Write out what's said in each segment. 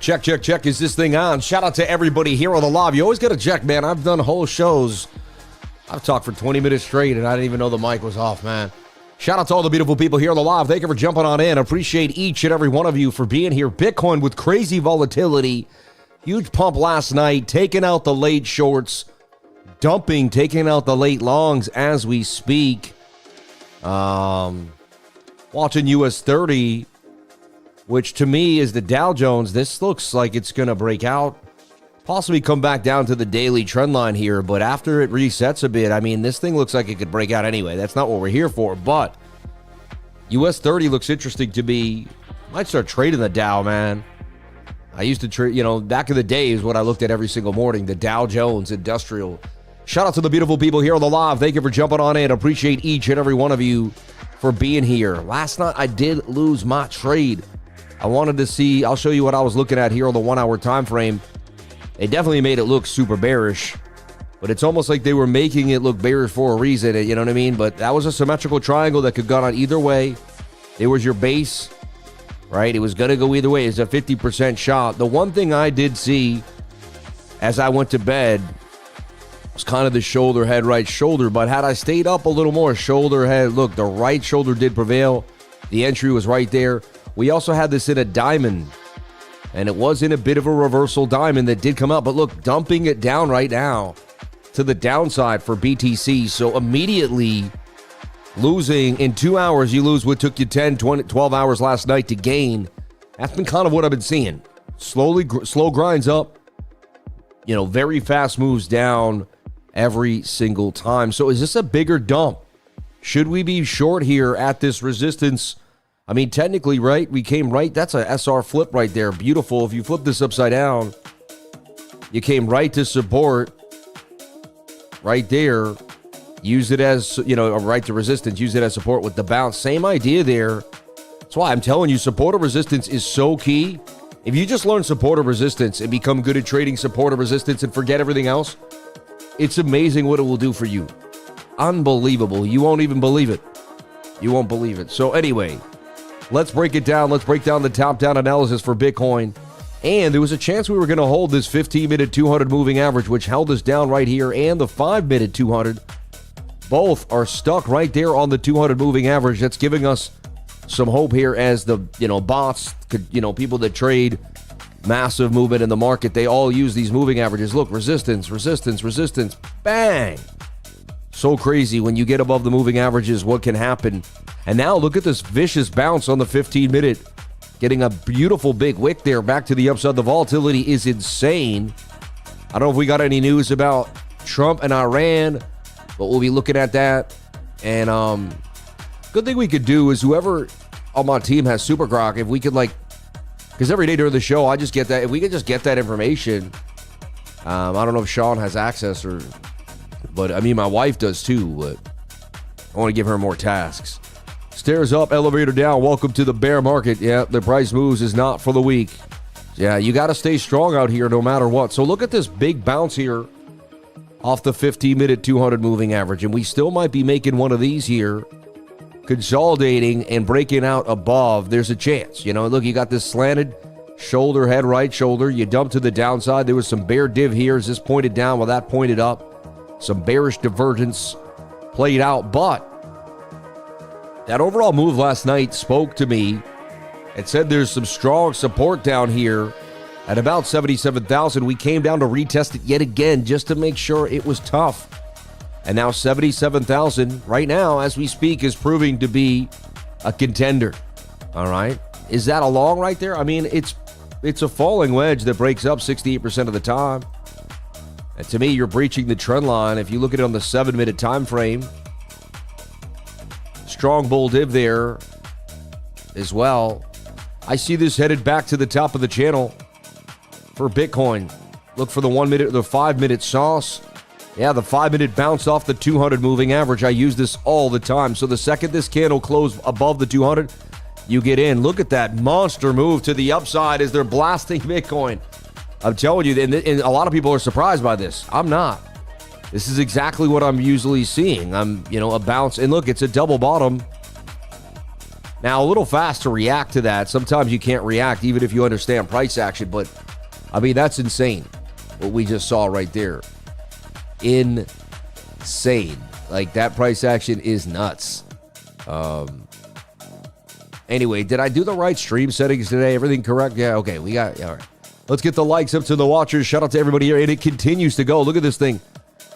Check, check, check. Is this thing on? Shout out to everybody here on the live. You always got to check, man. I've done whole shows. I've talked for 20 minutes straight, and I didn't even know the mic was off, man. Shout out to all the beautiful people here on the live. Thank you for jumping on in. Appreciate each and every one of you for being here. Bitcoin with crazy volatility. Huge pump last night. Taking out the late shorts. Dumping, taking out the late longs as we speak. Watching US 30, which to me is the Dow Jones. This looks like it's going to break out, possibly come back down to the daily trend line here, but after it resets a bit, I mean, this thing looks like it could break out anyway. That's not what we're here for, but US 30 looks interesting to me. Might start trading the Dow, man. I used to trade, back in the day is what I looked at every single morning, the Dow Jones Industrial. Shout out to the beautiful people here on the live. Thank you for jumping on in. Appreciate each and every one of you for being here. Last night, I did lose my trade. I wanted to see, I'll show you what I was looking at here on the 1 hour time frame. They definitely made it look super bearish, but it's almost like they were making it look bearish for a reason, you know what I mean? But that was a symmetrical triangle that could have gone on either way. There was your base, right? It was going to go either way. It's a 50% shot. The one thing I did see as I went to bed was kind of the shoulder, head, right shoulder. But had I stayed up a little more, shoulder, head, look, the right shoulder did prevail. The entry was right there. We also had this in a diamond, and it was in a bit of a reversal diamond that did come out. But look, dumping it down right now to the downside for BTC. So immediately losing in 2 hours, you lose what took you 10, 20, 12 hours last night to gain. That's been kind of what I've been seeing. Slow grinds up, very fast moves down every single time. So is this a bigger dump? Should we be short here at this resistance? I mean, technically, right? We came right. That's a SR flip right there. Beautiful. If you flip this upside down, you came right to support right there. Use it as, right to resistance. Use it as support with the bounce. Same idea there. That's why I'm telling you, supportive resistance is so key. If you just learn supportive resistance and become good at trading supportive resistance and forget everything else, it's amazing what it will do for you. Unbelievable. You won't even believe it. You won't believe it. So anyway, let's break it down. Let's break down the top-down analysis for Bitcoin. And there was a chance we were going to hold this 15-minute 200 moving average, which held us down right here, and the 5-minute 200. Both are stuck right there on the 200 moving average. That's giving us some hope here as the, bots, people that trade massive movement in the market, they all use these moving averages. Look, resistance, resistance, resistance, bang. So crazy when you get above the moving averages, what can happen. And now look at this vicious bounce on the 15-minute, getting a beautiful big wick there back to the upside. The volatility is insane. I don't know if we got any news about Trump and Iran, but we'll be looking at that. And good thing we could do is whoever on my team has Super Grok, if we could because every day during the show, I just get that. If we could just get that information, I don't know if Sean has access but I mean, my wife does too, but I want to give her more tasks. Stairs up, elevator down. Welcome to the bear market. Yeah, the price moves is not for the weak. Yeah, you got to stay strong out here no matter what. So look at this big bounce here off the 15-minute 200 moving average, and we still might be making one of these here, consolidating and breaking out above. There's a chance. Look, you got this slanted shoulder, head, right shoulder. You dump to the downside. There was some bear div here as this pointed down while that pointed up. Some bearish divergence played out, but that overall move last night spoke to me. It said there's some strong support down here at about 77,000. We came down to retest it yet again just to make sure it was tough. And now 77,000 right now as we speak is proving to be a contender. All right. Is that a long right there? I mean, it's a falling wedge that breaks up 68% of the time. And to me, you're breaching the trend line. If you look at it on the 7-minute time frame, strong bull div there as well. I see this headed back to the top of the channel for Bitcoin. Look for the 5-minute sauce. Yeah, the 5-minute bounce off the 200 moving average. I use this all the time. So the second this candle closed above the 200, you get in. Look at that monster move to the upside as they're blasting Bitcoin. I'm telling you, and a lot of people are surprised by this. I'm not. This is exactly what I'm usually seeing. A bounce. And look, it's a double bottom. Now, a little fast to react to that. Sometimes you can't react even if you understand price action, but I mean, that's insane what we just saw right there. Insane. Like, that price action is nuts. Anyway, did I do the right stream settings today? Everything correct? Yeah, okay. We got, all right. Let's get the likes up to the watchers. Shout out to everybody here. And it continues to go. Look at this thing.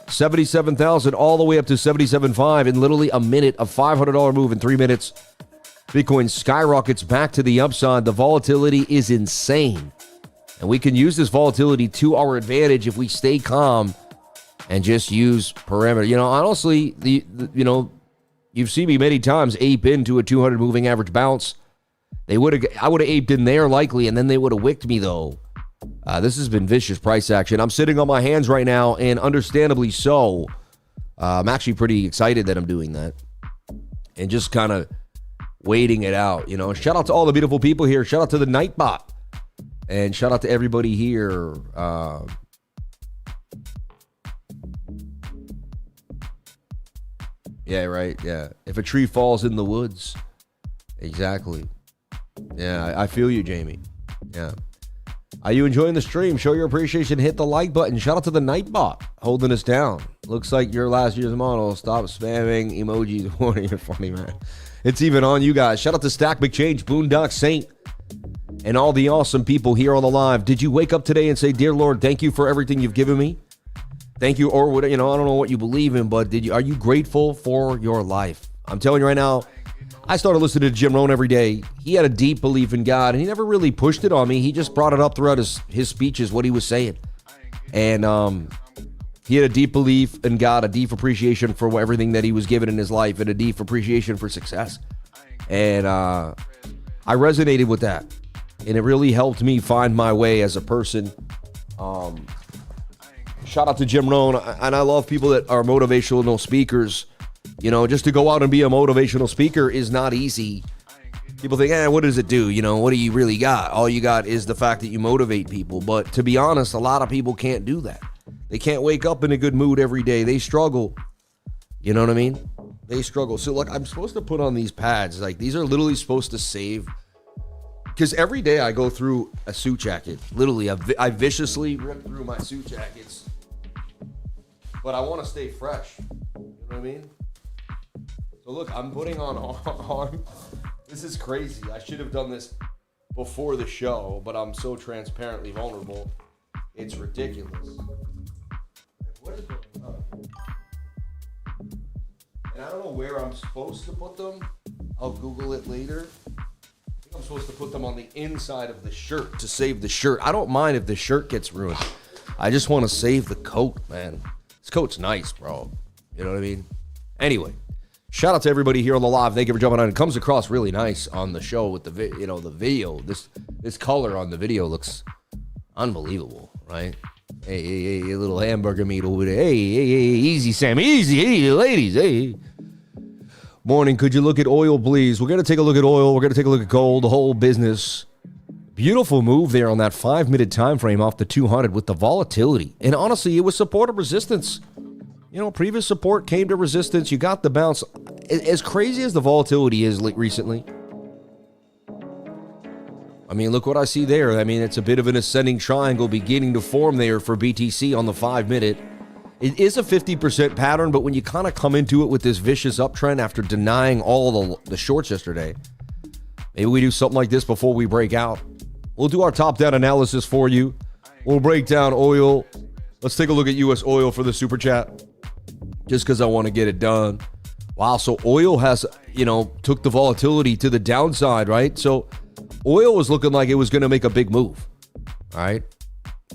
77,000 all the way up to 77.5 in literally a minute. A $500 move in 3 minutes. Bitcoin skyrockets back to the upside. The volatility is insane. And we can use this volatility to our advantage if we stay calm and just use parameter. You know, honestly, you've seen me many times ape into a 200 moving average bounce. I would have aped in there likely, and then they would have wicked me though. This has been vicious price action. I'm sitting on my hands right now, and understandably so. I'm actually pretty excited that I'm doing that. And just kind of waiting it out, you know. Shout out to all the beautiful people here. Shout out to the Nightbot. And shout out to everybody here. Yeah, right, yeah. If a tree falls in the woods. Exactly. Yeah, I feel you, Jamie. Yeah. Are you enjoying the stream? Show your appreciation. Hit the like button. Shout out to the Nightbot holding us down. Looks like your last year's model. Stop spamming emojis. You're funny, man. It's even on you guys. Shout out to Stack McChange, Boondock Saint, and all the awesome people here on the live. Did you wake up today and say, "Dear Lord, thank you for everything you've given me"? Thank you, or what? You know, I don't know what you believe in, but are you grateful for your life? I'm telling you right now. I started listening to Jim Rohn every day. He had a deep belief in God, and he never really pushed it on me. He just brought it up throughout his speeches, what he was saying. And he had a deep belief in God, a deep appreciation for everything that he was given in his life, and a deep appreciation for success. And I resonated with that. And it really helped me find my way as a person. Shout out to Jim Rohn. And I love people that are motivational speakers. You know, just to go out and be a motivational speaker is not easy. People think, what does it do? You know, what do you really got? All you got is the fact that you motivate people. But to be honest, a lot of people can't do that. They can't wake up in a good mood every day. They struggle. You know what I mean? They struggle. So, look, I'm supposed to put on these pads. Like, these are literally supposed to save. Because every day I go through a suit jacket. Literally, I viciously rip through my suit jackets. But I want to stay fresh. You know what I mean? So look, I'm putting on. This is crazy. I should have done this before the show, but I'm so transparently vulnerable. It's ridiculous. What is going on? And I don't know where I'm supposed to put them. I'll Google it later. I think I'm supposed to put them on the inside of the shirt to save the shirt. I don't mind if the shirt gets ruined. I just want to save the coat, man. This coat's nice, bro. You know what I mean? Anyway. Shout out to everybody here on the live. Thank you for jumping on. It comes across really nice on the show with the the video. This color on the video looks unbelievable, right? Hey, little hamburger meat over there. Hey, easy, Sam, easy. Hey, ladies, hey. Morning, could you look at oil, please? We're gonna take a look at oil. We're gonna take a look at gold. The whole business. Beautiful move there on that 5-minute time frame off the 200 with the volatility. And honestly, it was support or resistance. You know, previous support came to resistance. You got the bounce. As crazy as the volatility is recently, I mean, look what I see there. I mean, it's a bit of an ascending triangle beginning to form there for BTC on the 5-minute. It is a 50% pattern, but when you kind of come into it with this vicious uptrend after denying all the shorts yesterday, maybe we do something like this before we break out. We'll do our top-down analysis for you. We'll break down oil. Let's take a look at US oil for the super chat. Just because I want to get it done. Wow, so oil has, took the volatility to the downside, right? So oil was looking like it was going to make a big move, all right?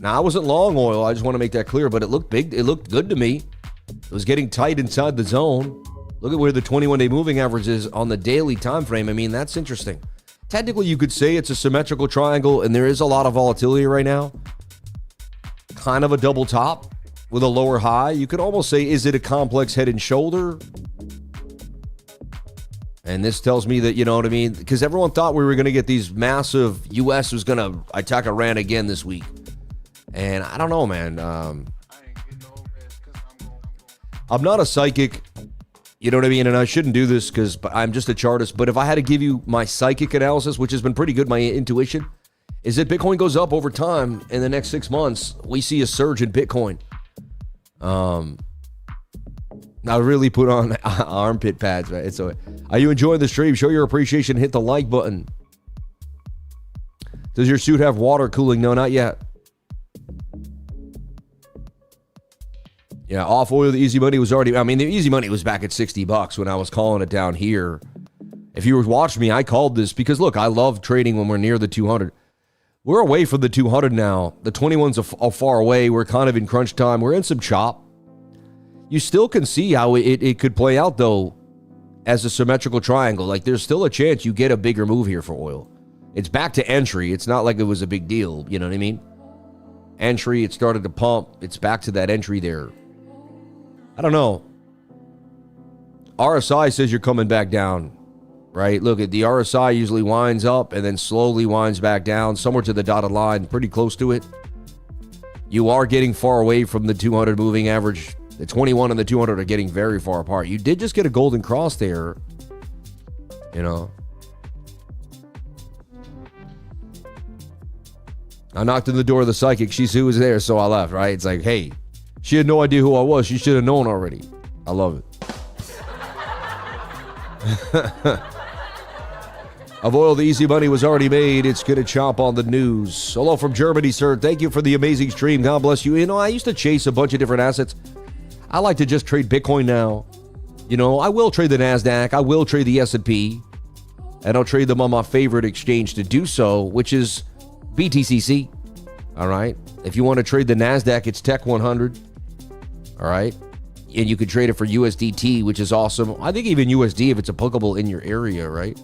Now, I wasn't long oil. I just want to make that clear, but it looked big. It looked good to me. It was getting tight inside the zone. Look at where the 21-day moving average is on the daily time frame. I mean, that's interesting. Technically, you could say it's a symmetrical triangle, and there is a lot of volatility right now. Kind of a double top with a lower high. You could almost say, is it a complex head and shoulder? And this tells me that, you know what I mean? Because everyone thought we were going to get these massive, U.S. was going to attack Iran again this week. And I don't know, man. I'm not a psychic. You know what I mean? And I shouldn't do this because I'm just a chartist. But if I had to give you my psychic analysis, which has been pretty good, my intuition, is that Bitcoin goes up over time. In the next 6 months, we see a surge in Bitcoin. Now really put on armpit pads, right? So, are you enjoying the stream? Show your appreciation. Hit the like button. Does your suit have water cooling? No, not yet. Yeah, off oil, the easy money was already, the easy money was back at $60 when I was calling it down here. If you were watching me, I called this because, look, I love trading when we're near the 200. We're away from the 200 now. The 21s are far away. We're kind of in crunch time. We're in some chop. You still can see how it could play out, though, as a symmetrical triangle. Like, there's still a chance you get a bigger move here for oil. It's back to entry. It's not like it was a big deal. You know what I mean? Entry, it started to pump. It's back to that entry there. I don't know. RSI says you're coming back down, right? Look, at the RSI usually winds up and then slowly winds back down, somewhere to the dotted line, pretty close to it. You are getting far away from the 200 moving average. The 21 and the 200 are getting very far apart. You did just get a golden cross there, you know. I knocked on the door of the psychic. She said who was there, so I left, right? It's like, hey, she had no idea who I was. She should have known already. I love it. Of oil, the easy money was already made. It's going to chomp on the news. Hello from Germany, sir. Thank you for the amazing stream. God bless you. You know, I used to chase a bunch of different assets. I like to just trade Bitcoin now. You know, I will trade the NASDAQ. I will trade the S&P. And I'll trade them on my favorite exchange to do so, which is BTCC. All right. If you want to trade the NASDAQ, it's Tech 100. All right. And you can trade it for USDT, which is awesome. I think even USD if it's applicable in your area, right?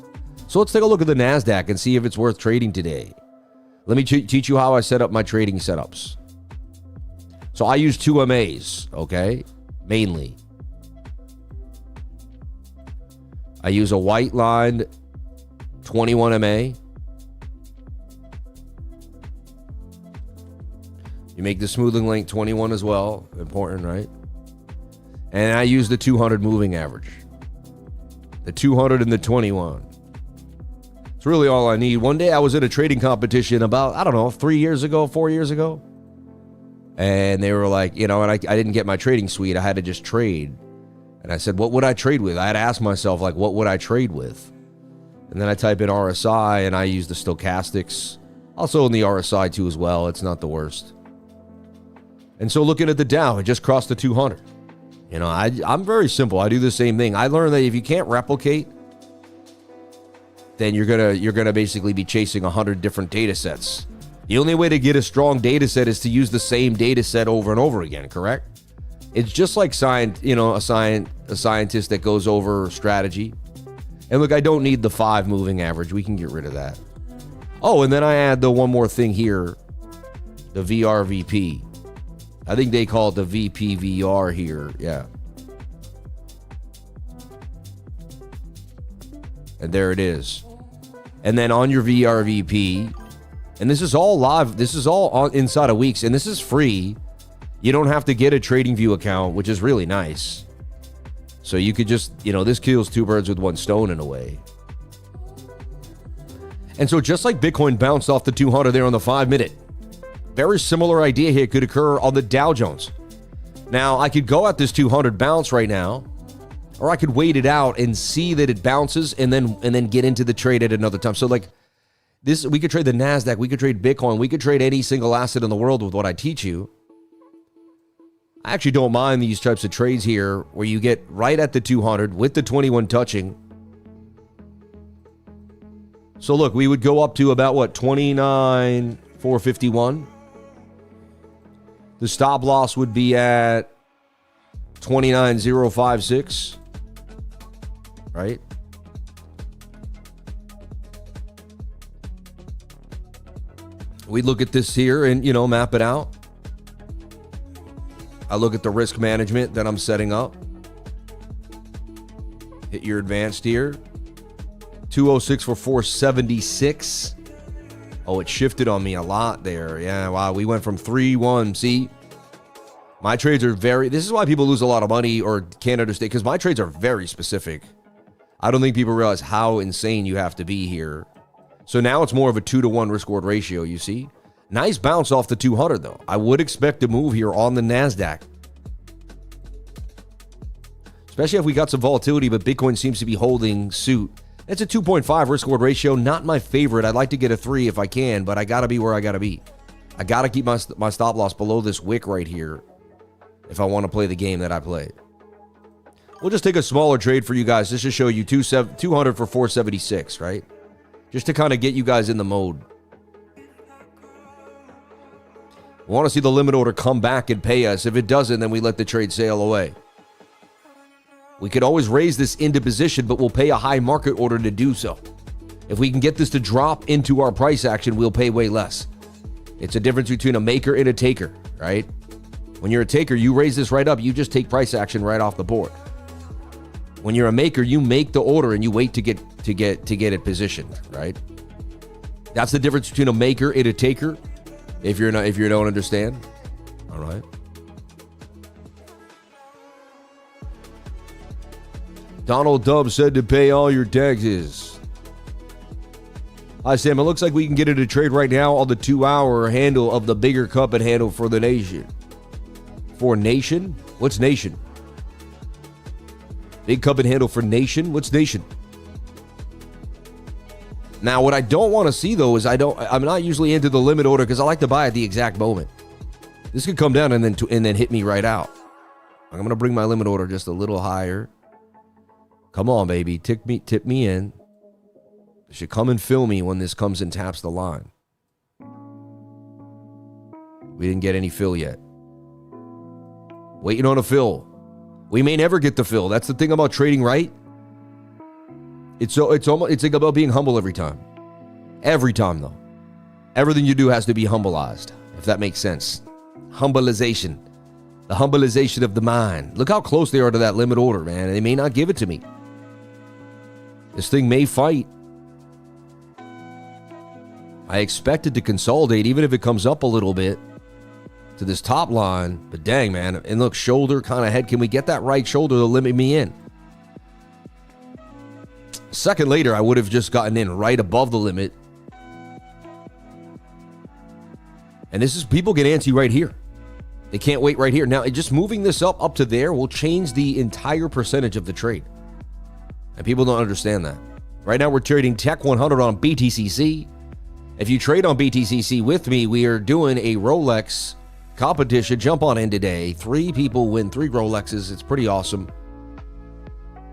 So let's take a look at the NASDAQ and see if it's worth trading today. Let me teach you how I set up my trading setups. So I use 2 MAs, okay? Mainly. I use a white lined 21 MA. You make the smoothing link 21 as well. Important, right? And I use the 200 moving average. The 200 and the 21. It's really all I need. One day I was in a trading competition about, 4 years ago. And they were like, and I didn't get my trading suite. I had to just trade. And I said, what would I trade with? I had to ask myself, like, what would I trade with? And then I type in RSI and I use the stochastics. Also in the RSI too as well. It's not the worst. And so looking at the Dow, it just crossed the 200. I'm very simple. I do the same thing. I learned that if you can't replicate, then you're gonna basically be chasing 100 different data sets. The only way to get a strong data set is to use the same data set over and over again, correct? It's just like a scientist that goes over strategy. And look, I don't need the 5 moving average. We can get rid of that. Oh, and then I add the one more thing here, the VRVP. I think they call it the VPVR here. Yeah. And there it is. And then on your VRVP, and this is all live. This is all inside of weeks, and this is free. You don't have to get a TradingView account, which is really nice. So you could just, this kills 2 birds with 1 stone in a way. And so just like Bitcoin bounced off the 200 there on the 5-minute, very similar idea here could occur on the Dow Jones. Now, I could go at this 200 bounce right now, or I could wait it out and see that it bounces and then get into the trade at another time. So like this, we could trade the NASDAQ, we could trade Bitcoin, we could trade any single asset in the world with what I teach you. I actually don't mind these types of trades here where you get right at the 200 with the 21 touching. So look, we would go up to about 29,451. The stop loss would be at 29,056, right? We look at this here and, map it out. I look at the risk management that I'm setting up. Hit your advanced here. 206 for 476. Oh, it shifted on me a lot there. Yeah, wow. We went from 3-1. See, My trades are this is why people lose a lot of money or can't understand, because my trades are very specific. I don't think people realize how insane you have to be here. So now it's more of a 2-to-1 risk-reward ratio, you see? Nice bounce off the 200, though. I would expect a move here on the NASDAQ. Especially if we got some volatility, but Bitcoin seems to be holding suit. It's a 2.5 risk-reward ratio. Not my favorite. I'd like to get a 3 if I can, but I got to be where I got to be. I got to keep my stop loss below this wick right here if I want to play the game that I play. We'll just take a smaller trade for you guys just to show you 200 for 476, right? Just to kind of get you guys in the mode. We want to see the limit order come back and pay us. If it doesn't, then we let the trade sail away. We could always raise this into position, but we'll pay a high market order to do so. If we can get this to drop into our price action, we'll pay way less. It's a difference between a maker and a taker, right? When you're a taker, you raise this right up, you just take price action right off the board. When you're a maker, you make the order and you wait to get it positioned, right? That's the difference between a maker and a taker. If you don't understand, all right. Donald Dub said to pay all your taxes. Hi, Sam. It looks like we can get into trade right now on the 2-hour handle of the bigger cup and handle for the nation. For nation? What's nation? Big cup and handle for nation? What's nation? Now, what I don't want to see, though, is I'm not usually into the limit order because I like to buy at the exact moment. This could come down and then hit me right out. I'm going to bring my limit order just a little higher. Come on, baby. Tip me in. You should come and fill me when this comes and taps the line. We didn't get any fill yet. Waiting on a fill. We may never get the fill. That's the thing about trading, right? It's like about being humble every time. Every time, though. Everything you do has to be humbleized, if that makes sense. Humbleization. The humbleization of the mind. Look how close they are to that limit order, man. They may not give it to me. This thing may fight. I expect it to consolidate, even if it comes up a little bit to this top line. But dang, man. And look, shoulder, kind of head. Can we get that right shoulder to limit me in? A second later, I would have just gotten in right above the limit. And this is, people get antsy right here. They can't wait right here. Now, just moving this up to there will change the entire percentage of the trade. And people don't understand that. Right now, we're trading Tech 100 on BTCC. If you trade on BTCC with me, we are doing a ROLEX competition. Jump on in today. 3 people win 3 ROLEXes. It's pretty awesome.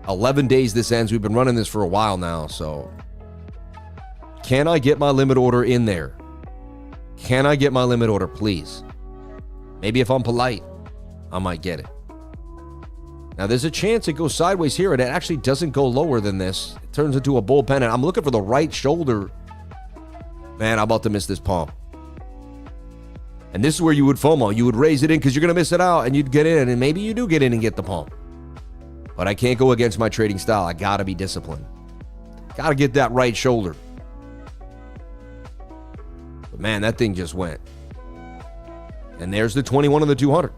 11 days this ends. We've been running this for a while now, so can I get my limit order in there? Can I get my limit order, please? Maybe if I'm polite, I might get it. Now, there's a chance it goes sideways here, and it actually doesn't go lower than this. It turns into a bull pennant. I'm looking for the right shoulder. Man, I'm about to miss this pump. And this is where you would FOMO. You would raise it in because you're going to miss it out, and you'd get in, and maybe you do get in and get the pump. But I can't go against my trading style. I got to be disciplined. Got to get that right shoulder. But man, that thing just went. And there's the 21 on the 200.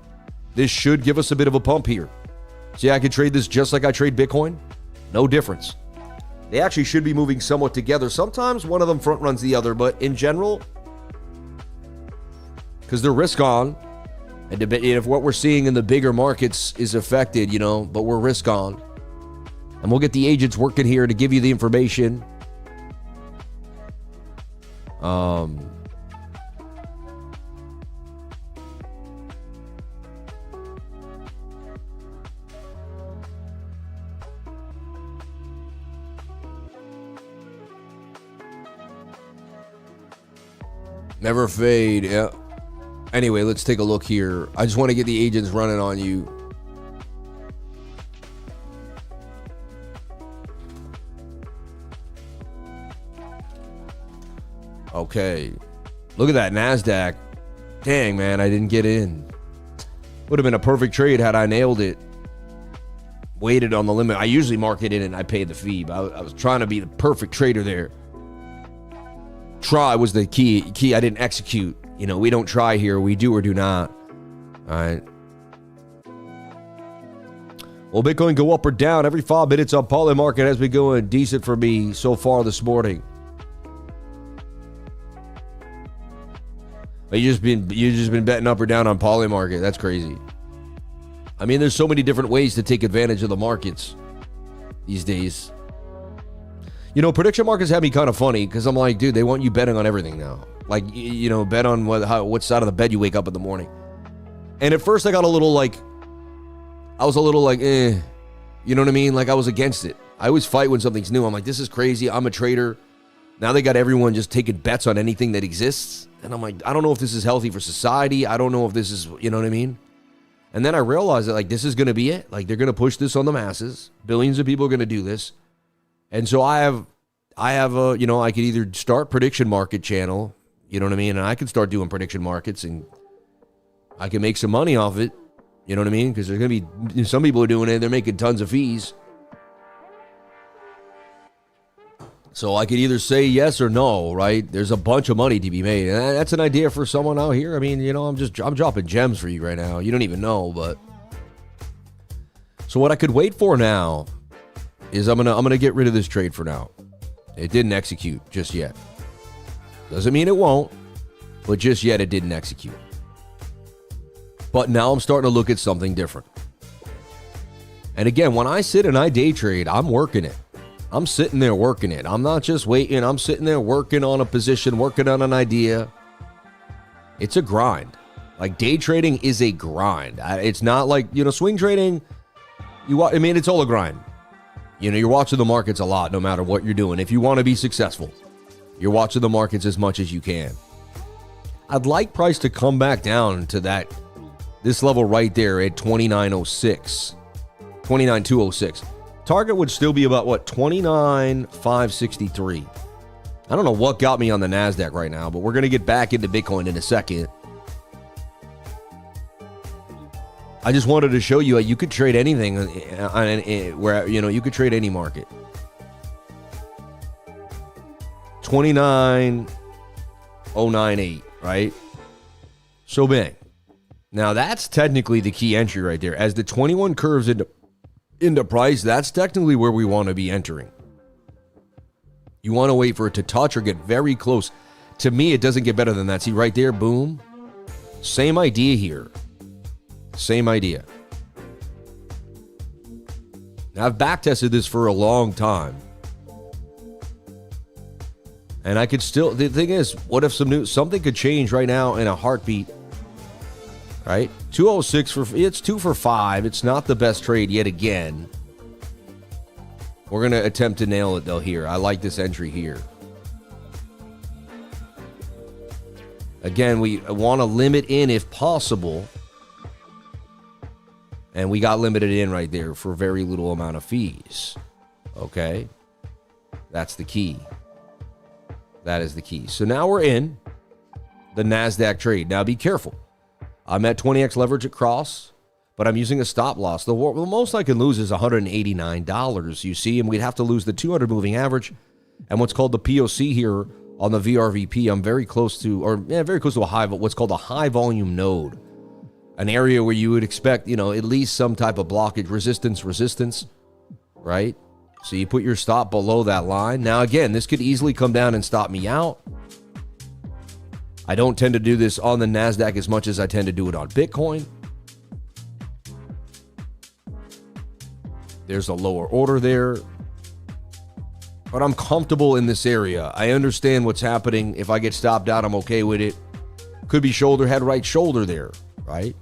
This should give us a bit of a pump here. See, I could trade this just like I trade Bitcoin. No difference. They actually should be moving somewhat together. Sometimes one of them front runs the other, but in general, because they're risk on, and if what we're seeing in the bigger markets is affected, but we're risk on. And we'll get the agents working here to give you the information. Never fade, yeah. Anyway, let's take a look here. I just want to get the agents running on you. Okay. Look at that NASDAQ. Dang, man, I didn't get in. Would have been a perfect trade had I nailed it. Waited on the limit. I usually mark it in and I pay the fee, but I was trying to be the perfect trader there. Try was the key. I didn't execute. We don't try here. We do or do not. All right. Will Bitcoin go up or down every 5 minutes on Poly Market? Has been going decent for me so far this morning. You just been betting up or down on Poly Market. That's crazy. I mean, there's so many different ways to take advantage of the markets these days. You know, prediction markets have me kind of funny because I'm like, dude, they want you betting on everything now. Like, you know, bet on what side of the bed you wake up in the morning. And at first I got a little like, I was a little like, you know what I mean? Like I was against it. I always fight when something's new. I'm like, this is crazy. I'm a trader. Now they got everyone just taking bets on anything that exists. And I'm like, I don't know if this is healthy for society. I don't know if this is, you know what I mean? And then I realized that like, this is going to be it. Like they're going to push this on the masses. Billions of people are going to do this. And so I have a, you know, I could either start prediction market channel, you know what I mean? And I could start doing prediction markets and I can make some money off it. You know what I mean? Because there's going to be, some people are doing it. They're making tons of fees. So I could either say yes or no, right? There's a bunch of money to be made. And that's an idea for someone out here. I mean, you know, I'm dropping gems for you right now. You don't even know, but. So what I could wait for now is I'm gonna get rid of this trade for now. It didn't execute just yet. Doesn't mean it won't, but just yet it didn't execute. But now I'm starting to look at something different. And again, when I sit and I day trade, I'm working it. I'm sitting there working it. I'm not just waiting. I'm sitting there working on a position, working on an idea. It's a grind. Like day trading is a grind. It's not like, you know, swing trading. I mean, it's all a grind. You know, you're watching the markets a lot, no matter what you're doing. If you want to be successful, you're watching the markets as much as you can. I'd like price to come back down to this level right there at 29.06, 29.206. Target would still be about, what, 29.563. I don't know what got me on the NASDAQ right now, but we're going to get back into Bitcoin in a second. I just wanted to show you you could trade anything where, you know, you could trade any market. 29.098, right? So bang. Now that's technically the key entry right there. As the 21 curves into price, that's technically where we want to be entering. You want to wait for it to touch or get very close. To me, it doesn't get better than that. See right there, boom. Same idea here. Same idea. Now, I've backtested this for a long time. And I could still, the thing is, what if something could change right now in a heartbeat? Right? 206 it's 2 for 5. It's not the best trade yet again. We're going to attempt to nail it though here. I like this entry here. Again, we want to limit in if possible. And we got limited in right there for very little amount of fees. Okay? That's the key. That is the key. So now we're in the NASDAQ trade. Now be careful. I'm at 20x leverage across, but I'm using a stop loss. The most I can lose is $189, you see, and we'd have to lose the 200 moving average and what's called the POC here on the VRVP. I'm very close to, very close to what's called a high volume node, an area where you would expect, you know, at least some type of blockage, resistance, right? So you put your stop below that line. Now, again, this could easily come down and stop me out. I don't tend to do this on the NASDAQ as much as I tend to do it on Bitcoin. There's a lower order there. But I'm comfortable in this area. I understand what's happening. If I get stopped out, I'm okay with it. Could be shoulder, head, right shoulder there, right?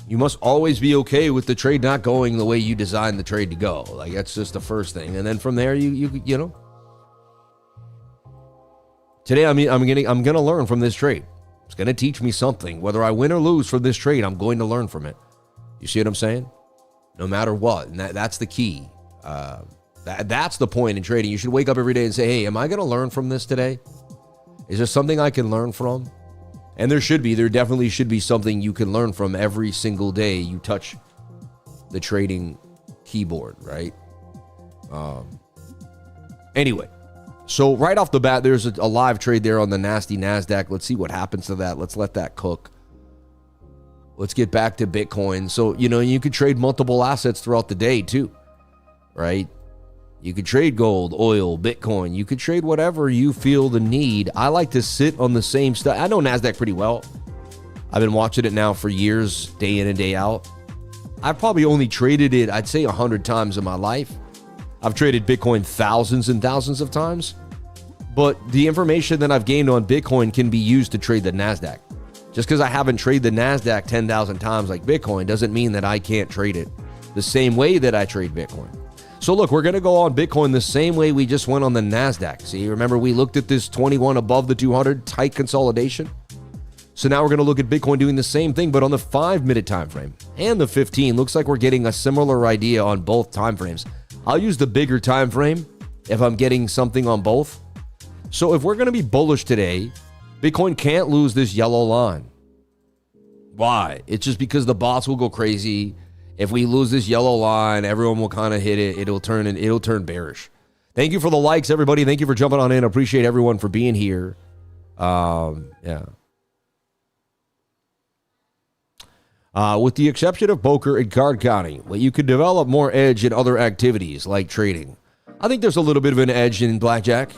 You must always be okay with the trade not going the way you designed the trade to go. Like, that's just the first thing. And then from there, you know. Today, I'm gonna learn from this trade. It's gonna teach me something. Whether I win or lose from this trade, I'm going to learn from it. You see what I'm saying? No matter what, and that's the key. That's the point in trading. You should wake up every day and say, "Hey, am I gonna learn from this today? Is there something I can learn from?" And there definitely should be something you can learn from every single day you touch the trading keyboard, right? Anyway. So right off the bat, there's a live trade there on the nasty NASDAQ. Let's see what happens to that. Let's let that cook. let's get back to Bitcoin. So, you could trade multiple assets throughout the day too, right? You could trade gold, oil, Bitcoin. You could trade whatever you feel the need. I like to sit on the same stuff. I know NASDAQ pretty well. I've been watching it now for years, day in and day out. I've probably only traded it, I'd say 100 times in my life. I've traded Bitcoin thousands and thousands of times. But the information that I've gained on Bitcoin can be used to trade the NASDAQ. Just because I haven't traded the NASDAQ 10,000 times like Bitcoin doesn't mean that I can't trade it the same way that I trade Bitcoin. So look, we're going to go on Bitcoin the same way we just went on the NASDAQ. See, remember we looked at this 21 above the 200 tight consolidation? So now we're going to look at Bitcoin doing the same thing, but on the 5-minute time frame and the 15. Looks like we're getting a similar idea on both time frames. I'll use the bigger time frame if I'm getting something on both. So if we're going to be bullish today, Bitcoin can't lose this yellow line. Why? It's just because the bots will go crazy. If we lose this yellow line, everyone will kind of hit it. It'll turn bearish. Thank you for the likes, everybody. Thank you for jumping on in. Appreciate everyone for being here. Yeah. With the exception of poker and card counting, well, you could develop more edge in other activities like trading. I think there's a little bit of an edge in blackjack.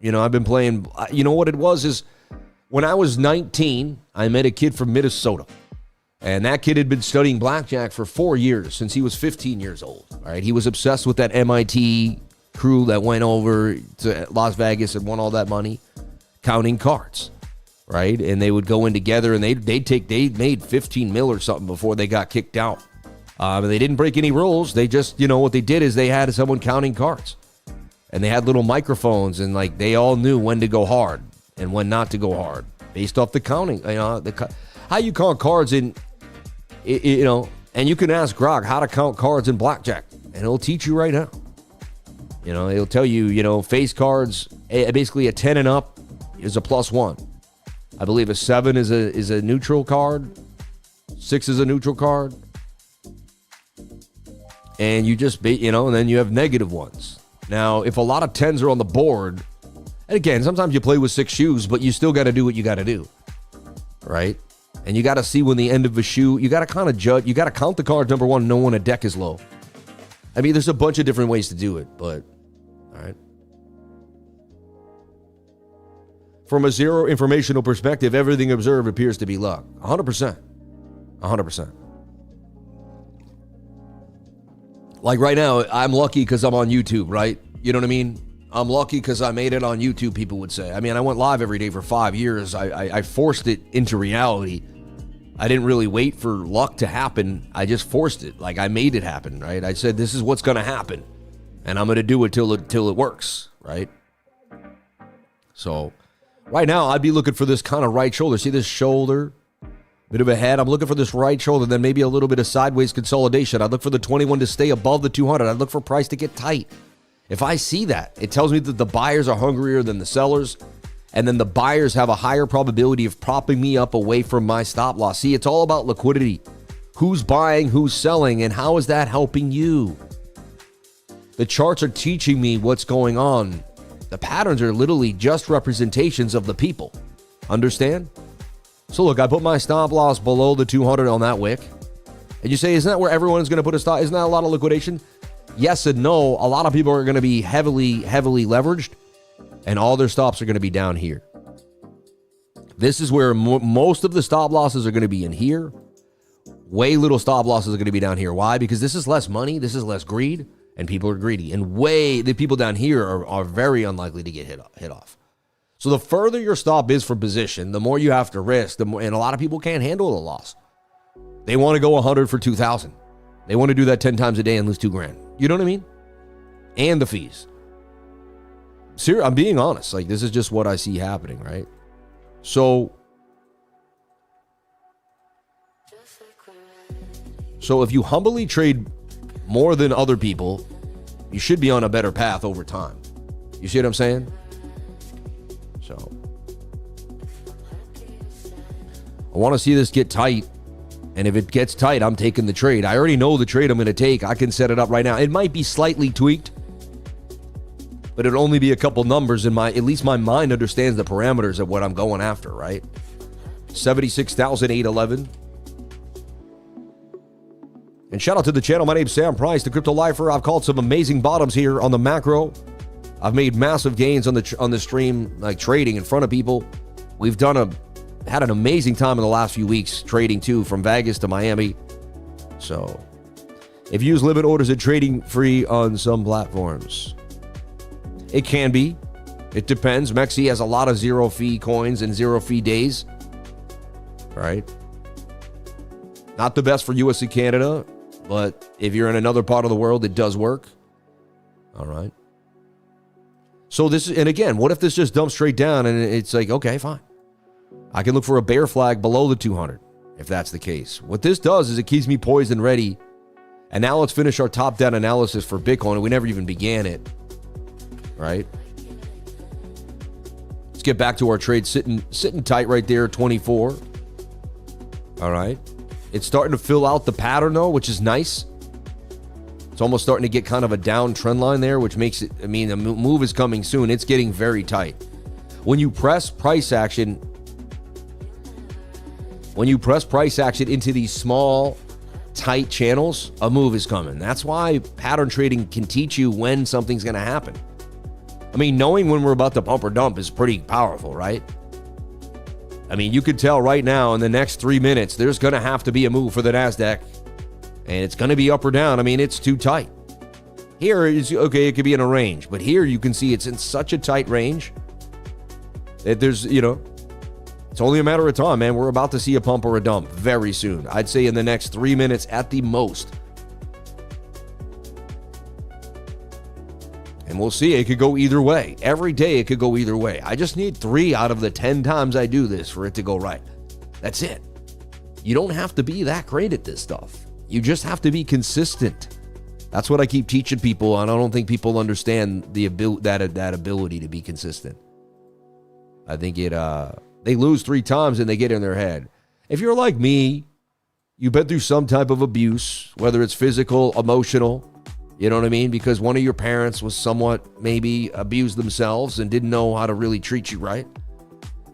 I've been playing. What it was is when I was 19, I met a kid from Minnesota. And that kid had been studying blackjack for 4 years, since he was 15 years old. All right, he was obsessed with that MIT crew that went over to Las Vegas and won all that money counting cards, right? And they would go in together and they made 15 mil or something before they got kicked out. They didn't break any rules. They just, what they did is they had someone counting cards, and they had little microphones, and like they all knew when to go hard and when not to go hard based off the counting. How you count cards in. And you can ask Grog how to count cards in blackjack, and he'll teach you right now. He'll tell you, face cards, basically a 10 and up is a +1. I believe a 7 is a neutral card. 6 is a neutral card. And you just, and then you have negative ones. Now, if a lot of 10s are on the board, and again, sometimes you play with 6 shoes, but you still got to do what you got to do, right? And you got to see when the end of a shoe, you got to kind of judge, you got to count the card, number one, know when a deck is low. I mean, there's a bunch of different ways to do it, but, all right. From a zero informational perspective, everything observed appears to be luck. 100%. 100%. Like right now, I'm lucky because I'm on YouTube, right? You know what I mean? I'm lucky because I made it on YouTube, people would say. I mean, I went live every day for 5 years. I forced it into reality. I didn't really wait for luck to happen. I just forced it. Like, I made it happen, right? I said, this is what's going to happen, and I'm going to do it till it works, right? So right now, I'd be looking for this kind of right shoulder. See this shoulder? Bit of a head. I'm looking for this right shoulder, then maybe a little bit of sideways consolidation. I'd look for the 21 to stay above the 200. I'd look for price to get tight. If I see that, it tells me that the buyers are hungrier than the sellers, and then the buyers have a higher probability of propping me up away from my stop loss. See, it's all about liquidity. Who's buying, who's selling, and how is that helping you? The charts are teaching me what's going on. The patterns are literally just representations of the people. Understand? So look, I put my stop loss below the 200 on that wick. And you say, isn't that where everyone's going to put a stop? Isn't that a lot of liquidation? Yes and no. A lot of people are going to be heavily leveraged, and all their stops are going to be down here. This is where most of the stop losses are going to be in here. Way little stop losses are going to be down here. Why? Because this is less money, this is less greed, and people are greedy. And the people down here are very unlikely to get hit off. So the further your stop is from position, the more you have to risk. And a lot of people can't handle the loss. They want to go 100 for 2,000. They want to do that 10 times a day and lose $2,000. You know what I mean? And the fees. Seriously, I'm being honest. Like, this is just what I see happening, right? So if you humbly trade more than other people, you should be on a better path over time. You see what I'm saying? So I want to see this get tight. And if it gets tight, I'm taking the trade. I already know the trade I'm going to take. I can set it up right now. It might be slightly tweaked, but it'll only be a couple numbers in at least my mind understands the parameters of what I'm going after, right? 76,811. And shout out to the channel. My name's Sam Price, the Crypto Lifer. I've called some amazing bottoms here on the macro. I've made massive gains on the stream, like trading in front of people. We've had an amazing time in the last few weeks trading too, from Vegas to Miami. So if you use limit orders and trading free on some platforms, it can be. It depends. MEXC has a lot of zero fee coins and zero fee days. All right. Not the best for US and Canada, but if you're in another part of the world, it does work. All right. So and again, what if this just dumps straight down and it's like, okay, fine. I can look for a bear flag below the 200 if that's the case. What this does is it keeps me poised and ready. And now let's finish our top-down analysis for Bitcoin. We never even began it, right? Let's get back to our trade sitting tight right there, 24. All right. It's starting to fill out the pattern, though, which is nice. It's almost starting to get kind of a down trend line there, which makes it, I mean, the move is coming soon. It's getting very tight. When you press price action into these small, tight channels, a move is coming. That's why pattern trading can teach you when something's going to happen. I mean, knowing when we're about to pump or dump is pretty powerful, right? I mean, you could tell right now in the next 3 minutes, there's going to have to be a move for the NASDAQ. And it's going to be up or down. I mean, it's too tight. Here is, okay, it could be in a range. But here you can see it's in such a tight range that there's, it's only a matter of time, man. We're about to see a pump or a dump very soon. I'd say in the next 3 minutes at the most. And we'll see. It could go either way. Every day it could go either way. I just need 3 out of the 10 times I do this for it to go right. That's it. You don't have to be that great at this stuff. You just have to be consistent. That's what I keep teaching people, and I don't think people understand that ability to be consistent. I think they lose 3 times and they get in their head. If you're like me, you've been through some type of abuse, whether it's physical, emotional, you know what I mean? Because one of your parents was somewhat maybe abused themselves and didn't know how to really treat you right.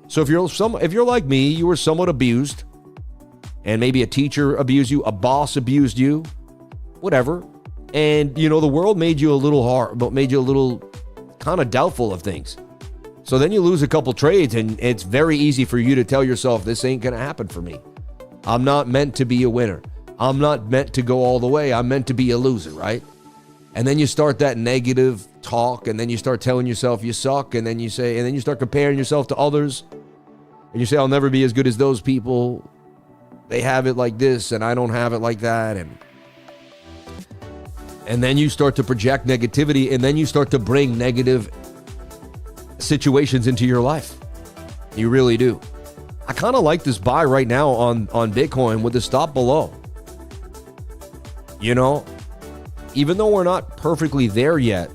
So if you're like me, you were somewhat abused, and maybe a teacher abused you, a boss abused you, whatever. And, the world made you a little hard, but made you a little kind of doubtful of things. So then you lose a couple trades, and it's very easy for you to tell yourself, this ain't going to happen for me. I'm not meant to be a winner. I'm not meant to go all the way. I'm meant to be a loser, right? And then you start that negative talk, and then you start telling yourself you suck, and then you start comparing yourself to others, and you say, I'll never be as good as those people. They have it like this, and I don't have it like that. And then you start to project negativity, and then you start to bring negative situations into your life. You really do. I kind of like this buy right now on Bitcoin with the stop below. Even though we're not perfectly there yet,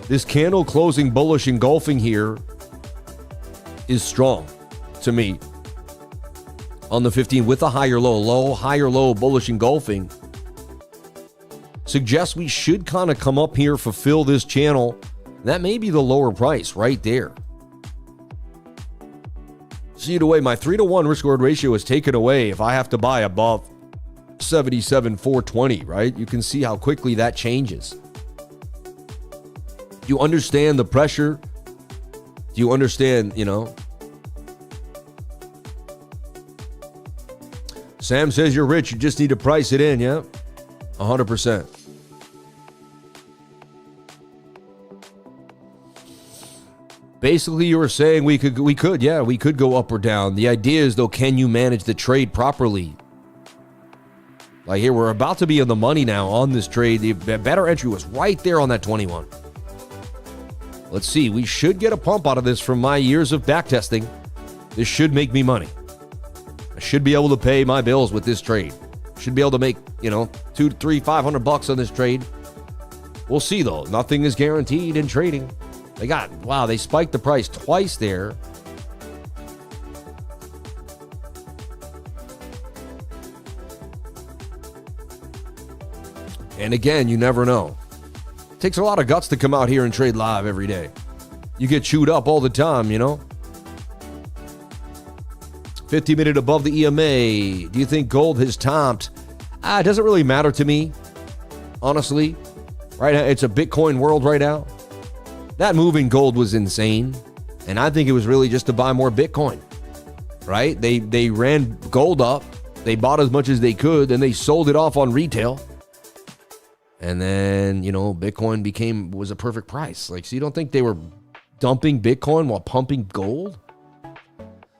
this candle closing bullish engulfing here is strong to me. On the 15 with a higher low, bullish engulfing suggests we should kind of come up here, fulfill this channel. That may be the lower price right there. See, either way, my 3-to-1 risk-reward ratio is taken away if I have to buy above 77,420, right? You can see how quickly that changes. Do you understand the pressure? Do you understand, Sam says you're rich, you just need to price it in, yeah? 100%. Basically, you were saying we could go up or down. The idea is, though, can you manage the trade properly? Like here, we're about to be in the money now on this trade. The better entry was right there on that 21. Let's see. We should get a pump out of this from my years of backtesting. This should make me money. I should be able to pay my bills with this trade. Should be able to make, $200, $300, $500 on this trade. We'll see, though. Nothing is guaranteed in trading. They spiked the price twice there. And again, you never know. It takes a lot of guts to come out here and trade live every day. You get chewed up all the time, 50-minute above the EMA. Do you think gold has topped? It doesn't really matter to me, honestly. Right now, it's a Bitcoin world right now. That move in gold was insane, and I think it was really just to buy more Bitcoin, right? They ran gold up, they bought as much as they could, then they sold it off on retail, and then, you know, Bitcoin was a perfect price. Like, so you don't think they were dumping Bitcoin while pumping gold?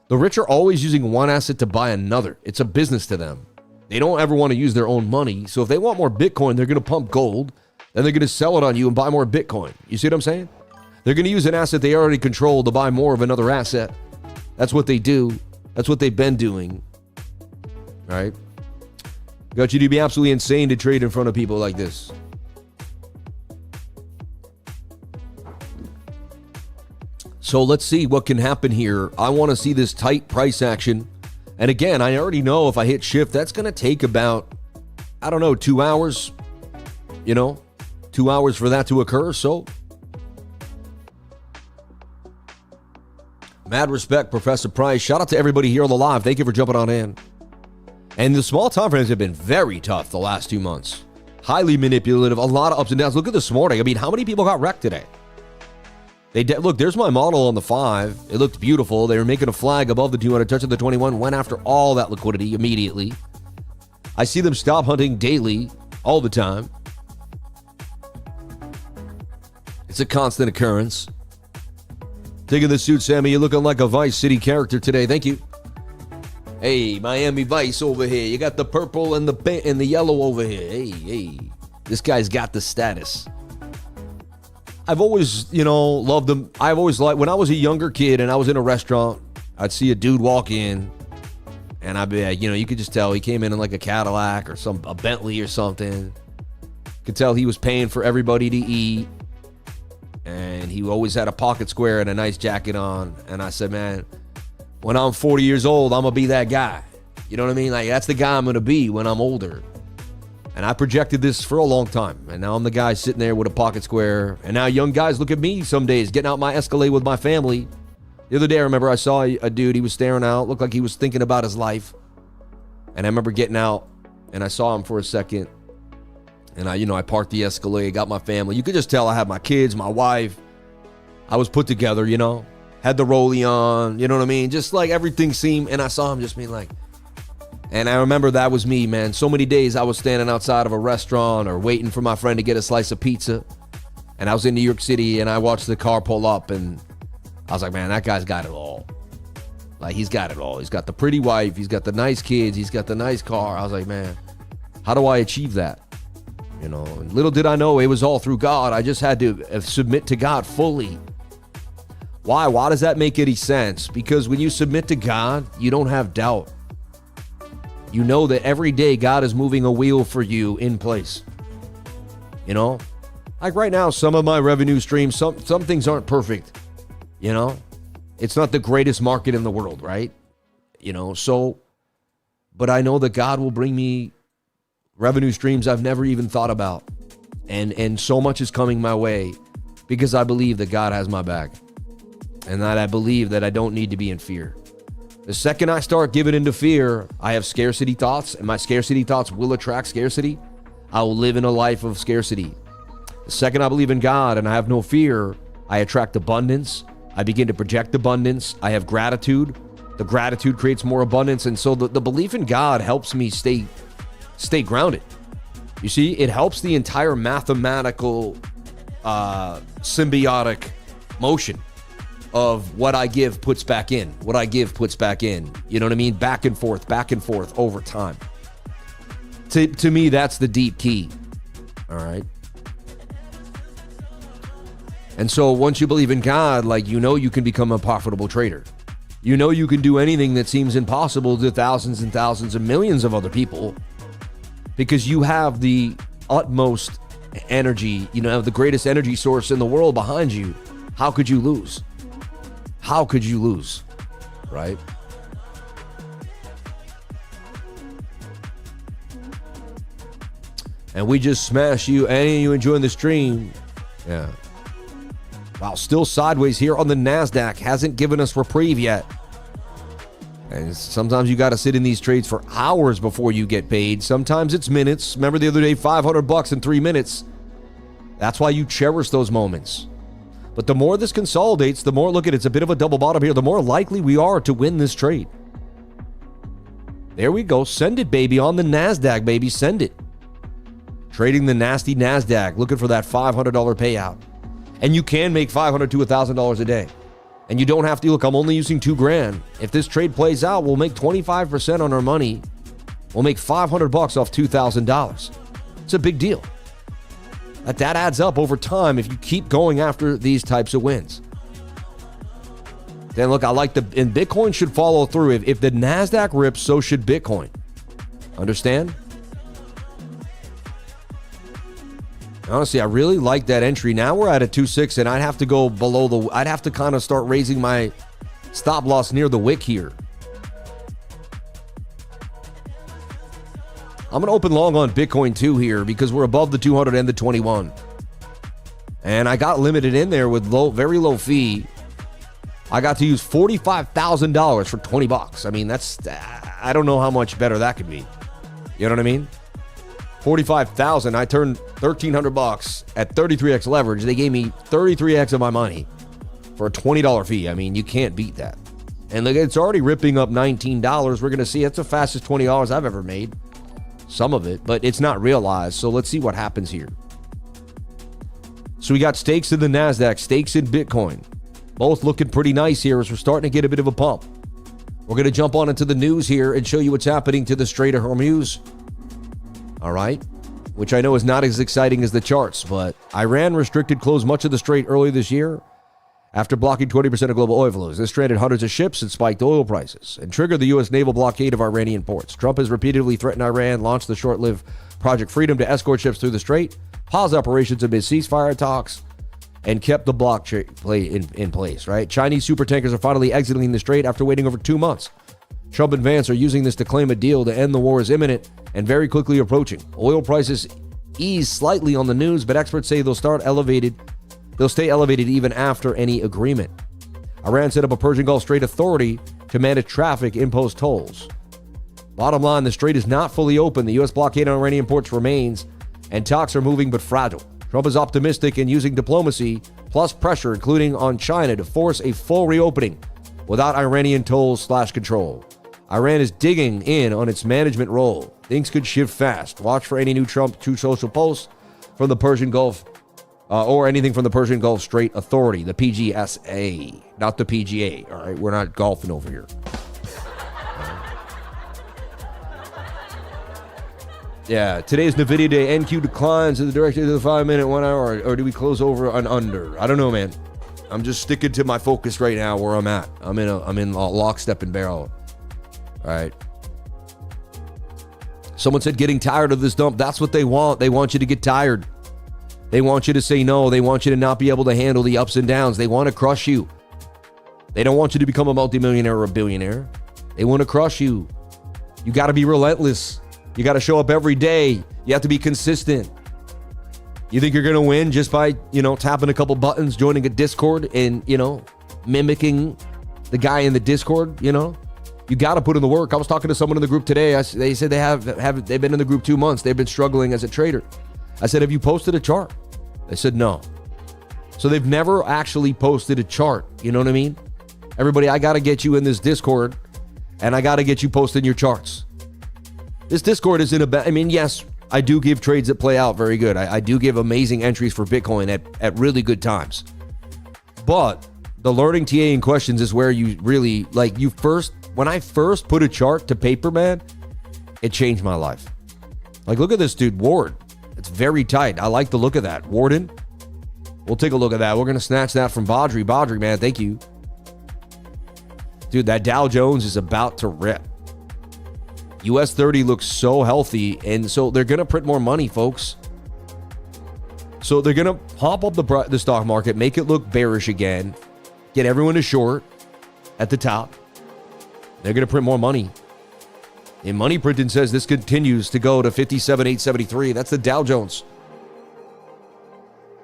The rich are always using one asset to buy another. It's a business to them. They don't ever want to use their own money. So if they want more Bitcoin, they're going to pump gold, then they're going to sell it on you and buy more Bitcoin. You see what I'm saying? They're going to use an asset they already control to buy more of another asset. That's what they do. That's what they've been doing. All right? Got you to be absolutely insane to trade in front of people like this. So let's see what can happen here. I want to see this tight price action. And again, I already know if I hit shift, that's going to take about, I don't know, 2 hours. You know, 2 hours for that to occur. So, mad respect, Professor Price. Shout out to everybody here on the live. Thank you for jumping on in. And the small time frames have been very tough the last 2 months. Highly manipulative, a lot of ups and downs. Look at this morning. I mean, how many people got wrecked today? Look, there's my model on the 5. It looked beautiful. They were making a flag above the 200, touching the 21, went after all that liquidity immediately. I see them stop hunting daily, all the time. It's a constant occurrence. Taking the suit, Sammy. You're looking like a Vice City character today. Thank you. Hey, Miami Vice over here. You got the purple and the yellow over here. Hey. This guy's got the status. I've always, loved them. I've always liked, when I was a younger kid and I was in a restaurant, I'd see a dude walk in and I'd be like, you could just tell he came in like a Cadillac or a Bentley or something. Could tell he was paying for everybody to eat. And he always had a pocket square and a nice jacket on. And I said, man, when I'm 40 years old, I'm going to be that guy. You know what I mean? Like, that's the guy I'm going to be when I'm older. And I projected this for a long time. And now I'm the guy sitting there with a pocket square. And now young guys look at me some days, getting out my Escalade with my family. The other day, I remember I saw a dude, he was staring out, looked like he was thinking about his life. And I remember getting out, and I saw him for a second. And I parked the Escalade, got my family. You could just tell I had my kids, my wife. I was put together, had the rollie on, you know what I mean? Just like everything seemed, and I saw him just being like, and I remember that was me, man. So many days I was standing outside of a restaurant or waiting for my friend to get a slice of pizza. And I was in New York City and I watched the car pull up and I was like, man, that guy's got it all. Like, he's got it all. He's got the pretty wife. He's got the nice kids. He's got the nice car. I was like, man, how do I achieve that? And little did I know it was all through God. I just had to submit to God fully. Why? Why does that make any sense? Because when you submit to God, you don't have doubt. You know that every day God is moving a wheel for you in place. Like right now, some of my revenue streams, some things aren't perfect. It's not the greatest market in the world, right? But I know that God will bring me revenue streams I've never even thought about. And so much is coming my way because I believe that God has my back. And that I believe that I don't need to be in fear. The second I start giving into fear, I have scarcity thoughts, and my scarcity thoughts will attract scarcity. I will live in a life of scarcity. The second I believe in God and I have no fear, I attract abundance. I begin to project abundance. I have gratitude. The gratitude creates more abundance. And so the belief in God helps me stay grounded. You see, it helps the entire mathematical symbiotic motion of what I give puts back in. What I give puts back in. You know what I mean? Back and forth over time. To me, that's the deep key. All right? And so once you believe in God, you can become a profitable trader. You can do anything that seems impossible to thousands and thousands and millions of other people because you have the utmost energy, have the greatest energy source in the world behind you. How could you lose? How could you lose, right? And we just smash you. Any of you enjoying the stream? Yeah. Wow, still sideways here on the NASDAQ. Hasn't given us reprieve yet. And sometimes you got to sit in these trades for hours before you get paid. Sometimes it's minutes. Remember the other day, $500 in 3 minutes. That's why you cherish those moments. But the more this consolidates, the more, look at it, it's a bit of a double bottom here, the more likely we are to win this trade. There we go. Send it, baby, on the NASDAQ, baby. Send it. Trading the nasty NASDAQ, looking for that $500 payout. And you can make $500 to $1,000 a day. And you don't have to, look, I'm only using $2,000. If this trade plays out, we'll make 25% on our money. We'll make $500 off $2,000. It's a big deal. That adds up over time if you keep going after these types of wins. Then look, and Bitcoin should follow through. If the NASDAQ rips, so should Bitcoin. Understand? Honestly, I really like that entry. Now we're at a 2.6, and I'd have to go below I'd have to kind of start raising my stop loss near the wick here. I'm going to open long on Bitcoin too here because we're above the 200 and the 21. And I got limited in there with very low fee. I got to use $45,000 for $20. I mean, I don't know how much better that could be. You know what I mean? 45,000. I turned $1,300 at 33x leverage. They gave me 33x of my money for a $20 fee. I mean, you can't beat that. And look, it's already ripping up $19. We're going to see it's the fastest $20 I've ever made. Some of it, but it's not realized. So let's see what happens here. So we got stakes in the NASDAQ, stakes in Bitcoin. Both looking pretty nice here as we're starting to get a bit of a pump. We're going to jump on into the news here and show you what's happening to the Strait of Hormuz. All right, which I know is not as exciting as the charts, but Iran restricted closed much of the strait earlier this year after blocking 20% of global oil flows. This stranded hundreds of ships and spiked oil prices and triggered the U.S. naval blockade of Iranian ports. Trump has repeatedly threatened Iran, launched the short-lived Project Freedom to escort ships through the strait, paused operations amid ceasefire talks, and kept the block in place, right? Chinese supertankers are finally exiting the strait after waiting over 2 months. Trump and Vance are using this to claim a deal to end the war is imminent and very quickly approaching. Oil prices ease slightly on the news, but experts say they'll stay elevated even after any agreement. Iran set up a Persian Gulf Strait Authority to manage traffic, impose tolls. Bottom line, the strait is not fully open. The U.S. blockade on Iranian ports remains, and talks are moving but fragile. Trump is optimistic in using diplomacy plus pressure, including on China, to force a full reopening without Iranian tolls/control. Iran is digging in on its management role. Things could shift fast. Watch for any new Trump Truth Social posts from the Persian Gulf or anything from the Persian Gulf Strait Authority, the PGSA, not the PGA. All right, we're not golfing over here. Yeah, today's NVIDIA day. NQ declines in the direction of the 5 minute, 1 hour, or do we close over an under? I don't know, man. I'm just sticking to my focus right now where I'm at. I'm in lockstep and barrel. All right. Someone said getting tired of this dump. That's what they want. They want you to get tired. They want you to say no. They want you to not be able to handle the ups and downs. They want to crush you. They don't want you to become a multimillionaire or a billionaire. They want to crush you. You got to be relentless. You got to show up every day. You have to be consistent. You think you're going to win just by, tapping a couple buttons, joining a Discord and, mimicking the guy in the Discord, You got to put in the work. I was talking to someone in the group today. They said they've been in the group 2 months. They've been struggling as a trader. I said, have you posted a chart? They said no. So they've never actually posted a chart. You know what I mean? Everybody, I got to get you in this Discord and I got to get you posting your charts. This Discord is in a bad, yes, I do give trades that play out very good. I do give amazing entries for Bitcoin at really good times. But the learning TA in questions is where you really, when I first put a chart to paper, man, it changed my life. Look at this dude, Ward. It's very tight. I like the look of that. Warden, we'll take a look at that. We're going to snatch that from Baudry. Baudry, man, thank you. Dude, that Dow Jones is about to rip. US 30 looks so healthy, and so they're going to print more money, folks. So they're going to pump up the stock market, make it look bearish again, get everyone to short at the top. They're going to print more money. And Money Printing says this continues to go to 57,873. That's the Dow Jones.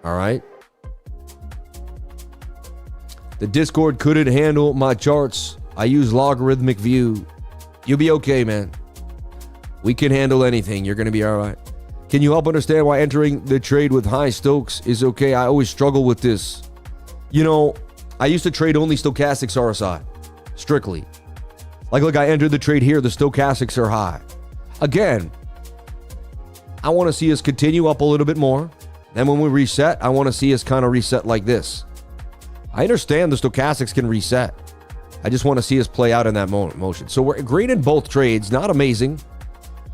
All right. The Discord couldn't handle my charts. I use logarithmic view. You'll be okay, man. We can handle anything. You're going to be all right. Can you help understand why entering the trade with high Stokes is okay? I always struggle with this. You know, I used to trade only stochastics RSI. Strictly. Like, look, I entered the trade here. The stochastics are high. Again, I want to see us continue up a little bit more. Then when we reset, I want to see us kind of reset like this. I understand the stochastics can reset. I just want to see us play out in that motion. So we're green in both trades. Not amazing.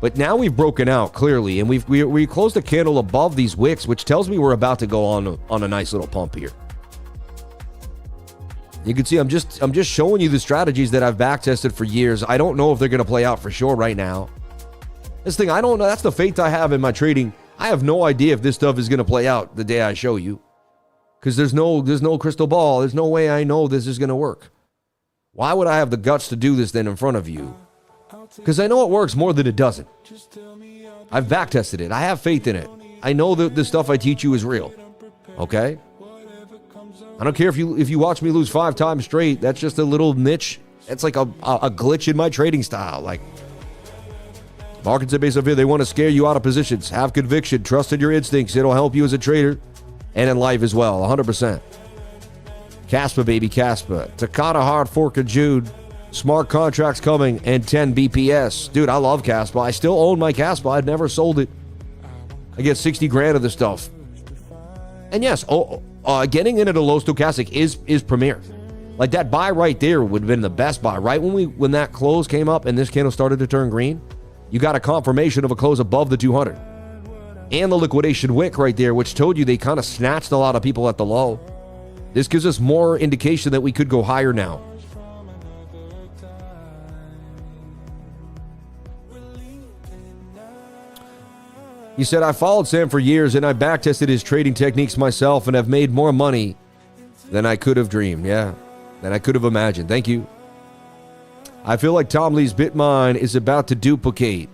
But now we've broken out clearly, and we closed a candle above these wicks, which tells me we're about to go on a nice little pump here. You can see I'm just showing you the strategies that I've back tested for years. I don't know if they're going to play out for sure right now. This thing, I don't know. That's the faith I have in my trading. I have no idea if this stuff is going to play out the day I show you, because there's no crystal ball. There's no way I know this is going to work. Why would I have the guts to do this then in front of you? Because I know it works more than it doesn't. I've back tested it. I have faith in it. I know that the stuff I teach you is real. Okay? I don't care if you watch me lose 5 times straight. That's just a little niche. It's like a glitch in my trading style. Like, markets are based off here. They want to scare you out of positions. Have conviction. Trust in your instincts. It'll help you as a trader and in life as well. 100%. Caspa, baby, Caspa. Takata hard fork of June. Smart contracts coming and 10 BPS. Dude, I love Caspa. I still own my Caspa. I've never sold it. I get 60 grand of the stuff. And yes, getting into the low stochastic is premier. Like that buy right there would have been the best buy. Right when that close came up and this candle started to turn green, you got a confirmation of a close above the 200. And the liquidation wick right there, which told you they kind of snatched a lot of people at the low. This gives us more indication that we could go higher now. He said, I followed Sam for years and I backtested his trading techniques myself and have made more money than I could have dreamed. Yeah, than I could have imagined. Thank you. I feel like Tom Lee's BitMine is about to duplicate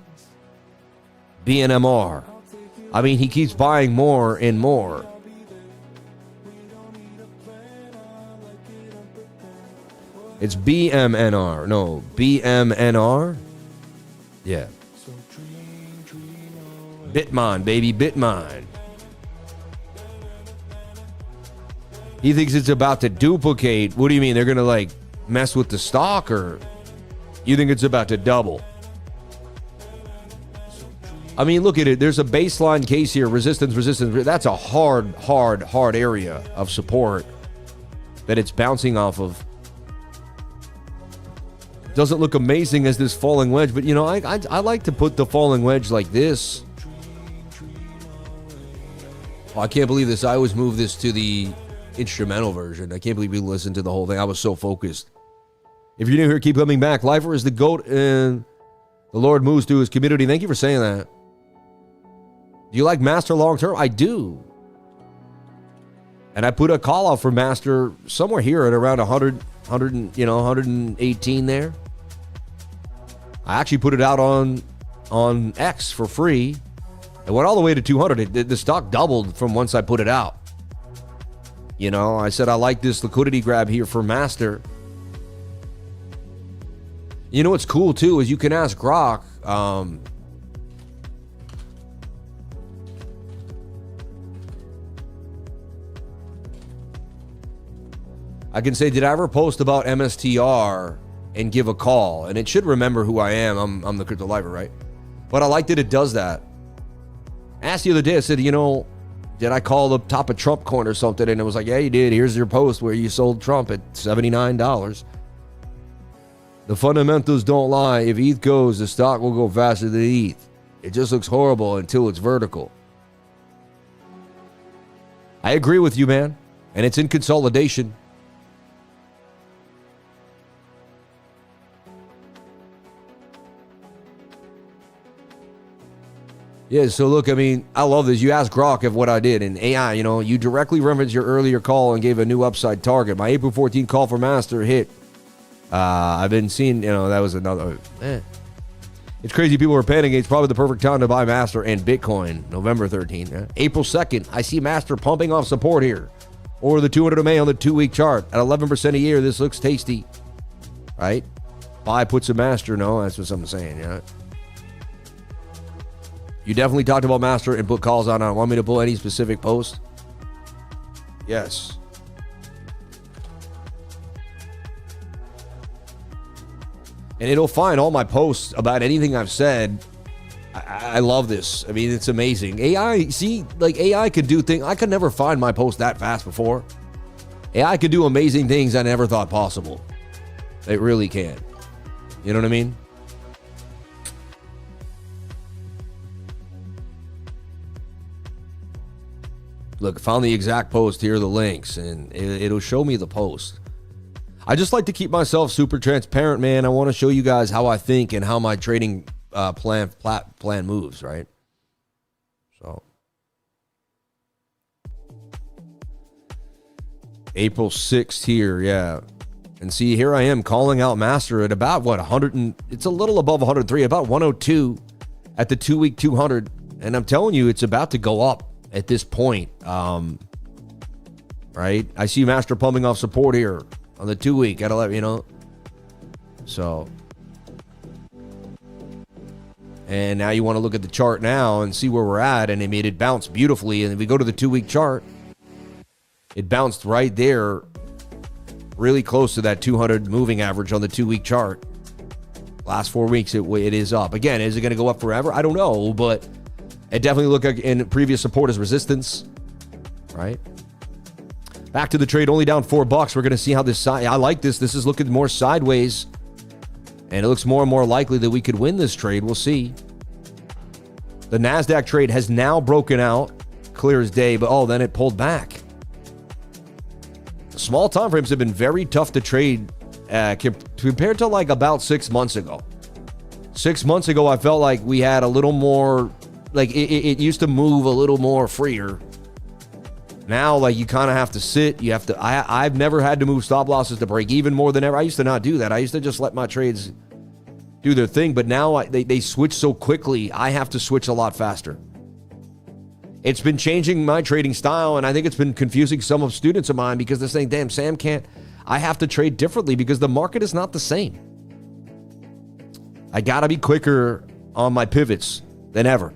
BMNR. I mean, he keeps buying more and more. It's BMNR. No, BMNR? Yeah. BitMine, baby, BitMine. He thinks it's about to duplicate. What do you mean? They're going to like mess with the stock, or you think it's about to double? I mean, look at it. There's a baseline case here. Resistance. That's a hard area of support that it's bouncing off of. Doesn't look amazing as this falling wedge, but you know, I like to put the falling wedge like this. Oh, I can't believe this. I always move this to the instrumental version. I can't believe we listened to the whole thing. I was so focused. If you're new here, keep coming back. Lifer is the GOAT and the Lord moves to his community. Thank you for saying that. Do you like Master long term? I do. And I put a call out for Master somewhere here at around 118 there. I actually put it out on X for free. It went all the way to 200. The stock doubled from once I put it out. You know, I said I like this liquidity grab here for Master. You know what's cool too is you can ask Grok. I can say, did I ever post about MSTR and give a call? And it should remember who I am. I'm the Crypto Lifer, right? But I like that it does that. I asked the other day, I said, you know, did I call the top of Trump coin or something? And it was like, yeah, you did. Here's your post where you sold Trump at $79. The fundamentals don't lie. If ETH goes, the stock will go faster than ETH. It just looks horrible until it's vertical. I agree with you, man. And it's in consolidation. Yeah, so look, I mean, I love this. You asked Grok of what I did. And AI, you know, you directly referenced your earlier call and gave a new upside target. My April 14 call for Master hit. I've been seeing, you know, that was another. It's crazy people are panicking. It's probably the perfect time to buy Master and Bitcoin. November 13th. April 2nd, I see Master pumping off support here. Or the 200 MA on the 2-week chart. At 11% a year, this looks tasty. right? Buy puts a master. No, that's what I'm saying. Yeah. You definitely talked about master and put calls on. I want me to pull any specific post? Yes. And it'll find all my posts about anything I've said. I love this. I mean, it's amazing. AI, see, like AI could do things. I could never find my post that fast before. AI could do amazing things I never thought possible. It really can. You know what I mean? Look, found the exact post. Here are the links, and it'll show me the post. I just like to keep myself super transparent, man. I want to show you guys how I think and how my trading plan moves, right? So, April 6th here, yeah. And see, here I am calling out master at about what, 100 and it's a little above 103, about 102 at the 2-week 200. And I'm telling you, it's about to go up at this point. Right? I see master pumping off support here on the 2-week. Gotta let you know. So, and now you want to look at the chart now and see where we're at. And it bounced beautifully. And if we go to the 2-week chart, it bounced right there, really close to that 200 moving average on the 2-week chart. Last 4 weeks, it is up. Again, is it going to go up forever? I don't know, but it definitely looked like in previous support as resistance, right? Back to the trade, only down $4. We're going to see how this side. I like this. This is looking more sideways, and it looks more and more likely that we could win this trade. We'll see. The NASDAQ trade has now broken out, clear as day, but then it pulled back. Small time frames have been very tough to trade compared to like about 6 months ago. 6 months ago, I felt like we had a little more, like it used to move a little more freer. Now, like you kind of have to sit. You have to. I've never had to move stop losses to break even more than ever. I used to not do that. I used to just let my trades do their thing. But now they switch so quickly. I have to switch a lot faster. It's been changing my trading style, and I think it's been confusing some of students of mine because they're saying, damn, Sam can't. I have to trade differently because the market is not the same. I got to be quicker on my pivots than ever.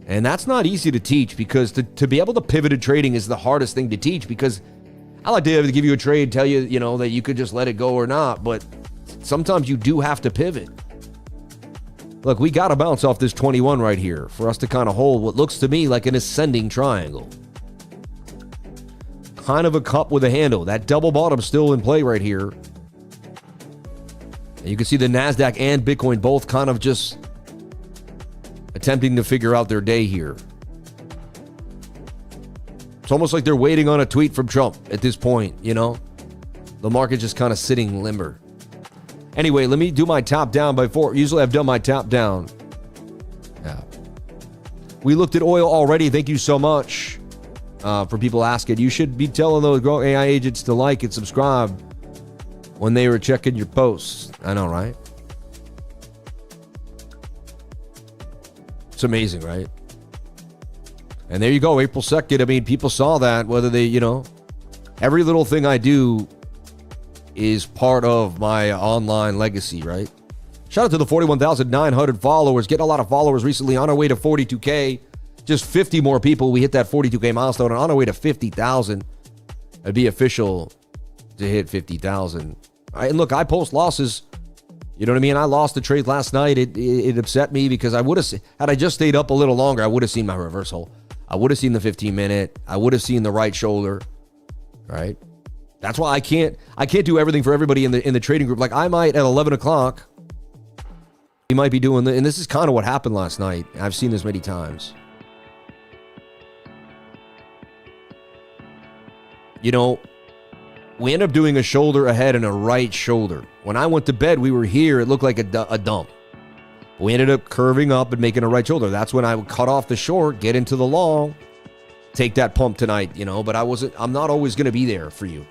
And that's not easy to teach because to be able to pivot to trading is the hardest thing to teach because I like to be able to give you a trade, tell you, that you could just let it go or not, but sometimes you do have to pivot. Look, we got to bounce off this 21 right here for us to kind of hold what looks to me like an ascending triangle. Kind of a cup with a handle. That double bottom still in play right here. And you can see the NASDAQ and Bitcoin both kind of just attempting to figure out their day here. It's almost like they're waiting on a tweet from Trump at this point, The market just kind of sitting limber. Anyway, let me do my top down before. Usually I've done my top down. Yeah. We looked at oil already. Thank you so much for people asking. You should be telling those Grow AI agents to like and subscribe when they were checking your posts. I know, right? It's amazing, right? And there you go, April 2nd. I mean, people saw that, whether they, every little thing I do is part of my online legacy, right? Shout out to the 41,900 followers. Getting a lot of followers recently, on our way to 42K. Just 50 more people. We hit that 42K milestone, and on our way to 50,000. It'd be official to hit 50,000. And look, I post losses. You know what I mean? I lost the trade last night. It upset me because I would have, had I just stayed up a little longer, I would have seen my reversal. I would have seen the 15-minute. I would have seen the right shoulder, right? That's why I can't do everything for everybody in the trading group. Like I might at 11 o'clock, we might be doing and this is kind of what happened last night. I've seen this many times. We end up doing a shoulder ahead and a right shoulder. When I went to bed, we were here. It looked like a dump. We ended up curving up and making a right shoulder. That's when I would cut off the short, get into the long, take that pump tonight, but I'm not always going to be there for you.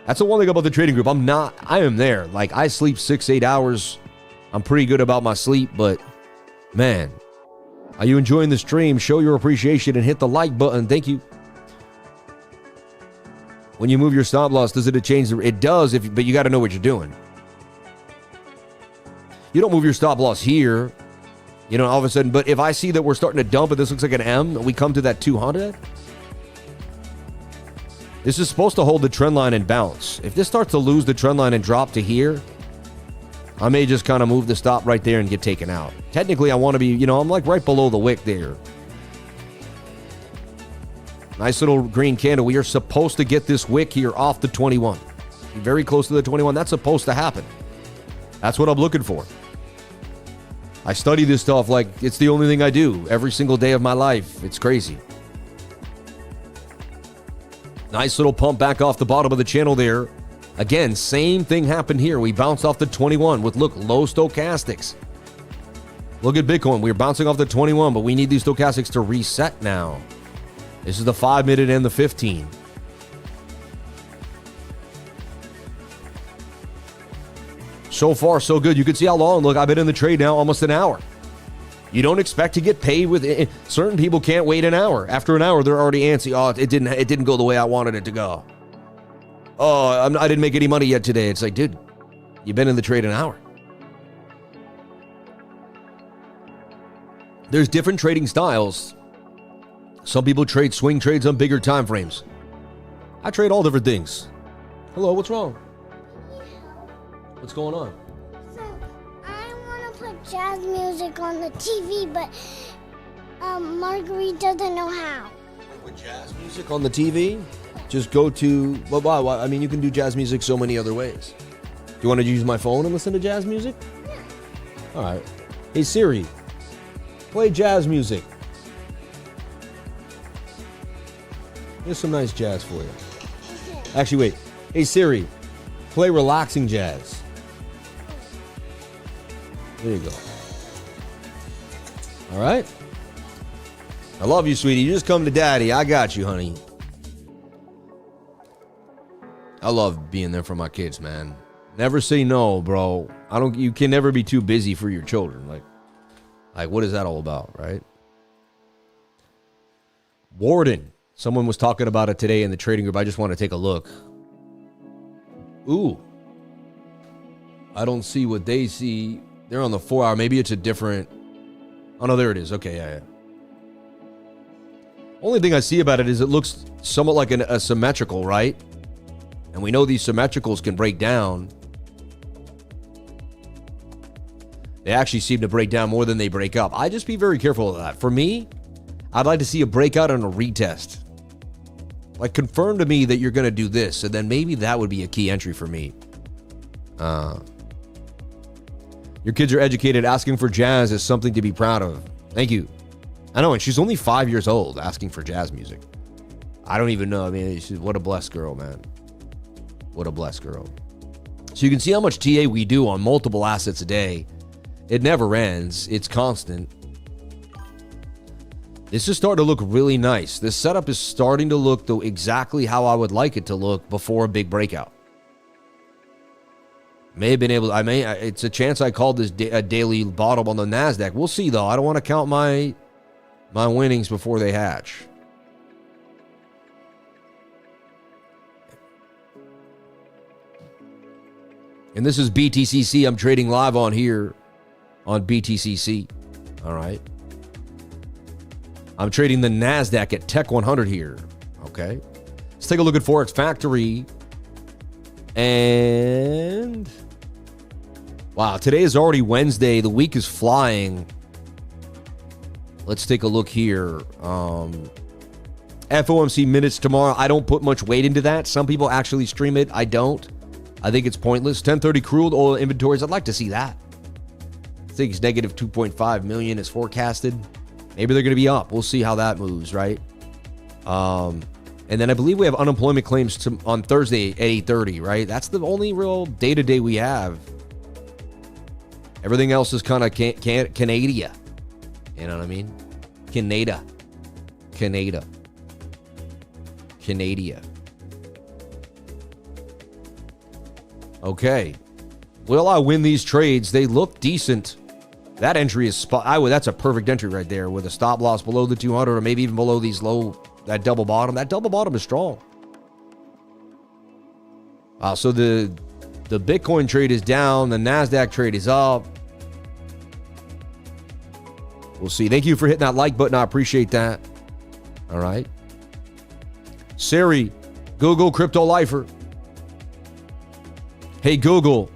That's the one thing about the trading group. I am there. Like I sleep 6-8 hours. I'm pretty good about my sleep, but man, are you enjoying the stream? Show your appreciation and hit the like button. Thank you. When you move your stop loss, does it change? It does, but you got to know what you're doing. You don't move your stop loss here. You know, all of a sudden, but if I see that we're starting to dump and this looks like an M, and we come to that 200, this is supposed to hold the trend line and bounce. If this starts to lose the trend line and drop to here, I may just kind of move the stop right there and get taken out. Technically, I want to be, you know, I'm like right below the wick there. Nice little green candle. We are supposed to get this wick here off the 21. Very close to the 21. That's supposed to happen. That's what I'm looking for. I study this stuff like it's the only thing I do every single day of my life. It's crazy. Nice little pump back off the bottom of the channel there. Again, same thing happened here. We bounced off the 21 with, look, low stochastics. Look at Bitcoin. We're bouncing off the 21, but we need these stochastics to reset now. This is the 5-minute and the 15. So far, so good. You can see how long. Look, I've been in the trade now almost an hour. You don't expect to get paid with it. Certain people can't wait an hour. After an hour, they're already antsy. Oh, it didn't go the way I wanted it to go. Oh, I didn't make any money yet today. It's like, dude, you've been in the trade an hour. There's different trading styles. Some people trade swing trades on bigger time frames. I trade all different things. Hello, what's wrong? What's going on? So, I want to put jazz music on the TV, but Marguerite doesn't know how. Put jazz music on the TV? Just go to, well, I mean, you can do jazz music so many other ways. Do you want to use my phone and listen to jazz music? Yeah. All right. Hey, Siri, play jazz music. Here's some nice jazz for you. Okay. Actually, wait. Hey, Siri, play relaxing jazz. There you go. All right. I love you, sweetie. You just come to daddy. I got you, honey. I love being there for my kids, man. Never say no, bro. You can never be too busy for your children. Like what is that all about, right? Warden. Someone was talking about it today in the trading group. I just want to take a look. Ooh. I don't see what they see. They're on the 4 hour. Maybe it's a different. Oh, no, there it is. Okay, yeah. Only thing I see about it is it looks somewhat like a symmetrical, right? And we know these symmetricals can break down. They actually seem to break down more than they break up. I just be very careful of that. For me, I'd like to see a breakout and a retest. Like, confirm to me that you're going to do this, and then maybe that would be a key entry for me. Your kids are educated. Asking for jazz is something to be proud of. Thank you. I know, and she's only 5 years old asking for jazz music. I don't even know. I mean, what a blessed girl, man. What a blessed girl. So you can see how much TA we do on multiple assets a day. It never ends. It's constant. This is starting to look really nice. This setup is starting to look exactly how I would like it to look before a big breakout. May have been able to, it's a chance I called this a daily bottom on the NASDAQ. We'll see, though. I don't want to count my winnings before they hatch. And this is BTCC. I'm trading live on here on BTCC. All right. I'm trading the NASDAQ at Tech 100 here. Okay. Let's take a look at Forex Factory. And wow, today is already Wednesday. The week is flying. Let's take a look here. FOMC minutes tomorrow. I don't put much weight into that. Some people actually stream it. I don't. I think it's pointless. 10:30 crude oil inventories. I'd like to see that. I think it's negative 2.5 million is forecasted. Maybe they're going to be up. We'll see how that moves, right? And then I believe we have unemployment claims on Thursday at 8:30, right? That's the only real day-to-day we have. Everything else is kind of Canada. You know what I mean? Canada. Okay. Will I win these trades? They look decent. That entry is that's a perfect entry right there with a stop loss below the 200 or maybe even below these that double bottom. That double bottom is strong. Wow, so the Bitcoin trade is down, the NASDAQ trade is up. We'll see. Thank you for hitting that like button. I appreciate that. All right. Siri, Google Crypto Lifer. Hey, Google,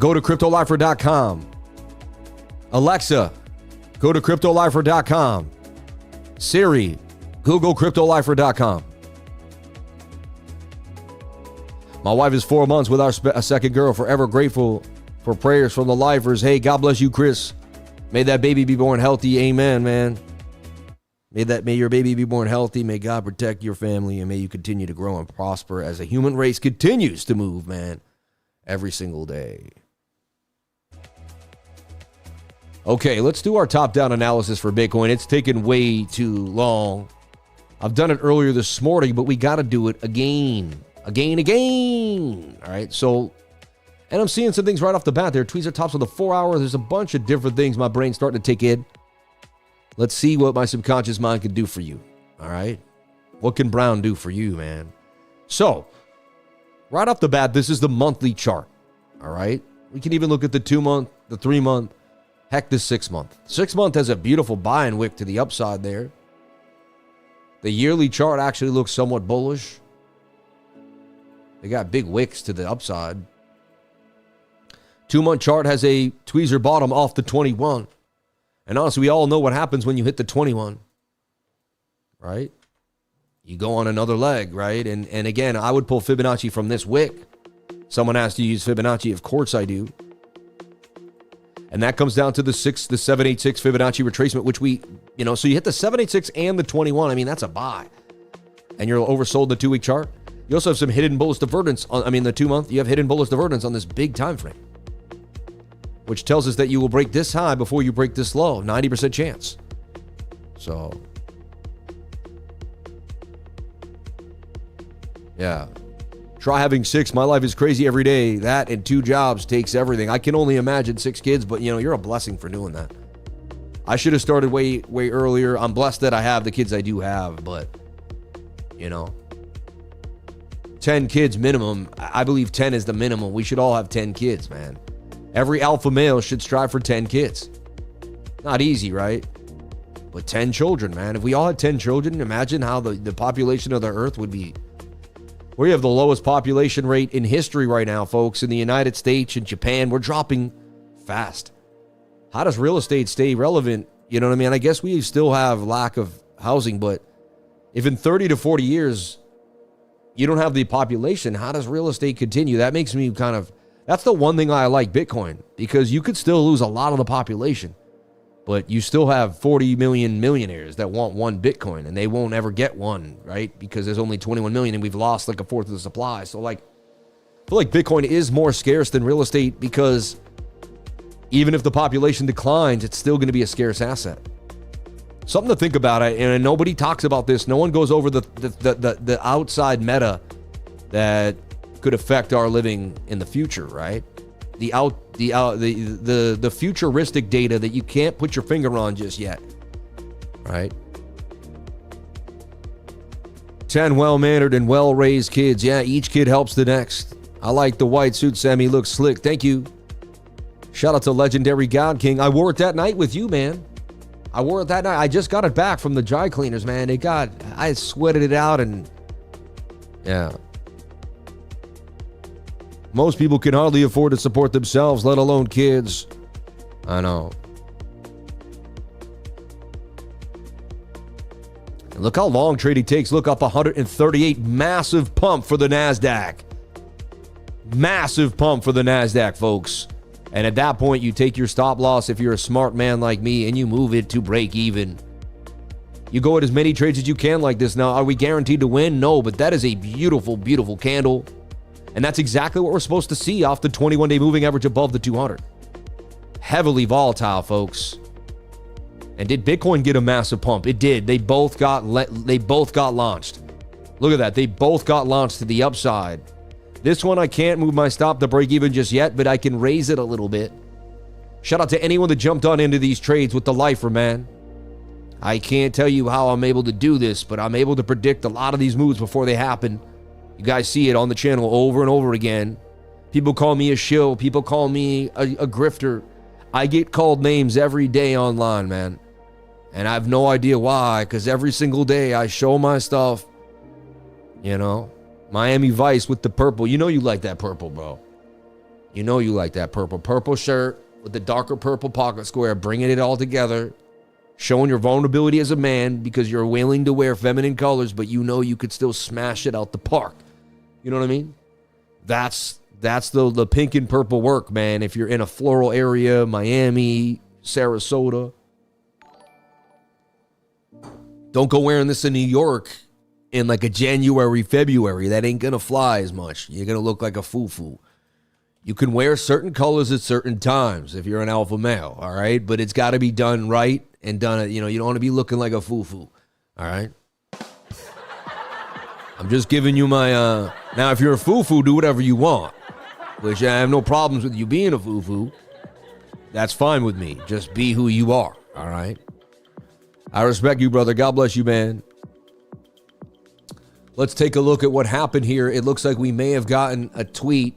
go to cryptolifer.com. Alexa, go to cryptolifer.com. Siri, Google cryptolifer.com. My wife is 4 months with our second girl. Forever grateful for prayers from the lifers. Hey, God bless you, Chris. May that baby be born healthy. Amen, man. May your baby be born healthy. May God protect your family, and may you continue to grow and prosper as the human race continues to move, man, every single day. Okay, let's do our top-down analysis for Bitcoin. It's taken way too long. I've done it earlier this morning, but we got to do it again. Again. All right, so, and I'm seeing some things right off the bat there. Tweezer tops of the 4 hour. There's a bunch of different things my brain's starting to take in. Let's see what my subconscious mind can do for you. All right, what can Brown do for you, man? So, right off the bat, this is the monthly chart. All right, we can even look at the 2 month, the 3 month, heck, the 6 month. 6 month has a beautiful buying wick to the upside there. The yearly chart actually looks somewhat bullish. They got big wicks to the upside. 2 month chart has a tweezer bottom off the 21. And honestly, we all know what happens when you hit the 21, right? You go on another leg, right? And again, I would pull Fibonacci from this wick. Someone asked you to use Fibonacci. Of course I do. And that comes down to the 786 Fibonacci retracement, which we, so you hit the 786 and the 21. I mean, that's a buy. And you're oversold in the 2 week chart. You also have some hidden bullish divergence on, the 2 month. You have hidden bullish divergence on this big time frame, which tells us that you will break this high before you break this low. 90% chance. So, yeah. Try having 6. My life is crazy every day. That and 2 jobs takes everything. I can only imagine 6 kids, but you're a blessing for doing that. I should have started way earlier. I'm blessed that I have the kids I do have, but 10 kids minimum. I believe 10 is the minimum. We should all have 10 kids, man. Every alpha male should strive for 10 kids. Not easy, right? But 10 children, man. If we all had 10 children, imagine how the population of the earth would be. We have the lowest population rate in history right now, folks. In the United States and Japan, we're dropping fast. How does real estate stay relevant? You know what I mean? I guess we still have lack of housing, but if in 30 to 40 years, you don't have the population, how does real estate continue? That makes me that's the one thing I like Bitcoin, because you could still lose a lot of the population, but you still have 40 million millionaires that want one Bitcoin, and they won't ever get one, right? Because there's only 21 million, and we've lost like a fourth of the supply. So I feel like Bitcoin is more scarce than real estate, because even if the population declines, it's still going to be a scarce asset. Something to think about, and nobody talks about this. No one goes over the outside meta that could affect our living in the future, right? The futuristic data that you can't put your finger on just yet, right? 10 well-mannered and well-raised kids. Yeah, each kid helps the next. I like the white suit, Sammy. Looks slick. Thank you. Shout out to Legendary God King. I wore it that night with you, man. I wore it that night. I just got it back from the dry cleaners, man. I sweated it out, and yeah. Most people can hardly afford to support themselves, let alone kids. I know. And look how long trading takes. Look, up 138. Massive pump for the NASDAQ. Massive pump for the NASDAQ, folks. And at that point, you take your stop loss if you're a smart man like me, and you move it to break even. You go at as many trades as you can like this. Now, are we guaranteed to win? No, but that is a beautiful, beautiful candle. And that's exactly what we're supposed to see off the 21-day moving average above the 200. Heavily volatile, folks. And did Bitcoin get a massive pump? It did. They both got launched. Look at that. They both got launched to the upside. This one, I can't move my stop to break even just yet, but I can raise it a little bit. Shout out to anyone that jumped on into these trades with the lifer, man. I can't tell you how I'm able to do this, but I'm able to predict a lot of these moves before they happen. You guys see it on the channel over and over again. People call me a shill. People call me a grifter. I get called names every day online, man. And I have no idea why, because every single day I show my stuff. You know, Miami Vice with the purple. You know you like that purple, bro. You know you like that purple. Purple shirt with the darker purple pocket square, bringing it all together. Showing your vulnerability as a man because you're willing to wear feminine colors, but you know you could still smash it out the park. You know what I mean? That's the pink and purple work, man. If you're in a floral area, Miami, Sarasota. Don't go wearing this in New York in like a January, February. That ain't gonna fly as much. You're gonna look like a foo-foo. You can wear certain colors at certain times if you're an alpha male, all right? But it's got to be done right and done, you know, you don't want to be looking like a foo-foo, all right? I'm just giving you my, now if you're a foo-foo, do whatever you want, which I have no problems with you being a foo-foo. That's fine with me. Just be who you are, all right? I respect you, brother. God bless you, man. Let's take a look at what happened here. It looks like we may have gotten a tweet.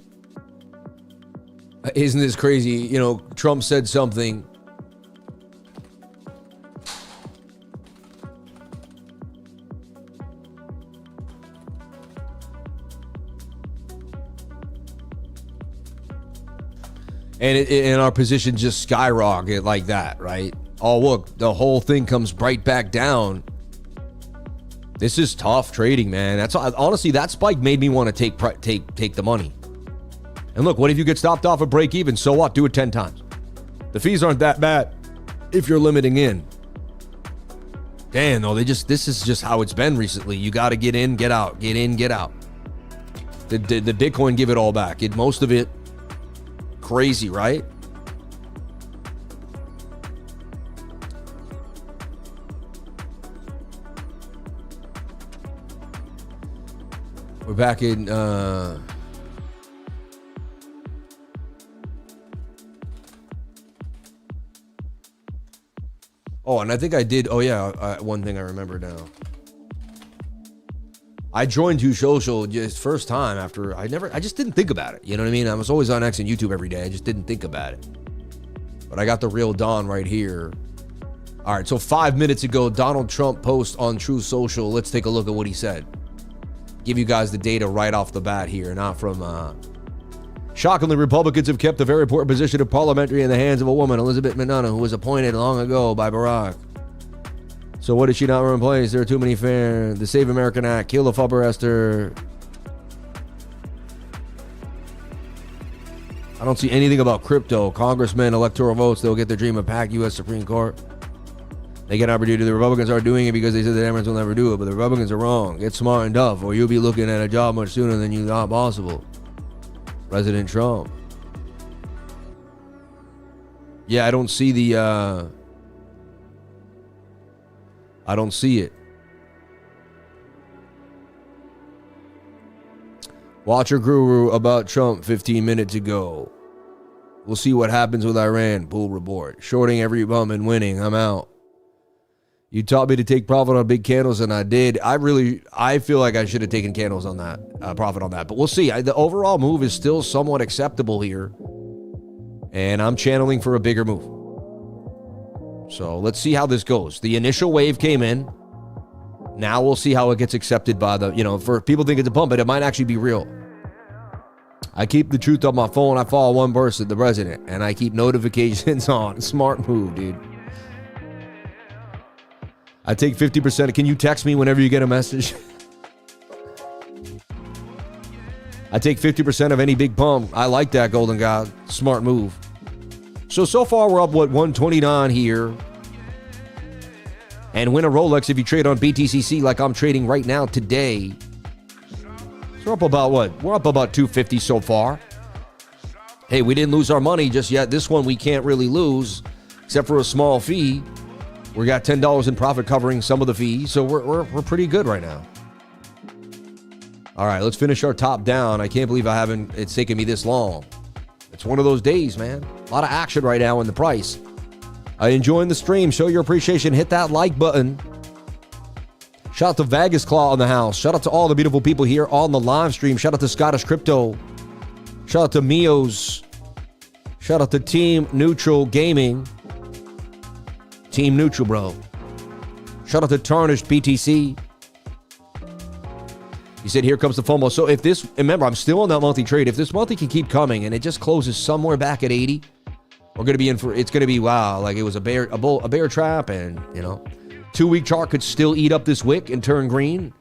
Isn't this crazy? You know, Trump said something. And our position just skyrocketed like that, right? Oh, look, the whole thing comes right back down. This is tough trading, man. That's honestly, that spike made me want to take the money. And look, what if you get stopped off at break even? So what? Do it 10 times. The fees aren't that bad if you're limiting in. Damn, no, this is just how it's been recently. You got to get in, get out, get in, get out. The Bitcoin give it all back. Most of it crazy, right? We're back in oh, and I think I did. Oh, yeah. One thing I remember now. I joined Too Social just first time after I just didn't think about it. You know what I mean? I was always on X and YouTube every day. I just didn't think about it. But I got the real Don right here. All right. So 5 minutes ago, Donald Trump post on True Social. Let's take a look at what he said. Give you guys the data right off the bat here, not from shockingly, Republicans have kept a very important position of parliamentary in the hands of a woman, Elizabeth Manana, who was appointed long ago by Barack. So what did she not run in place? There are too many fair. The Save American Act, kill the filibuster. I don't see anything about crypto. Congressmen, electoral votes, they'll get their dream of packed U.S. Supreme Court. They get an opportunity. The Republicans are doing it because they said the Democrats will never do it, but the Republicans are wrong. Get smart and tough, or you'll be looking at a job much sooner than you thought possible. President Trump. Yeah, I don't see the, I don't see it. Watcher Guru about Trump 15 minutes ago. We'll see what happens with Iran. Bull report. Shorting every bum and winning. I'm out. You taught me to take profit on big candles, and I did. I feel like I should have taken candles on that, profit on that. But we'll see. The overall move is still somewhat acceptable here. And I'm channeling for a bigger move. So let's see how this goes. The initial wave came in. Now we'll see how it gets accepted by the, for people think it's a pump, but it might actually be real. I keep the truth on my phone. I follow one person, the president, and I keep notifications on. Smart move, dude. I take 50%. Can you text me whenever you get a message? I take 50% of any big pump. I like that, Golden God. Smart move. So far we're up, 129 here. And win a Rolex if you trade on BTCC like I'm trading right now today. So we're up about what? We're up about 250 so far. Hey, we didn't lose our money just yet. This one we can't really lose, except for a small fee. We got $10 in profit covering some of the fees, so we're pretty good right now. All right, let's finish our top down. I can't believe it's taken me this long. It's one of those days, man. A lot of action right now in the price. Enjoying the stream. Show your appreciation. Hit that like button. Shout out to Vegas Claw on the house. Shout out to all the beautiful people here on the live stream. Shout out to Scottish Crypto. Shout out to Mios. Shout out to Team Neutral Gaming. Team Neutral, bro. Shout out to Tarnished BTC. He said, here comes the FOMO. So if this, remember, I'm still on that monthly trade. If this monthly can keep coming and it just closes somewhere back at 80, we're going to be in for, it's going to be, wow, like it was a bear trap, and, you know, 2-week chart could still eat up this wick and turn green.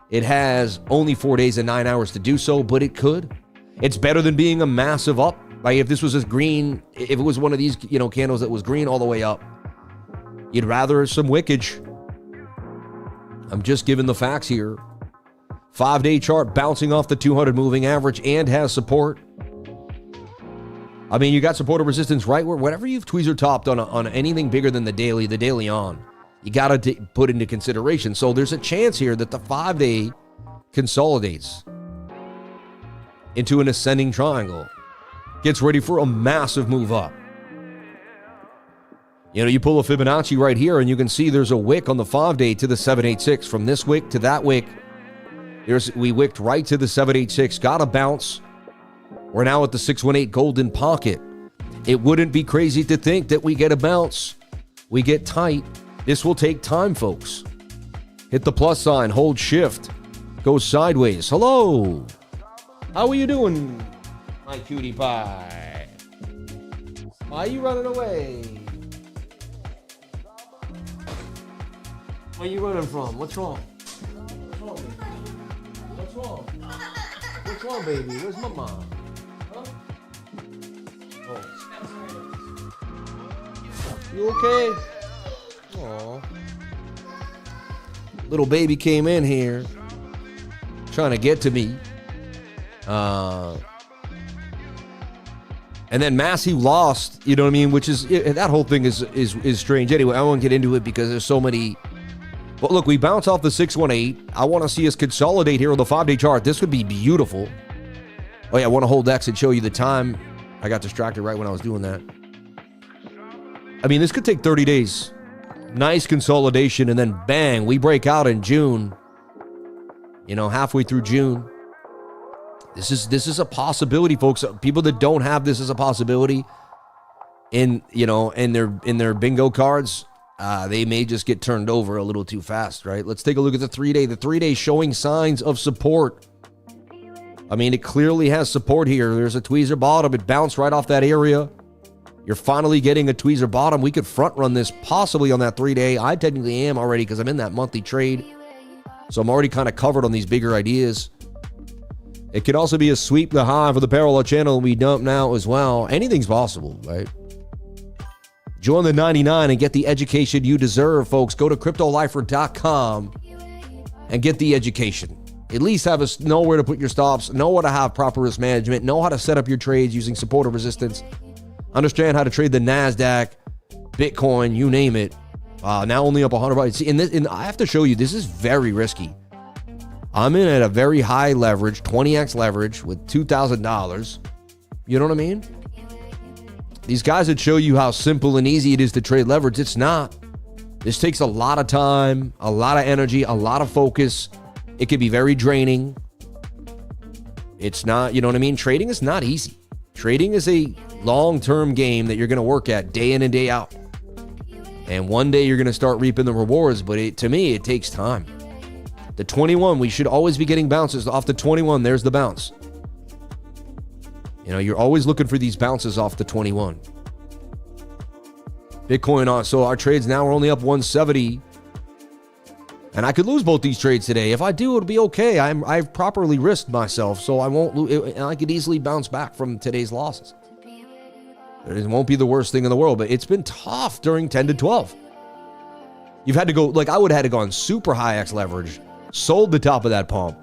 It has only 4 days and 9 hours to do so, but it could. It's better than being a massive up. Like if this was a green, if it was one of these, you know, candles that was green all the way up, you'd rather some wickage. I'm just giving the facts here. 5-day chart bouncing off the 200 moving average and has support. I mean, you got support or resistance right where whatever you've tweezer topped on anything bigger than the daily on, you got to put into consideration. So there's a chance here that the 5-day consolidates into an ascending triangle. Gets ready for a massive move up. You know, you pull a Fibonacci right here and you can see there's a wick on the 5-day to the 786. From this wick to that wick, we wicked right to the 786. Got a bounce. We're now at the 618 golden pocket. It wouldn't be crazy to think that we get a bounce. We get tight. This will take time, folks. Hit the plus sign, hold shift, go sideways. Hello. How are you doing, my cutie pie? Why are you running away? Where are you running from? What's wrong? What's wrong, baby? What's wrong? What's wrong, baby? Where's my mom? Huh? Oh. You okay? Aw. Little baby came in here trying to get to me. And then Massey lost, you know what I mean? Which is, that whole thing is strange. Anyway, I won't get into it because there's so many. But look, we bounce off the 618. I want to see us consolidate here on the 5-day chart. This would be beautiful. Oh yeah, I want to hold X and show you the time. I got distracted right when I was doing that. I mean, this could take 30 days. Nice consolidation, and then bang, we break out in June. You know, halfway through June. This is a possibility, folks. People that don't have this as a possibility in their bingo cards, they may just get turned over a little too fast, right? Let's take a look at the 3-day. The 3-day showing signs of support. I mean, it clearly has support here. There's a tweezer bottom. It bounced right off that area. You're finally getting a tweezer bottom. We could front run this possibly on that 3-day. I technically am already because I'm in that monthly trade. So I'm already kind of covered on these bigger ideas. It could also be a sweep the high for the parallel channel we dump now as well. Anything's possible, right? Join the 99 and get the education you deserve, folks. Go to cryptolifer.com and get the education. At least know where to put your stops, know how to have proper risk management, know how to set up your trades using support or resistance, understand how to trade the NASDAQ, Bitcoin, you name it. Now only up 100 bucks. And I have to show you, this is very risky. I'm in at a very high leverage, 20x leverage with $2,000. You know what I mean? These guys that show you how simple and easy it is to trade leverage, it's not. This takes a lot of time, a lot of energy, a lot of focus. It can be very draining. It's not, you know what I mean? Trading is not easy. Trading is a long-term game that you're going to work at day in and day out. And one day you're going to start reaping the rewards, but to me, it takes time. The 21, we should always be getting bounces off the 21. There's the bounce. You know, you're always looking for these bounces off the 21. Bitcoin on. So our trades now are only up 170. And I could lose both these trades today. If I do, it'll be okay. I've properly risked myself, so I won't lose. And I could easily bounce back from today's losses. It won't be the worst thing in the world, but it's been tough during 10 to 12. You've had to go, like I would have had to go on super high X leverage, sold the top of that pump.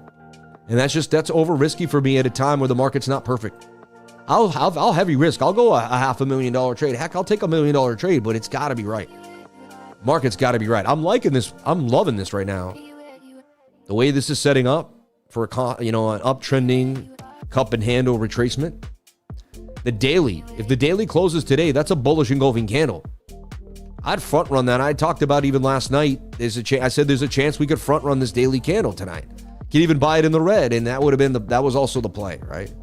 And that's over risky for me at a time where the market's not perfect. I'll heavy risk. I'll go a $500,000 trade. Heck, I'll take $1 million trade, but it's got to be right. Market's got to be right. I'm liking this. I'm loving this right now. The way this is setting up for an uptrending cup and handle retracement. The daily, if the daily closes today, that's a bullish engulfing candle. I'd front run that. I talked about even last night. I said there's a chance we could front run this daily candle tonight. Could even buy it in the red, and that would have been that was also the play, right?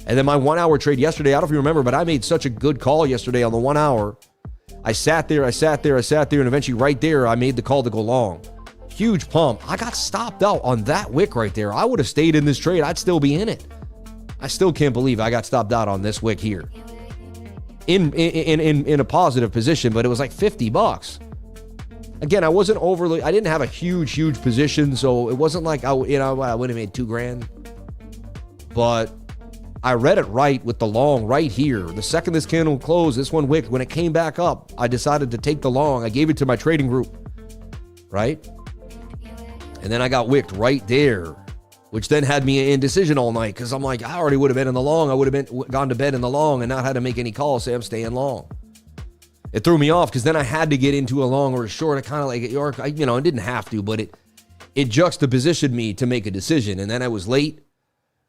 And then my 1 hour trade yesterday, I don't know if you remember, but I made such a good call yesterday on the 1 hour. I sat there, and eventually right there, I made the call to go long. Huge pump. I got stopped out on that wick right there. I would have stayed in this trade. I'd still be in it. I still can't believe I got stopped out on this wick here. In a positive position, but it was like $50. Again, I didn't have a huge position, so it wasn't like I would have made $2,000. But I read it right with the long right here. The second this candle closed, this one wicked. When it came back up, I decided to take the long. I gave it to my trading group, right? And then I got wicked right there, which then had me in indecision all night because I'm like, I already would have been in the long. I would have gone to bed in the long and not had to make any calls, say I'm staying long. It threw me off because then I had to get into a long or a short. I kind of like, I didn't have to, but it juxtapositioned me to make a decision. And then I was late.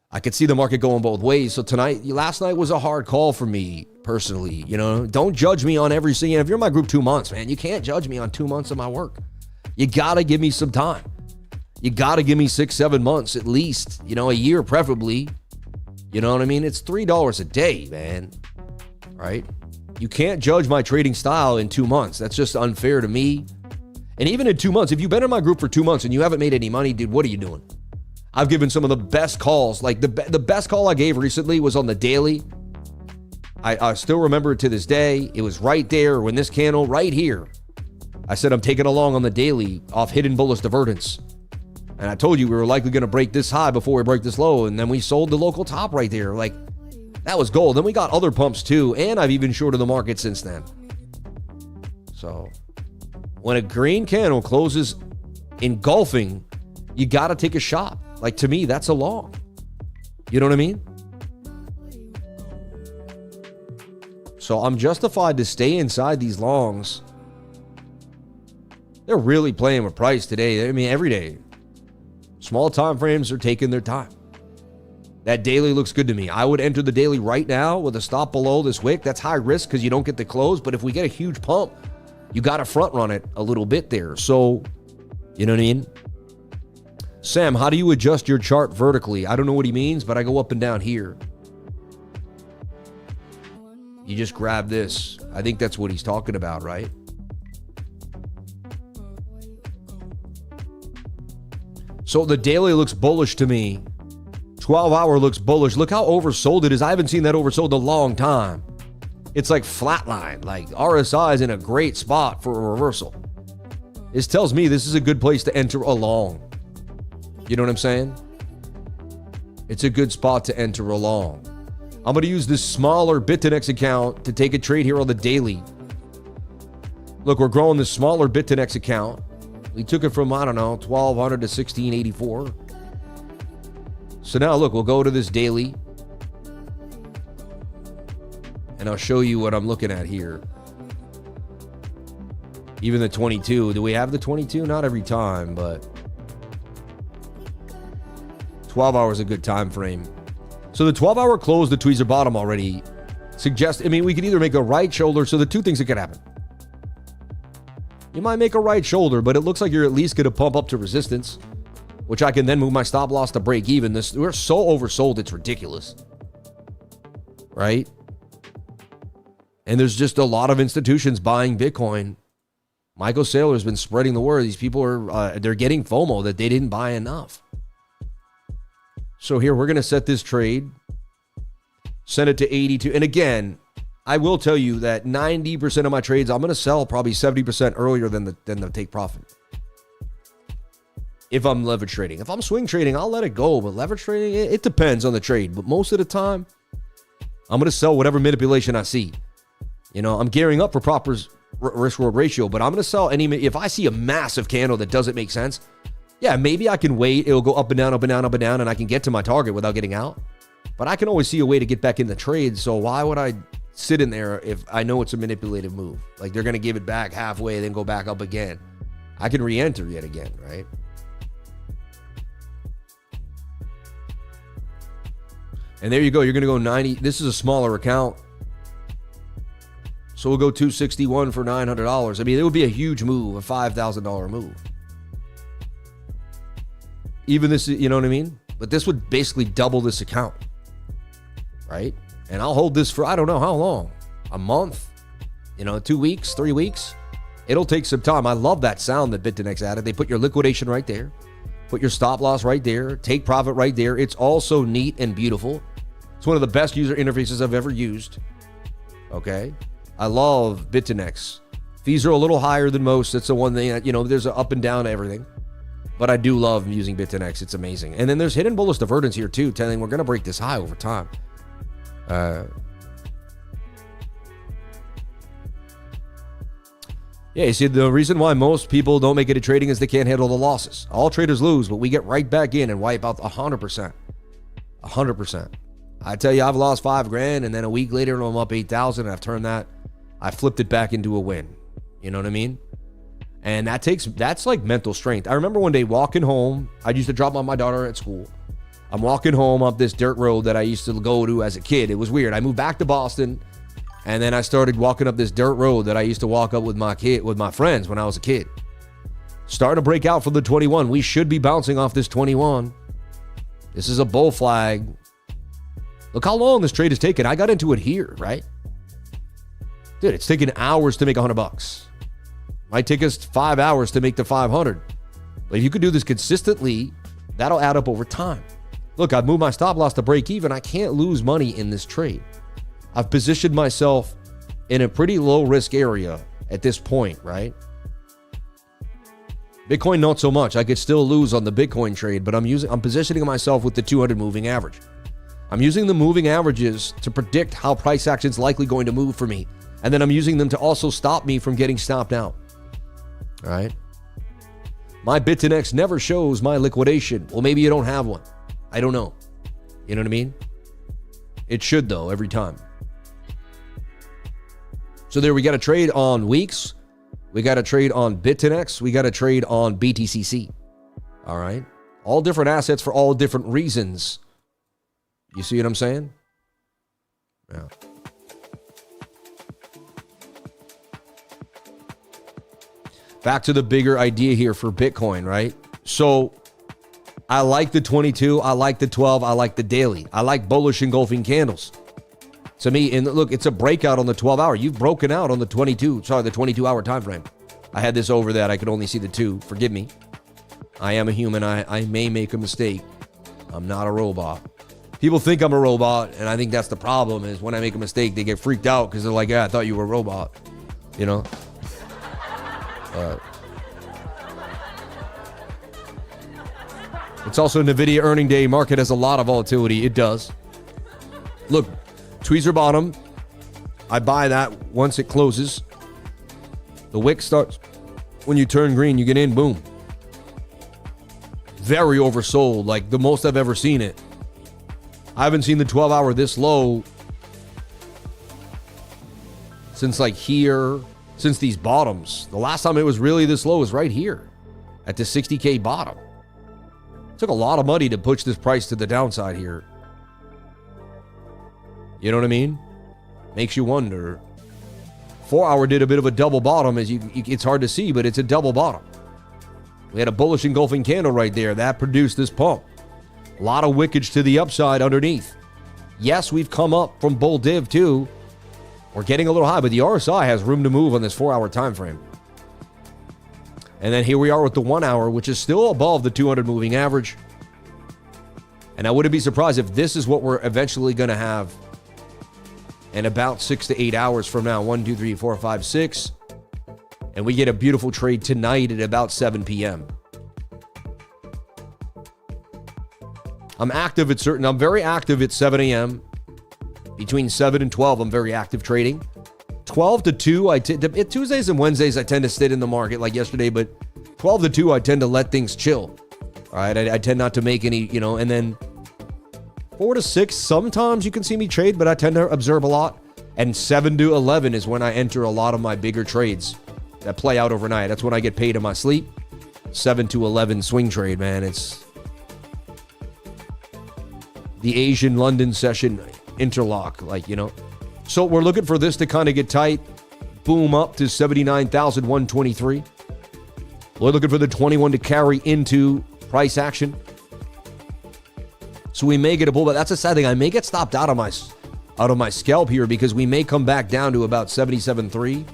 I could see the market going both ways. So last night was a hard call for me personally. Don't judge me on every single. If you're in my group 2 months, man, you can't judge me on 2 months of my work. You got to give me some time. You got to give me 6-7 months at least, a year preferably. You know what I mean? It's $3 a day, man. Right? You can't judge my trading style in 2 months. That's just unfair to me. And even in 2 months, if you've been in my group for 2 months and you haven't made any money, dude, what are you doing? I've given some of the best calls. Like the best call I gave recently was on the daily. I still remember it to this day. It was right there when this candle right here. I said I'm taking a long on the daily off hidden bullish divergence. And I told you we were likely going to break this high before we break this low. And then we sold the local top right there. Like, that was gold. Then we got other pumps too. And I've even shorted the market since then. So when a green candle closes engulfing, you got to take a shot. Like, to me, that's a long. You know what I mean? So I'm justified to stay inside these longs. They're really playing with price today. I mean, every day. Small time frames are taking their time. That daily looks good to me. I would enter the daily right now with a stop below this wick. That's high risk because you don't get the close. But if we get a huge pump, you got to front run it a little bit there. So, you know what I mean? Sam, how do you adjust your chart vertically? I don't know what he means, but I go up and down here. You just grab this. I think that's what he's talking about, right? So the daily looks bullish to me. 12-hour looks bullish. Look how oversold it is. I haven't seen that oversold in a long time. It's like flatline. Like RSI is in a great spot for a reversal. This tells me this is a good place to enter a long. You know what I'm saying? It's a good spot to enter a long. I'm going to use this smaller BitTinex account to take a trade here on the daily. Look, we're growing this smaller BitTinex account. We took it from, 1,200 to 1,684. So now, look, we'll go to this daily. And I'll show you what I'm looking at here. Even the 22. Do we have the 22? Not every time, but 12 hours is a good time frame. So the 12-hour close, the tweezer bottom already suggests, we could either make a right shoulder. So the two things that could happen. You might make a right shoulder, but it looks like you're at least going to pump up to resistance, which I can then move my stop loss to break even. We're so oversold, it's ridiculous. Right? And there's just a lot of institutions buying Bitcoin. Michael Saylor's been spreading the word. These people are, they're getting FOMO that they didn't buy enough. So here, we're going to set this trade, send it to 82. And again, I will tell you that 90% of my trades, I'm going to sell probably 70% earlier than the take profit. If I'm leverage trading. If I'm swing trading, I'll let it go. But leverage trading, it depends on the trade. But most of the time, I'm going to sell whatever manipulation I see. I'm gearing up for proper risk-reward ratio, but I'm going to sell if I see a massive candle that doesn't make sense, yeah, maybe I can wait. It'll go up and down, up and down, up and down, and I can get to my target without getting out. But I can always see a way to get back in the trade. So why would I sit in there if I know it's a manipulative move? Like they're going to give it back halfway, then go back up again. I can re-enter yet again, right? And there you go. You're going to go 90. This is a smaller account. So we'll go 261 for $900. It would be a huge move, a $5,000 move. Even this, you know what I mean? But this would basically double this account. right? And I'll hold this for, I don't know how long, a month, 2 weeks, 3 weeks. It'll take some time. I love that sound that BTCC added. They put your liquidation right there, put your stop loss right there, take profit right there. It's also neat and beautiful. It's one of the best user interfaces I've ever used. Okay. I love BTCC. Fees are a little higher than most. That's the one thing that, there's an up and down to everything. But I do love using BTCC. It's amazing. And then there's hidden bullish divergence here too, telling we're going to break this high over time. Yeah, you see, the reason why most people don't make it to trading is they can't handle the losses. All traders lose, but we get right back in and wipe out 100%. 100%. I tell you, I've lost $5,000, and then a week later, I'm up 8,000. I flipped it back into a win. You know what I mean? And that's like mental strength. I remember one day walking home. I used to drop off my daughter at school. I'm walking home up this dirt road that I used to go to as a kid. It was weird. I moved back to Boston, and then I started walking up this dirt road that I used to walk up with my friends when I was a kid. Starting to break out from the 21. We should be bouncing off this 21. This is a bull flag. Look how long this trade has taken. I got into it here, right? Dude, it's taken hours to make $100. Might take us 5 hours to make the 500. But if you could do this consistently, that'll add up over time. Look, I've moved my stop loss to break even. I can't lose money in this trade. I've positioned myself in a pretty low risk area at this point, right? Bitcoin, not so much. I could still lose on the Bitcoin trade, but I'm positioning myself with the 200 moving average. I'm using the moving averages to predict how price action is likely going to move for me. And then I'm using them to also stop me from getting stopped out. All right. My BTCC never shows my liquidation. Well, maybe you don't have one. I don't know. You know what I mean? It should, though, every time. So there, we got to trade on weeks. We got to trade on BTCC. We got to trade on BTCC. All right. All different assets for all different reasons. You see what I'm saying? Yeah. Back to the bigger idea here for Bitcoin, right? So I like the 22, I like the 12, I like the daily. I like bullish engulfing candles. To me, and look, it's a breakout on the 12 hour. You've broken out on the 22-hour time frame. I had this over that. I could only see the 2. Forgive me. I am a human. I may make a mistake. I'm not a robot. People think I'm a robot, and I think that's the problem, is when I make a mistake, they get freaked out because they're like, yeah, I thought you were a robot. You know? It's also NVIDIA earning day. Market has a lot of volatility. It does. Look, tweezer bottom. I buy that once it closes. The wick starts. When you turn green, you get in, boom. Very oversold, like the most I've ever seen it. I haven't seen the 12-hour this low since like here, since these bottoms. The last time it was really this low was right here at the 60K bottom. It took a lot of money to push this price to the downside here. You know what I mean? Makes you wonder. 4-hour did a bit of a double bottom. It's hard to see, but it's a double bottom. We had a bullish engulfing candle right there. That produced this pump. A lot of wickage to the upside underneath. Yes, we've come up from bull div too. We're getting a little high, but the RSI has room to move on this 4-hour time frame. And then here we are with the 1 hour, which is still above the 200 moving average. And I wouldn't be surprised if this is what we're eventually going to have in about 6 to 8 hours from now. 1, 2, 3, 4, 5, 6. And we get a beautiful trade tonight at about 7 p.m. I'm very active at 7 a.m. Between 7 and 12, I'm very active trading. 12 to 2, Tuesdays and Wednesdays, I tend to sit in the market like yesterday, but 12 to 2, I tend to let things chill. All right, I tend not to make any, and then 4 to 6, sometimes you can see me trade, but I tend to observe a lot. And 7 to 11 is when I enter a lot of my bigger trades that play out overnight. That's when I get paid in my sleep. 7 to 11 swing trade, man. It's the Asian London session interlock, So we're looking for this to kind of get tight, boom up to 79,123. We're looking for the 21 to carry into price action. So we may get a pullback. That's a sad thing. I may get stopped out of out of my scalp here because we may come back down to about 77.3.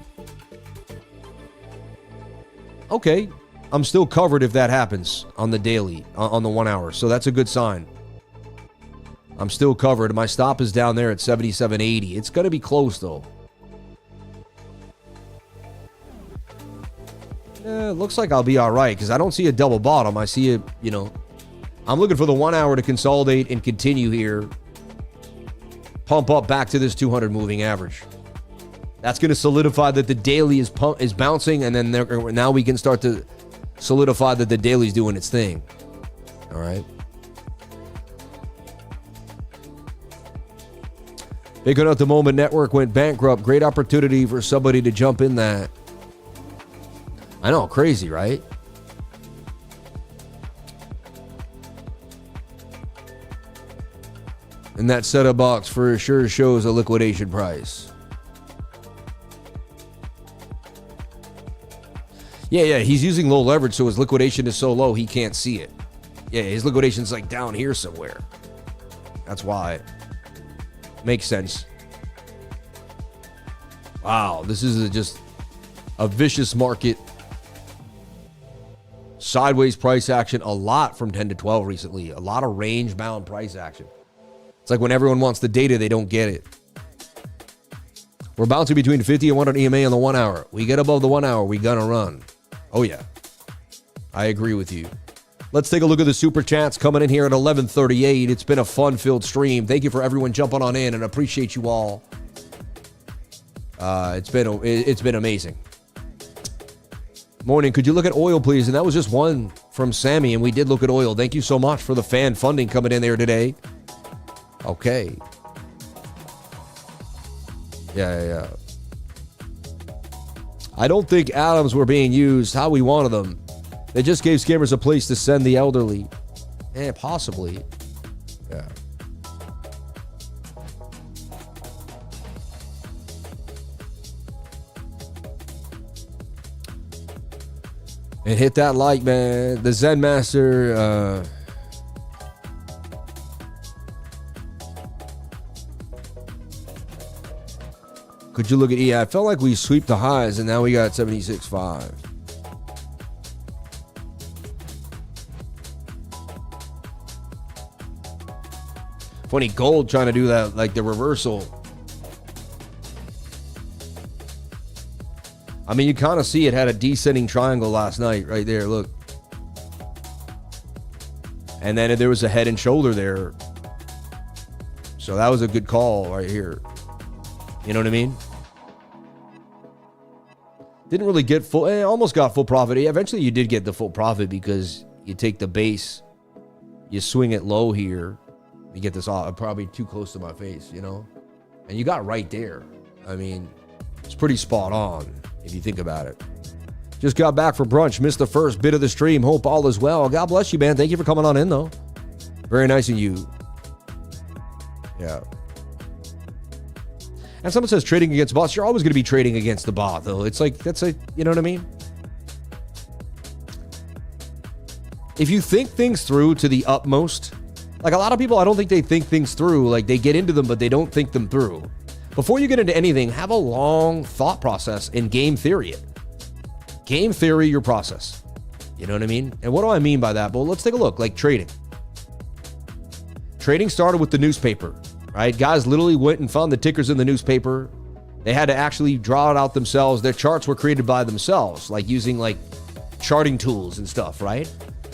Okay, I'm still covered if that happens on the daily, on the 1 hour. So that's a good sign. I'm still covered. My stop is down there at 77.80. It's going to be close, though. It looks like I'll be all right because I don't see a double bottom. I see I'm looking for the 1 hour to consolidate and continue here. Pump up back to this 200 moving average. That's going to solidify that the daily is bouncing, and then now we can start to solidify that the daily's doing its thing. All right. Bitcoin at the moment network went bankrupt. Great opportunity for somebody to jump in that. I know, crazy, right? And that setup box for sure shows a liquidation price. Yeah, he's using low leverage, so his liquidation is so low he can't see it. Yeah, his liquidation's like down here somewhere. That's why. Makes sense. Wow, this is just a vicious market. Sideways price action, a lot from 10 to 12 recently. A lot of range-bound price action. It's like when everyone wants the data, they don't get it. We're bouncing between 50 and 100 EMA on the 1 hour. We get above the 1 hour, we gonna run. Oh, yeah. I agree with you. Let's take a look at the super chats coming in here at 11:38. It's been a fun-filled stream. Thank you for everyone jumping on in, and appreciate you all. It's been amazing. Morning, could you look at oil, please? And that was just one from Sammy, and we did look at oil. Thank you so much for the fan funding coming in there today. Okay. Yeah. I don't think atoms were being used how we wanted them. They just gave scammers a place to send the elderly. Possibly. Yeah. And hit that like, man. The Zen Master. Could you look at I felt like we sweep the highs, and now we got 76.5. Funny, gold trying to do that, like the reversal. I mean, you kind of see it had a descending triangle last night right there. Look. And then there was a head and shoulder there. So that was a good call right here. You know what I mean? Didn't really get full, almost got full profit. Eventually you did get the full profit because you take the base, you swing it low here. You get this off, probably too close to my face, you know? And you got right there. I mean, it's pretty spot on if you think about it. Just got back for brunch. Missed the first bit of the stream. Hope all is well. God bless you, man. Thank you for coming on in, though. Very nice of you. Yeah. And someone says trading against bots. You're always going to be trading against the bot, though. It's like, you know what I mean? If you think things through to the utmost, like a lot of people, I don't think they think things through. Like they get into them, but they don't think them through. Before you get into anything, have a long thought process and game theory it. Game theory your process. You know what I mean? And what do I mean by that? Well, let's take a look. Like trading. Trading started with the newspaper, right? Guys literally went and found the tickers in the newspaper. They had to actually draw it out themselves. Their charts were created by themselves, like using like charting tools and stuff, right?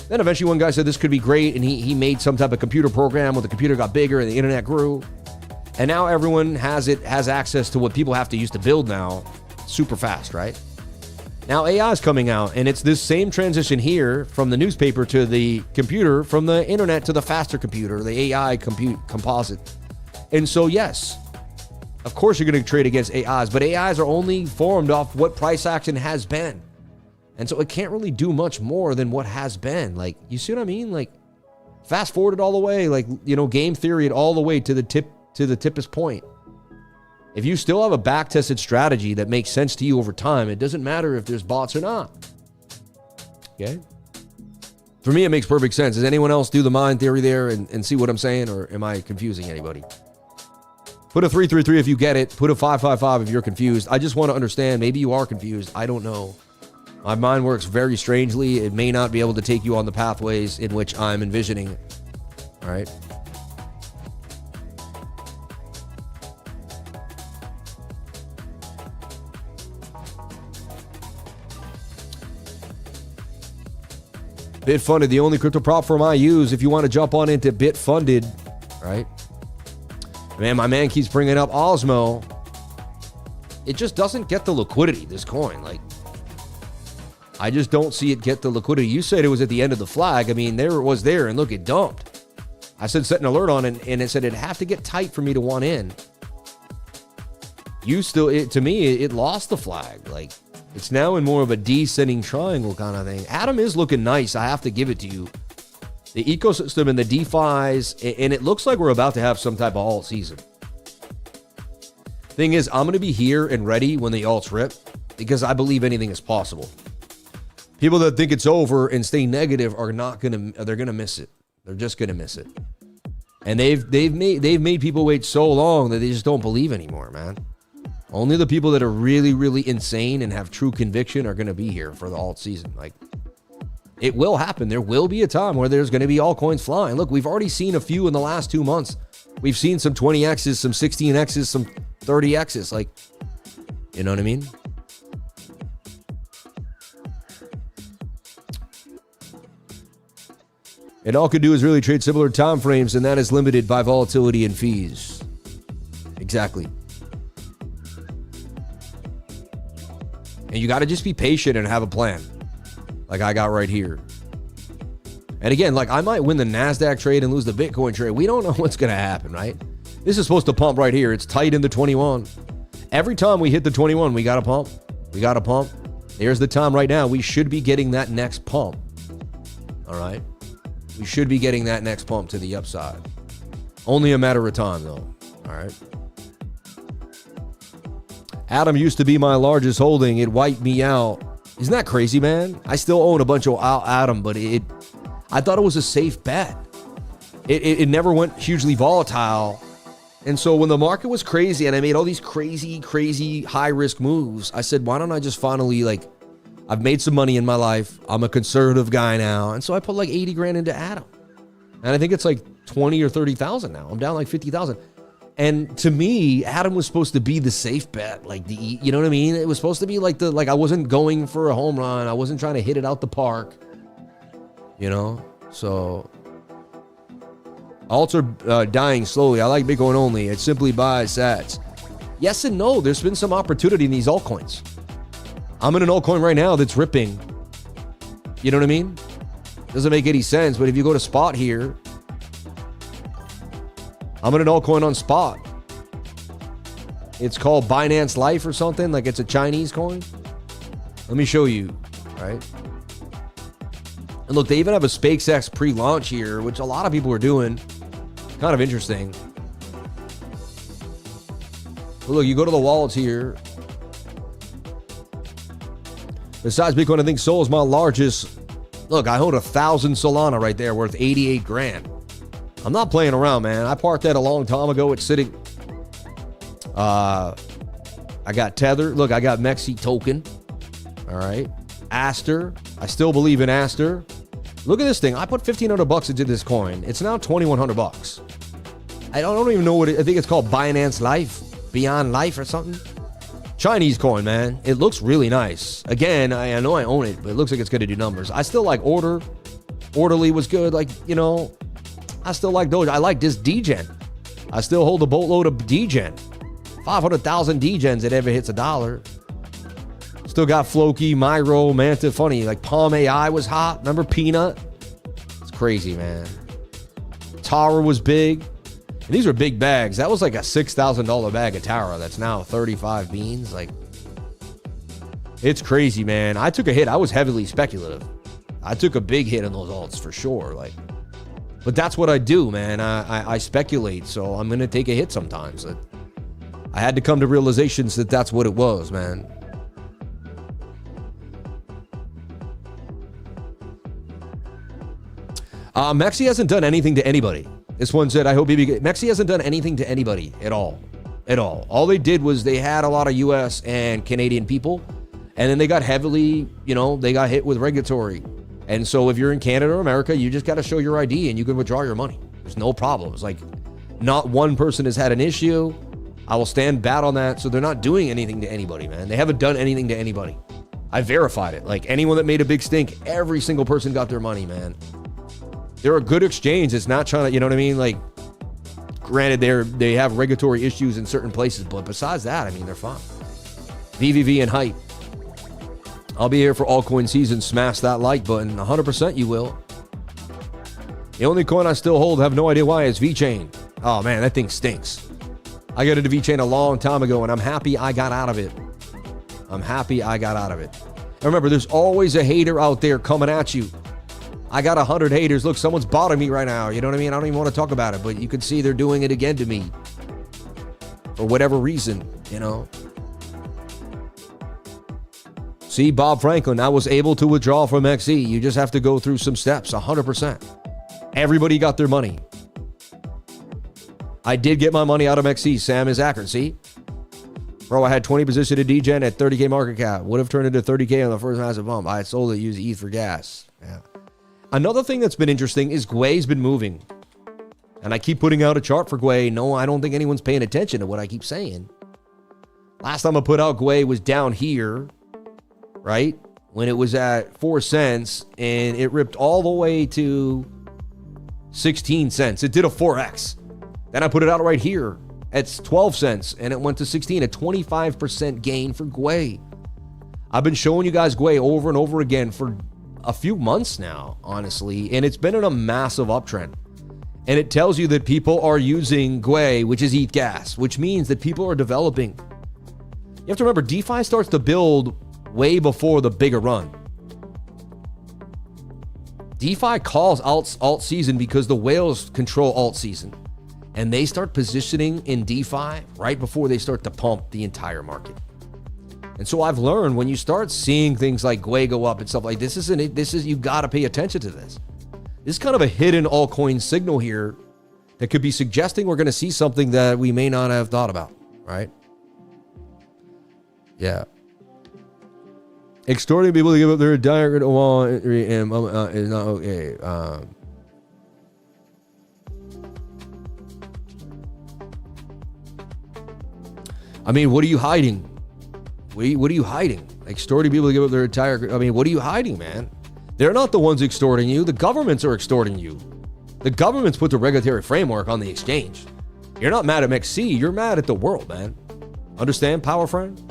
Then eventually one guy said this could be great, and he made some type of computer program where the computer got bigger and the internet grew. And now everyone has access to what people have to use to build now super fast, right? Now AI is coming out, and it's this same transition here from the newspaper to the computer, from the internet to the faster computer, the AI composite. And so, yes, of course you're going to trade against AIs, but AIs are only formed off what price action has been. And so it can't really do much more than what has been. Like, you see what I mean? Like, fast forward it all the way, like, you know, game theory it all the way to the tippest point. If you still have a back-tested strategy that makes sense to you over time, it doesn't matter if there's bots or not. Okay? For me, it makes perfect sense. Does anyone else do the mind theory there and see what I'm saying, or am I confusing anybody? Put a 333 if you get it. Put a 555 if you're confused. I just want to understand. Maybe you are confused. I don't know. My mind works very strangely. It may not be able to take you on the pathways in which I'm envisioning. All right. Bitfunded, the only crypto prop firm I use. If you want to jump on into Bitfunded, right? Man, my man keeps bringing up OSMO. It just doesn't get the liquidity, this coin. Like, I just don't see it get the liquidity. You said it was at the end of the flag. I mean, there it was there, and look, it dumped. I said set an alert on it, and it said it'd have to get tight for me to want in. To me, it lost the flag. Like, it's now in more of a descending triangle kind of thing. Atom is looking nice. I have to give it to you. The ecosystem and the DeFis, and it looks like we're about to have some type of alt season. Thing is, I'm going to be here and ready when the alts rip because I believe anything is possible. People that think it's over and stay negative are not going to, they're going to miss it. They're just going to miss it. And they've made people wait so long that they just don't believe anymore, man. Only the people that are really, really insane and have true conviction are going to be here for the alt season. Like, it will happen. There will be a time where there's going to be altcoins flying. Look, we've already seen a few in the last 2 months. We've seen some 20Xs, some 16Xs, some 30Xs. Like, you know what I mean? And all could do is really trade similar time frames, and that is limited by volatility and fees. Exactly. And you got to just be patient and have a plan. Like I got right here. And again, like I might win the NASDAQ trade and lose the Bitcoin trade. We don't know what's going to happen, right? This is supposed to pump right here. It's tight in the 21. Every time we hit the 21, we got to pump. We got to pump. There's the time right now. We should be getting that next pump. All right? We should be getting that next pump to the upside. Only a matter of time, though. All right? Atom used to be my largest holding. It wiped me out. Isn't that crazy, man? I still own a bunch of Atom, but I thought it was a safe bet. It never went hugely volatile. And so when the market was crazy and I made all these crazy high-risk moves, I said, why don't I just finally, like, I've made some money in my life. I'm a conservative guy now. And so I put like 80 grand into Atom. And I think it's like 20 or 30,000 now. I'm down like 50,000. And to me, Atom was supposed to be the safe bet, like you know what I mean? It was supposed to be like I wasn't going for a home run. I wasn't trying to hit it out the park, you know? So alts are dying slowly. I like Bitcoin only. It simply buys sats. Yes and no. There's been some opportunity in these altcoins. I'm in an altcoin right now that's ripping. You know what I mean? Doesn't make any sense, but if you go to spot here, I'm in an altcoin on spot. It's called Binance Life or something. Like it's a Chinese coin. Let me show you. All right. And look, they even have a SpaceX pre-launch here, which a lot of people are doing. Kind of interesting. But look, you go to the wallets here. Besides Bitcoin, I think Sol is my largest. Look, I hold 1,000 Solana right there worth 88 grand. I'm not playing around, man. I parked that a long time ago. It's sitting. I got Tether. Look, I got MEXC token. All right. Aster. I still believe in Aster. Look at this thing. I put $1,500 into this coin. It's now $2,100. I don't even know what I think it's called. Binance Life. Beyond Life or something. Chinese coin, man. It looks really nice. Again, I know I own it, but it looks like it's going to do numbers. I still like Order. Orderly was good. Like, you know, I still like Doge. I like this DGen. I still hold a boatload of DGen. 500,000 DGens that ever hits $1. Still got Floki, Myro, Manta. Funny, like Palm AI was hot. Remember Peanut? It's crazy, man. Tara was big. And these were big bags. That was like a $6,000 bag of Tara. That's now 35 beans. Like, it's crazy, man. I took a hit. I was heavily speculative. I took a big hit on those alts for sure. Like, but that's what I do, man. I speculate, so I'm going to take a hit sometimes. I had to come to realizations that that's what it was, man. MEXC hasn't done anything to anybody. This one said, I hope MEXC hasn't done anything to anybody at all. at all. All they did was they had a lot of US and Canadian people, and then they got heavily, they got hit with regulatory. And so if you're in Canada or America, you just got to show your ID and you can withdraw your money. There's no problems. Like, not one person has had an issue. I will stand bat on that. So they're not doing anything to anybody, man. They haven't done anything to anybody. I verified it. Like, anyone that made a big stink, every single person got their money, man. They're a good exchange. It's not trying to, you know what I mean? Like, granted, they have regulatory issues in certain places, but besides that, I mean, they're fine. VVV and hype. I'll be here for altcoin season. Smash that like button. 100% you will. The only coin I still hold, have no idea why, is VeChain. Oh, man, that thing stinks. I got into VeChain a long time ago, and I'm happy I got out of it. I'm happy I got out of it. And remember, there's always a hater out there coming at you. I got 100 haters. Look, someone's botting me right now. You know what I mean? I don't even want to talk about it, but you can see they're doing it again to me. For whatever reason, See, Bob Franklin, I was able to withdraw from MEXC. You just have to go through some steps, 100%. Everybody got their money. I did get my money out of MEXC. Sam is accurate. See? Bro, I had 20 position in DGen at 30K market cap. Would have turned into 30K on the first massive bump. I sold it, used ETH for gas. Yeah. Another thing that's been interesting is GWEI's been moving. And I keep putting out a chart for GWEI. No, I don't think anyone's paying attention to what I keep saying. Last time I put out GWEI was down here, right? When it was at 4 cents, and it ripped all the way to 16 cents. It did a 4X. Then I put it out right here at 12 cents, and it went to 16, a 25% gain for GWEI. I've been showing you guys GWEI over and over again for a few months now, honestly, and it's been in a massive uptrend. And it tells you that people are using GWEI, which is ETH gas, which means that people are developing. You have to remember, DeFi starts to build way before the bigger run. DeFi calls alt season because the whales control alt season. And they start positioning in DeFi right before they start to pump the entire market. And so I've learned when you start seeing things like GWEI go up and stuff like this, you got to pay attention to this. This is kind of a hidden altcoin signal here that could be suggesting we're going to see something that we may not have thought about, right? Yeah. Extorting people to give up their entire wallet is not okay. I mean, what are you hiding? What are you hiding? Extorting people to give up their entire... I mean, what are you hiding, man? They're not the ones extorting you. The governments are extorting you. The governments put the regulatory framework on the exchange. You're not mad at MEXC. You're mad at the world, man. Understand, power friend?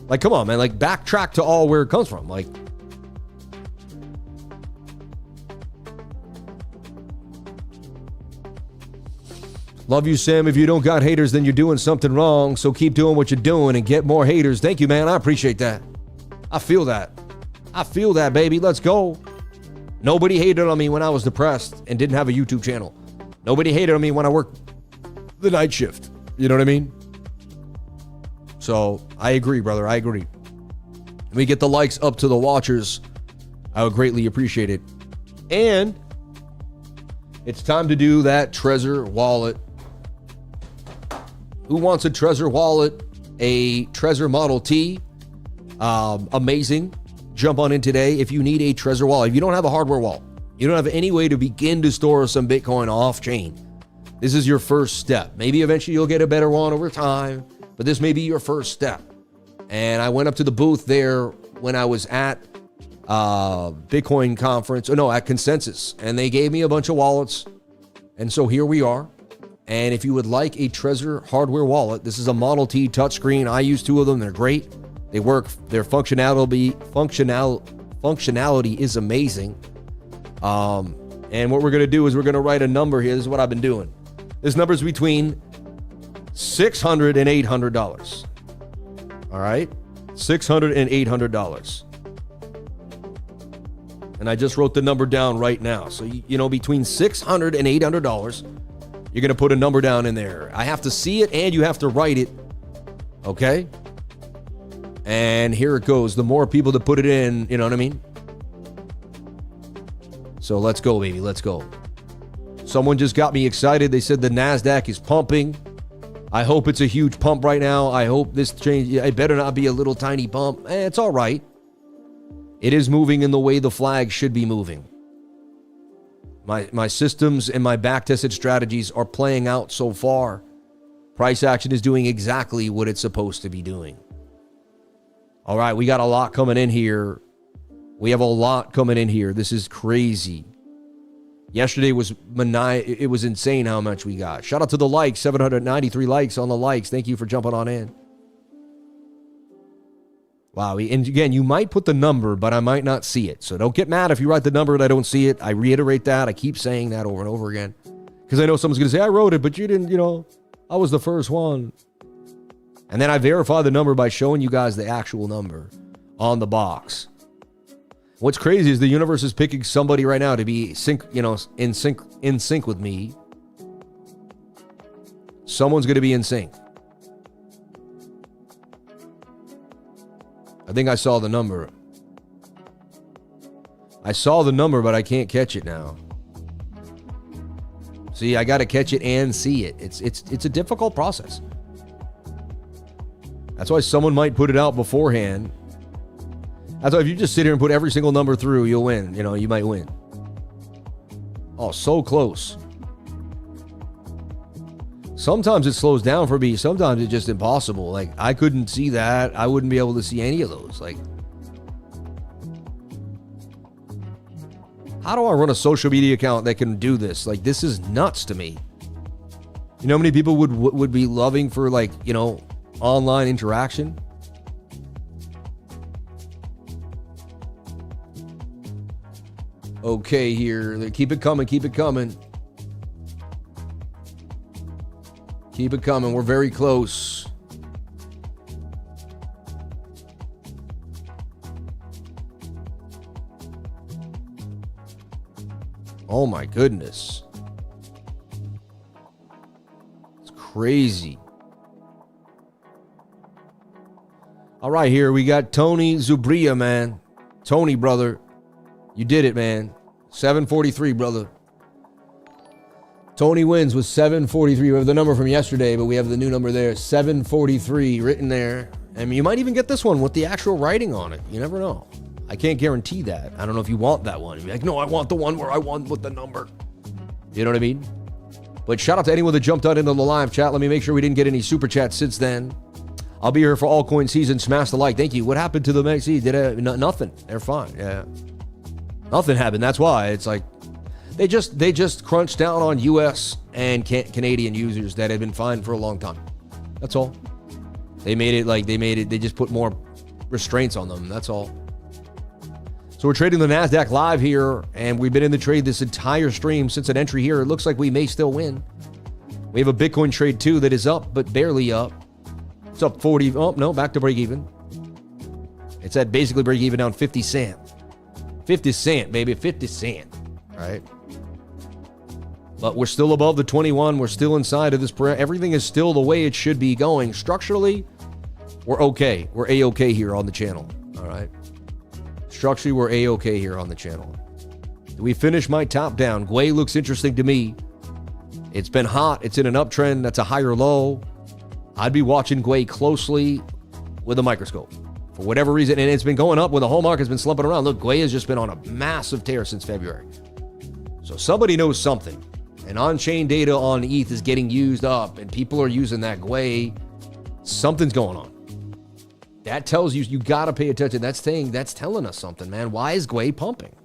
Like, come on, man. Like, backtrack to all where it comes from. Like... Love you, Sam. If you don't got haters, then you're doing something wrong. So keep doing what you're doing and get more haters. Thank you, man. I appreciate that. I feel that. I feel that, baby. Let's go. Nobody hated on me when I was depressed and didn't have a YouTube channel. Nobody hated on me when I worked the night shift. You know what I mean? So I agree, brother. I agree. If we get the likes up to the watchers, I would greatly appreciate it. And it's time to do that Trezor wallet. Who wants a Trezor wallet? A Trezor Model T. Amazing. Jump on in today. If you need a Trezor wallet, if you don't have a hardware wallet, you don't have any way to begin to store some Bitcoin off chain, this is your first step. Maybe eventually you'll get a better one over time, but this may be your first step. And I went up to the booth there when I was at Bitcoin conference, at Consensus, and they gave me a bunch of wallets. And so here we are. And if you would like a Trezor hardware wallet, this is a Model T touchscreen. I use 2 of them. They're great. They work. Their functionality is amazing. And what we're going to do is we're going to write a number here. This is what I've been doing. This number is between $600 and $800. All right? $600 and $800. And I just wrote the number down right now. So, between $600 and $800, you're going to put a number down in there. I have to see it and you have to write it. Okay? And here it goes. The more people that put it in, you know what I mean? So let's go, baby. Let's go. Someone just got me excited. They said the NASDAQ is pumping. I hope it's a huge pump right now. I hope this change, it better not be a little tiny pump. It's all right. It is moving in the way the flag should be moving. My systems and my back-tested strategies are playing out so far. Price action is doing exactly what it's supposed to be doing. All right, we got a lot coming in here. We have a lot coming in here. This is crazy. Yesterday was it was insane how much we got. Shout out to the likes, 793 likes on the likes. Thank you for jumping on in. Wow, and again, you might put the number, but I might not see it. So don't get mad if you write the number and I don't see it. I reiterate that. I keep saying that over and over again. Because I know someone's going to say, I wrote it, but you didn't, I was the first one. And then I verify the number by showing you guys the actual number on the box. What's crazy is the universe is picking somebody right now to be in sync with me. Someone's going to be in sync. I think I saw the number. I saw the number, but I can't catch it now. See, I got to catch it and see it. It's a difficult process. That's why someone might put it out beforehand. That's why if you just sit here and put every single number through, you'll win. You might win. Oh, so close. Sometimes it slows down for me. Sometimes it's just impossible. Like, I couldn't see that. I wouldn't be able to see any of those. Like, how do I run a social media account that can do this? Like, this is nuts to me. You know how many people would be loving for, like, online interaction? Okay, here. Keep it coming. Keep it coming. Keep it coming. We're very close. Oh my goodness. It's crazy. All right, here we got Tony Zubria, man. Tony, brother. You did it, man. 743, brother. Tony wins with 743. We have the number from yesterday, but we have the new number there. 743 written there. I mean, you might even get this one with the actual writing on it. You never know. I can't guarantee that. I don't know if you want that one. You'd be like, no, I want the one where I won with the number. You know what I mean? But shout out to anyone that jumped out into the live chat. Let me make sure we didn't get any super chats since then. I'll be here for all coin season. Smash the like. Thank you. What happened to the MEXC? Nothing. They're fine. Yeah. Nothing happened. That's why it's like they just crunched down on U.S. and Canadian users that had been fine for a long time. That's all. They just put more restraints on them. That's all. So we're trading the NASDAQ live here, and we've been in the trade this entire stream since an entry here. It looks like we may still win. We have a Bitcoin trade too that is up, but barely up. It's up 40. Oh, no, back to break even. It's at basically break even down 50 cent. 50 cent, baby, 50 cent. All right. But we're still above the 21. We're still inside of this. Everything is still the way it should be going. Structurally, we're okay. We're A-okay here on the channel. All right. Structurally, we're A-okay here on the channel. We finish my top down. GWEI looks interesting to me. It's been hot. It's in an uptrend. That's a higher low. I'd be watching GWEI closely with a microscope. For whatever reason, and it's been going up when the whole market's been slumping around. Look, GWEI has just been on a massive tear since February. So somebody knows something. And on-chain data on ETH is getting used up, and people are using that GWEI. Something's going on. That tells you got to pay attention. That's telling us something, man. Why is GWEI pumping?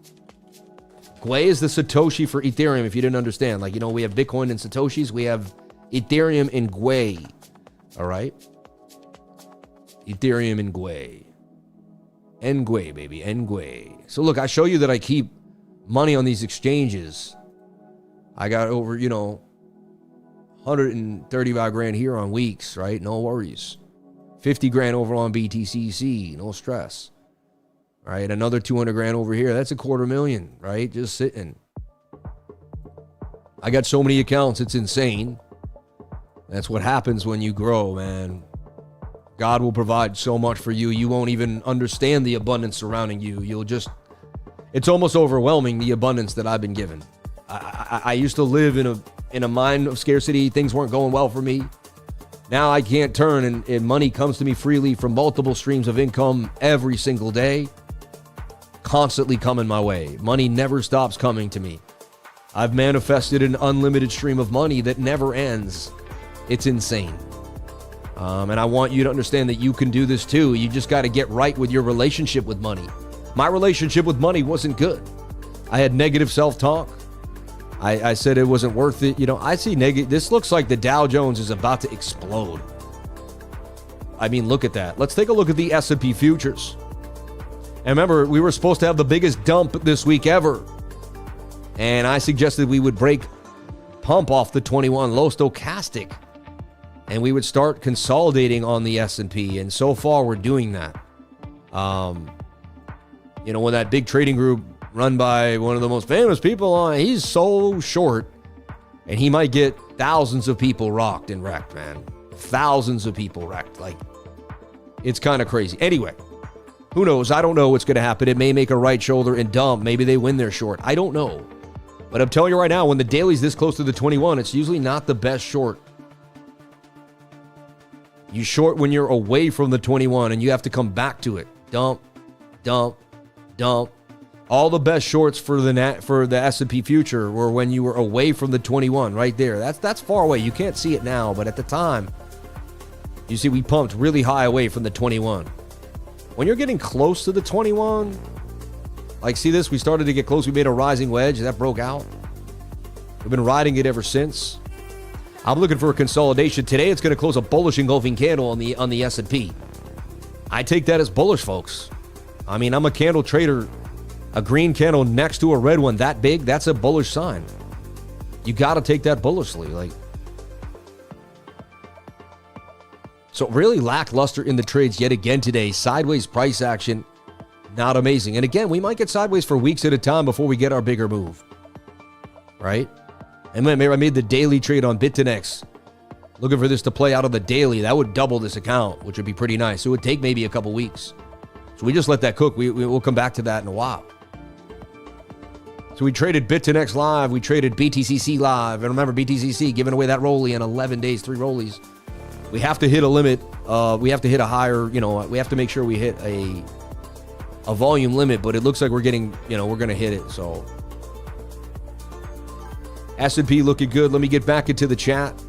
GWEI is the Satoshi for Ethereum, if you didn't understand. Like, we have Bitcoin and Satoshis. We have Ethereum and GWEI. All right? Ethereum and GWEI. NGWEI, baby. NGWEI. So, look, I show you that I keep money on these exchanges. I got over, 135 grand here on weeks, right? No worries. 50 grand over on BTCC. No stress. All right? Another 200 grand over here. That's $250,000, right? Just sitting. I got so many accounts. It's insane. That's what happens when you grow, man. God will provide so much for you. You won't even understand the abundance surrounding you. It's almost overwhelming, the abundance that I've been given. I used to live in a mind of scarcity. Things weren't going well for me. Now I can't turn and money comes to me freely from multiple streams of income every single day, constantly coming my way. Money never stops coming to me. I've manifested an unlimited stream of money that never ends. It's insane. And I want you to understand that you can do this too. You just got to get right with your relationship with money. My relationship with money wasn't good. I had negative self-talk. I said it wasn't worth it. You know, I see negative. This looks like the Dow Jones is about to explode. I mean, look at that. Let's take a look at the S&P futures. And remember, we were supposed to have the biggest dump this week ever. And I suggested we would pump off the 21 low stochastic. And we would start consolidating on the S&P. And so far, we're doing that. You know, when that big trading group run by one of the most famous people on, he's so short. And he might get thousands of people rocked and wrecked, man. Thousands of people wrecked. Like, it's kind of crazy. Anyway, who knows? I don't know what's going to happen. It may make a right shoulder and dump. Maybe they win their short. I don't know. But I'm telling you right now, when the daily's this close to the 21, it's usually not the best short. You short when you're away from the 21 and you have to come back to it. Dump, dump, dump. All the best shorts for the S&P future were when you were away from the 21 right there. That's far away. You can't see it now, but at the time, you see we pumped really high away from the 21. When you're getting close to the 21, like see this, we started to get close. We made a rising wedge. That broke out. We've been riding it ever since. I'm looking for a consolidation. Today, it's going to close a bullish engulfing candle on the S&P. I take that as bullish, folks. I mean, I'm a candle trader. A green candle next to a red one that big, that's a bullish sign. You got to take that bullishly. Like, so really lackluster in the trades yet again today. Sideways price action, not amazing. And again, we might get sideways for weeks at a time before we get our bigger move. Right? And maybe I made the daily trade on Pionex. Looking for this to play out on the daily. That would double this account, which would be pretty nice. It would take maybe a couple weeks. So we just let that cook. We'll come back to that in a while. So we traded Pionex live. We traded BTCC live. And remember, BTCC giving away that rollie in 11 days, 3 rollies. We have to hit a limit. We have to hit a higher, we have to make sure we hit a volume limit. But it looks like we're getting, we're going to hit it. So S&P looking good. Let me get back into the chat.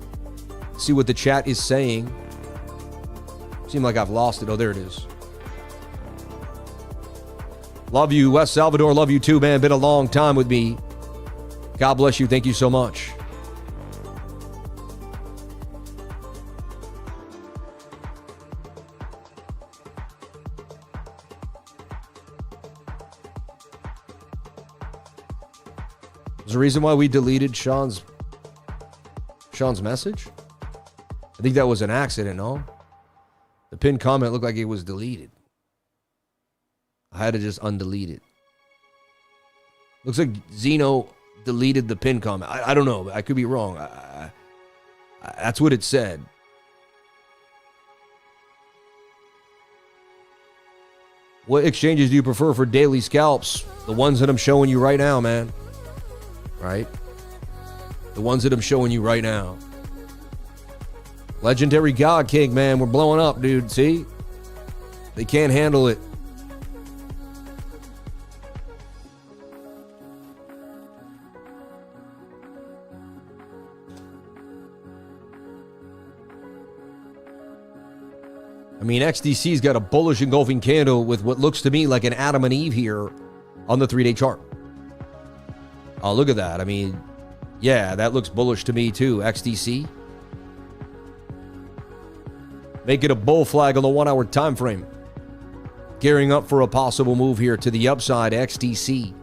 See what the chat is saying. Seems like I've lost it. Oh, there it is. Love you, West Salvador. Love you too, man. Been a long time with me. God bless you. Thank you so much. There's a reason why we deleted Sean's message. I think that was an accident, no? The pinned comment looked like it was deleted. I had to just undelete it. Looks like Zeno deleted the pinned comment. I don't know. I could be wrong. That's what it said. What exchanges do you prefer for daily scalps? The ones that I'm showing you right now, man. Right? The ones that I'm showing you right now. Legendary God King, man. We're blowing up, dude. See? They can't handle it. I mean, XDC's got a bullish engulfing candle with what looks to me like an Adam and Eve here on the 3-day chart. Oh, look at that. I mean, yeah, that looks bullish to me too. XDC. Make it a bull flag on the 1-hour time frame. Gearing up for a possible move here to the upside, XDC.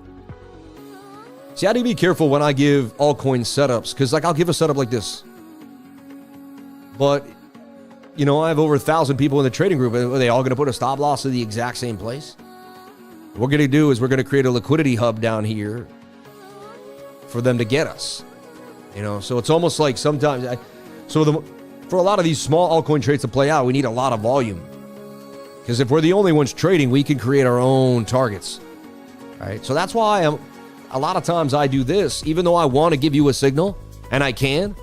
See, I need to be careful when I give altcoin setups, because I'll give a setup like this. But I have over 1,000 people in the trading group. Are they all going to put a stop loss in the exact same place? What we're going to do is we're going to create a liquidity hub down here for them to get us. So it's almost like sometimes, for a lot of these small altcoin trades to play out, we need a lot of volume. Because if we're the only ones trading, we can create our own targets. Right? So that's why a lot of times I do this, even though I want to give you a signal, and I can.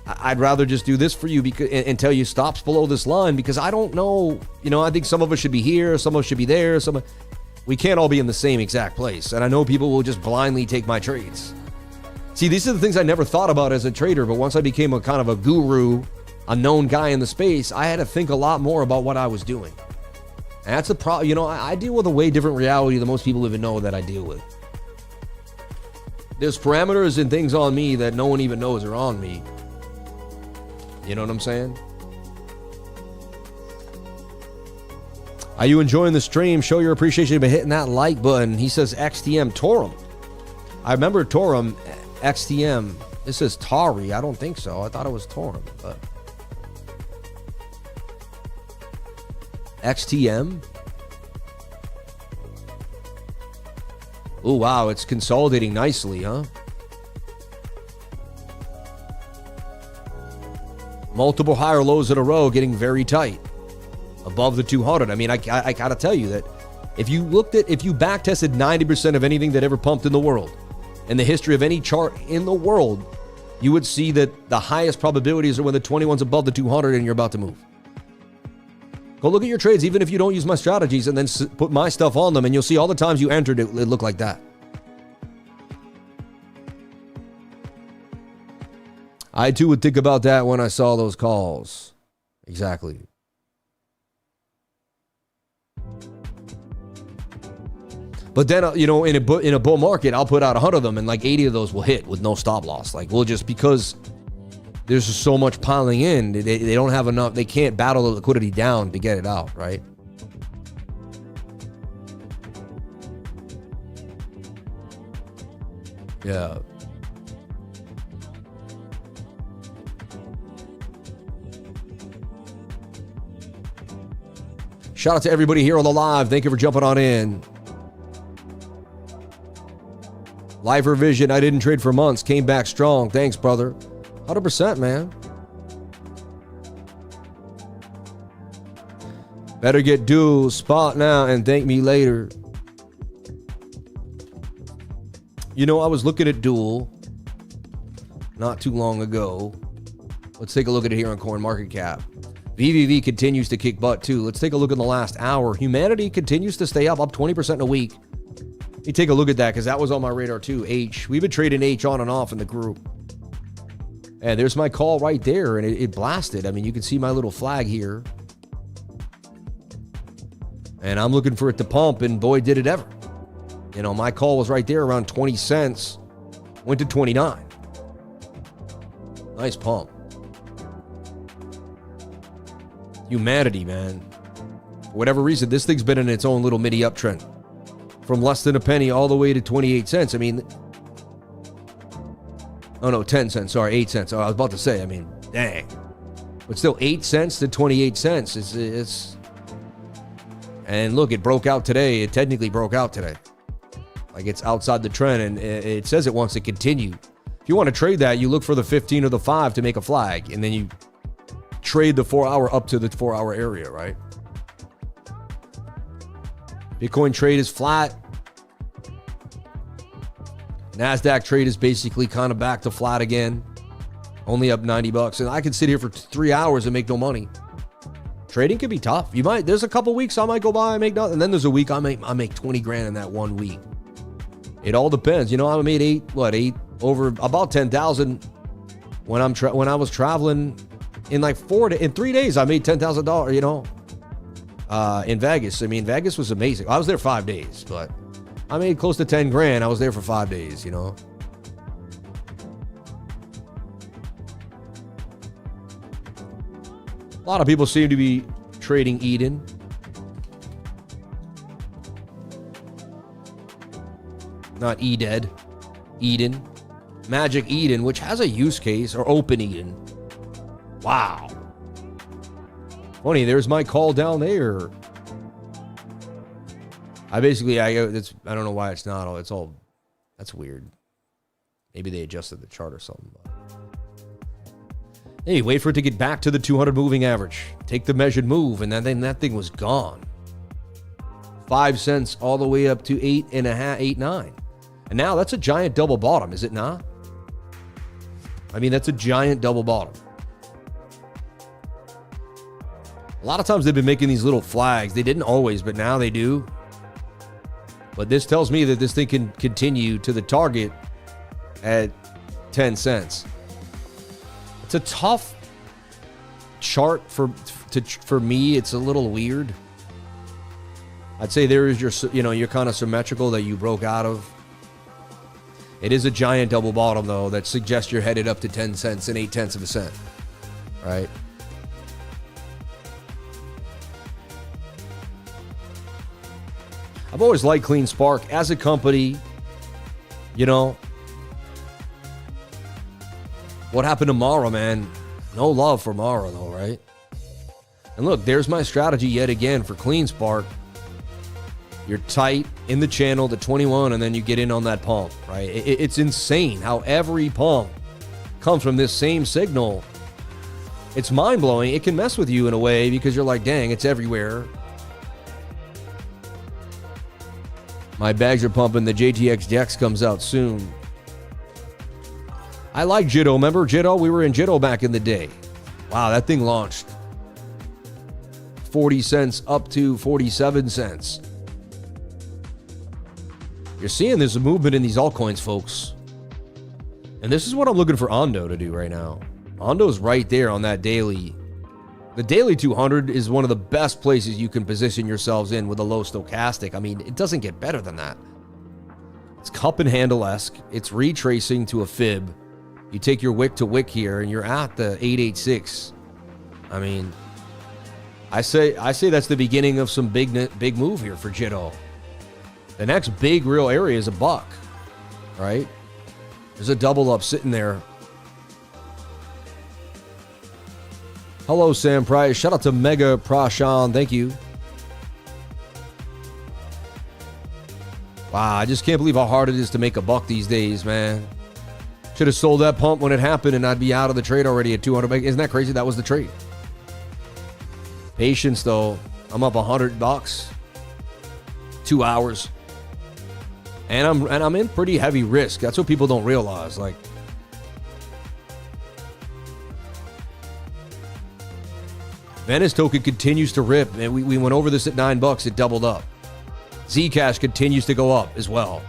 I'd rather just do this for you because, and tell you stops below this line, because I don't know. I think some of us should be here, some of us should be there. We can't all be in the same exact place. And I know people will just blindly take my trades. See, these are the things I never thought about as a trader, but once I became a kind of a guru, a known guy in the space, I had to think a lot more about what I was doing. And that's the problem. I deal with a way different reality than most people even know that I deal with. There's parameters and things on me that no one even knows are on me. You know what I'm saying? Are you enjoying the stream? Show your appreciation by hitting that like button. He says XTM Torum. I remember Torum, XTM. This is Tari. I don't think so. I thought it was Torum. But XTM? Oh, wow. It's consolidating nicely, huh? Multiple higher lows in a row, getting very tight above the 200. I mean, I gotta tell you that if you back tested 90% of anything that ever pumped in the world, in the history of any chart in the world, you would see that the highest probabilities are when the 21's above the 200 and you're about to move. Go look at your trades, even if you don't use my strategies, and then put my stuff on them, and you'll see all the times you entered it looked like that. I too would think about that when I saw those calls. Exactly. But then, in a bull market, I'll put out 100 of them, and like 80 of those will hit with no stop loss. Like, we'll just, because there's just so much piling in, they don't have enough, they can't battle the liquidity down to get it out, right? Yeah. Shout out to everybody here on the live. Thank you for jumping on in. Live revision. I didn't trade for months. Came back strong. Thanks, brother. 100%, man. Better get dual spot now and thank me later. I was looking at dual not too long ago. Let's take a look at it here on CoinMarketCap. VVV continues to kick butt too. Let's take a look at the last hour. Humanity continues to stay up 20% in a week. Let me take a look at that because that was on my radar too. H. We've been trading H on and off in the group. And there's my call right there, and it blasted. I mean, you can see my little flag here. And I'm looking for it to pump, and boy, did it ever. My call was right there around 20 cents. Went to 29. Nice pump. Humanity, man. For whatever reason, this thing's been in its own little mini uptrend. From less than a penny all the way to 28 cents. I mean, oh no, 10 cents. Sorry, 8 cents. Oh, I was about to say, I mean, dang. But still, 8 cents to 28 cents. It's and look, it broke out today. It technically broke out today. Like, it's outside the trend, and it says it wants to continue. If you want to trade that, you look for the 15 or the 5 to make a flag, and then you trade the 4 hour up to the 4 hour area, right? Bitcoin trade is flat. NASDAQ trade is basically kind of back to flat again. Only up $90. And I can sit here for 3 hours and make no money. Trading can be tough. There's a couple weeks I might go by and make nothing. And then there's a week I make 20 grand in that 1 week. It all depends. I made over about 10,000 when I was traveling in like 3 days. I made $10,000, in Vegas. I mean, Vegas was amazing. I was there 5 days, but I made close to 10 grand. I was there for 5 days, A lot of people seem to be trading Eden. Not E-Dead. Eden. Magic Eden, which has a use case, or Open Eden. Wow. Funny, there's my call down there. I don't know why it's not. That's weird. Maybe they adjusted the chart or something. Hey, wait for it to get back to the 200 moving average. Take the measured move, and then that thing was gone. 5 cents all the way up to 8.5, 8.9. And now that's a giant double bottom, is it not? I mean, that's a giant double bottom. A lot of times they've been making these little flags. They didn't always, but now they do. But this tells me that this thing can continue to the target at 10 cents. It's a tough chart for me. It's a little weird. I'd say there is your kind of symmetrical that you broke out of. It is a giant double bottom, though, that suggests you're headed up to 10 cents and 0.8 of a cent, right? I've always liked Clean Spark as a company. What happened to Mara, man? No love for Mara, though, right? And look, there's my strategy yet again for Clean Spark. You're tight in the channel to 21, and then you get in on that pump, right? It's insane how every pump comes from this same signal. It's mind-blowing. It can mess with you in a way because you're like, dang, it's everywhere. My bags are pumping. The JTX Dex comes out soon. I like Jitto. Remember Jitto? We were in Jitto back in the day. Wow, that thing launched 40 cents up to 47 cents. You're seeing there's a movement in these altcoins, folks. And this is what I'm looking for ONDO to do right now. ONDO's right there on that daily. The daily 200 is one of the best places you can position yourselves in with a low stochastic. I mean, it doesn't get better than that. It's cup and handle-esque. It's retracing to a fib. You take your wick to wick here, and you're at the 886. I mean, I say that's the beginning of some big move here for Jitto. The next big real area is a buck, right? There's a double up sitting there. Hello, Sam Price. Shout out to Mega Prashan. Thank you. Wow, I just can't believe how hard it is to make a buck these days, man. Should have sold that pump when it happened, and I'd be out of the trade already at 200. Isn't that crazy? That was the trade. Patience, though. I'm up $100. 2 hours. And I'm in pretty heavy risk. That's what people don't realize. Like, Venice token continues to rip, and we went over this at $9. It doubled up. Zcash continues to go up as well.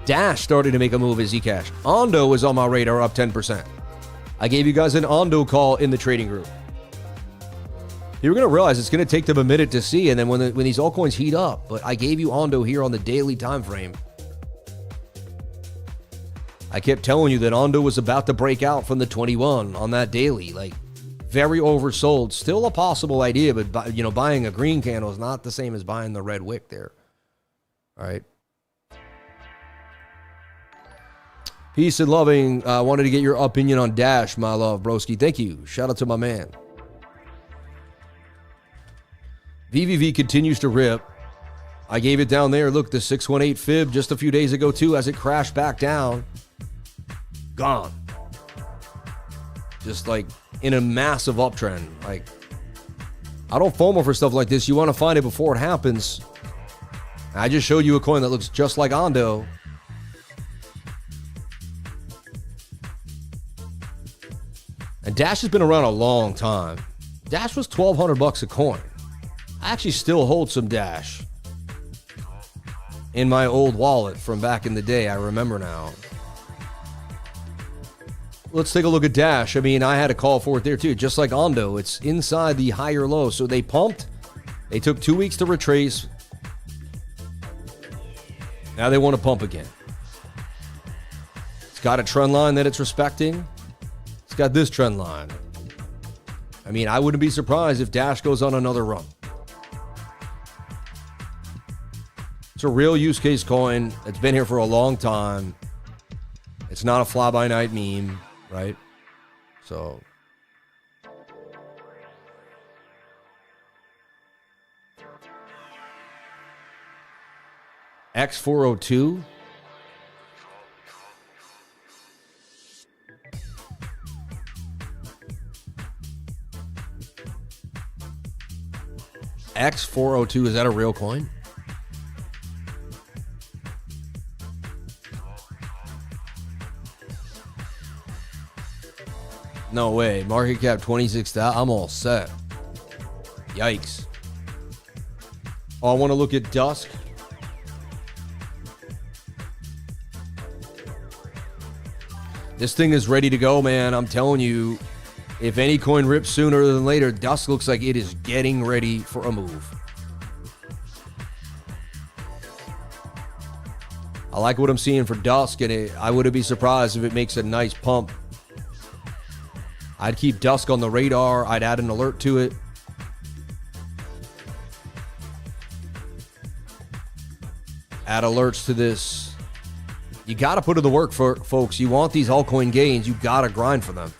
Dash started to make a move at Zcash. ONDO is on my radar, up 10%. I gave you guys an ONDO call in the trading group. You're going to realize it's going to take them a minute to see, and then when these altcoins heat up. But I gave you ONDO here on the daily time frame. I kept telling you that ONDO was about to break out from the 21 on that daily. Like, very oversold. Still a possible idea, but buying a green candle is not the same as buying the red wick there. All right. Peace and loving. I wanted to get your opinion on Dash, my love, broski. Thank you. Shout out to my man. VVV continues to rip. I gave it down there. Look, the 618 fib just a few days ago, too, as it crashed back down. Gone. Just like in a massive uptrend. Like, I don't FOMO for stuff like this. You want to find it before it happens. I just showed you a coin that looks just like ONDO. And Dash has been around a long time. Dash was $1,200 a coin. I actually still hold some Dash in my old wallet from back in the day. I remember now. Let's take a look at Dash. I mean, I had a call for it there too, just like ONDO. It's inside the higher low. So they pumped. They took 2 weeks to retrace. Now they want to pump again. It's got a trend line that it's respecting. It's got this trend line. I mean, I wouldn't be surprised if Dash goes on another run. It's a real use case coin. It's been here for a long time. It's not a fly-by-night meme, right? So X402. X402, is that a real coin? No way. Market cap 26,000. I'm all set. Yikes. Oh, I want to look at DUSK. This thing is ready to go, man. I'm telling you, if any coin rips sooner than later, DUSK looks like it is getting ready for a move. I like what I'm seeing for DUSK, and I wouldn't be surprised if it makes a nice pump. I'd keep DUSK on the radar. I'd add an alert to it. Add alerts to this. You got to put in the work, for folks. You want these altcoin gains, you got to grind for them.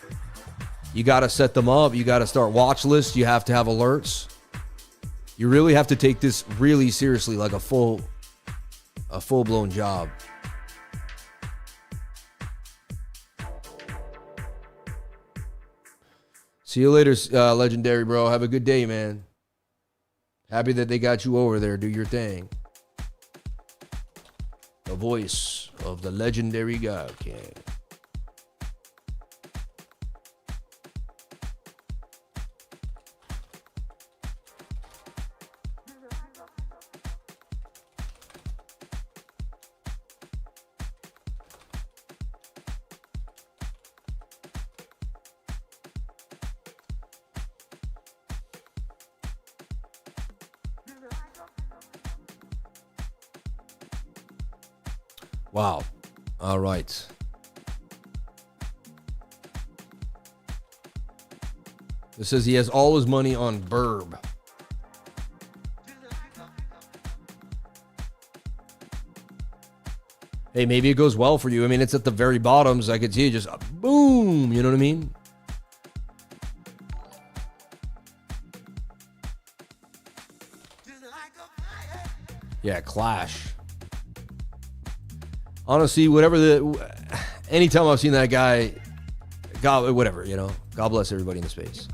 You got to set them up. You got to start watch lists. You have to have alerts. You really have to take this really seriously, like a full-blown job. See you later, Legendary, bro. Have a good day, man. Happy that they got you over there. Do your thing. The voice of the legendary God King. Wow. All right. It says he has all his money on BIRB. Hey, maybe it goes well for you. I mean, it's at the very bottoms. I could see it just boom. You know what I mean? Yeah, Clash. Honestly, anytime I've seen that guy, God, whatever, you know, God bless everybody in the space.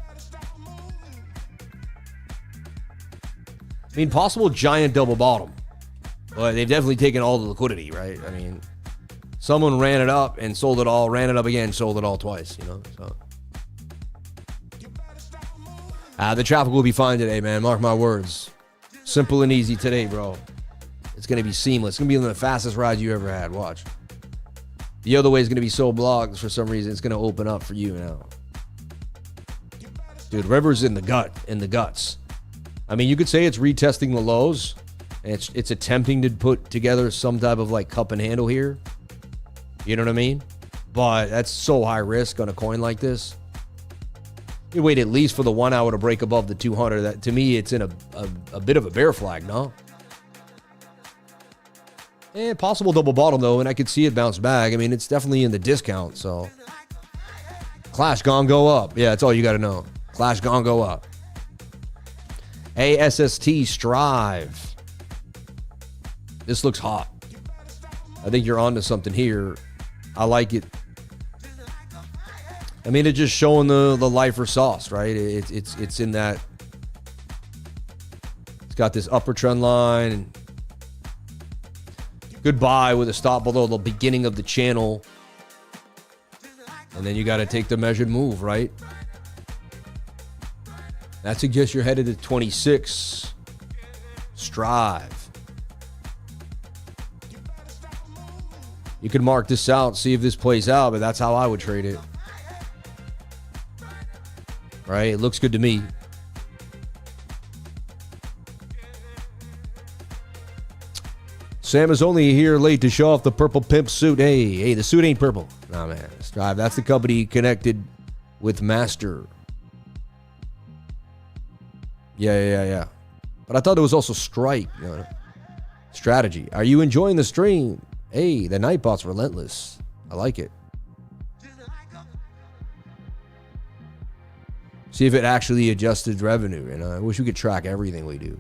I mean, possible giant double bottom, but they've definitely taken all the liquidity, right? I mean, someone ran it up and sold it all, ran it up again, sold it all twice, you know, so. The traffic will be fine today, man. Mark my words. Simple and easy today, bro. It's going to be seamless. It's going to be one of the fastest rides you ever had. Watch. The other way is going to be so blocked for some reason. It's going to open up for you now. Dude, River's in the guts. I mean, you could say it's retesting the lows, and it's attempting to put together some type of like cup and handle here. You know what I mean? But that's so high risk on a coin like this. You wait at least for the 1 hour to break above the 200. That to me, it's in a bit of a bear flag, no? And possible double bottom, though, and I could see it bounce back. I mean, it's definitely in the discount, so. Clash gon' go up. Yeah, that's all you got to know. Clash gon' go up. ASST Strive. This looks hot. I think you're onto something here. I like it. I mean, it's just showing the lifer sauce, right? It's in that. It's got this upper trend line and goodbye with a stop below the beginning of the channel. And then you got to take the measured move, right? That suggests you're headed to 26. Strive. You can mark this out, see if this plays out, but that's how I would trade it. Right? It looks good to me. Sam is only here late to show off the purple pimp suit. Hey, the suit ain't purple. Nah, man. Strive. That's the company connected with Master. Yeah. But I thought it was also Strike. You know? Strategy. Are you enjoying the stream? Hey, the Nightbot's relentless. I like it. See if it actually adjusted revenue. And I wish we could track everything we do.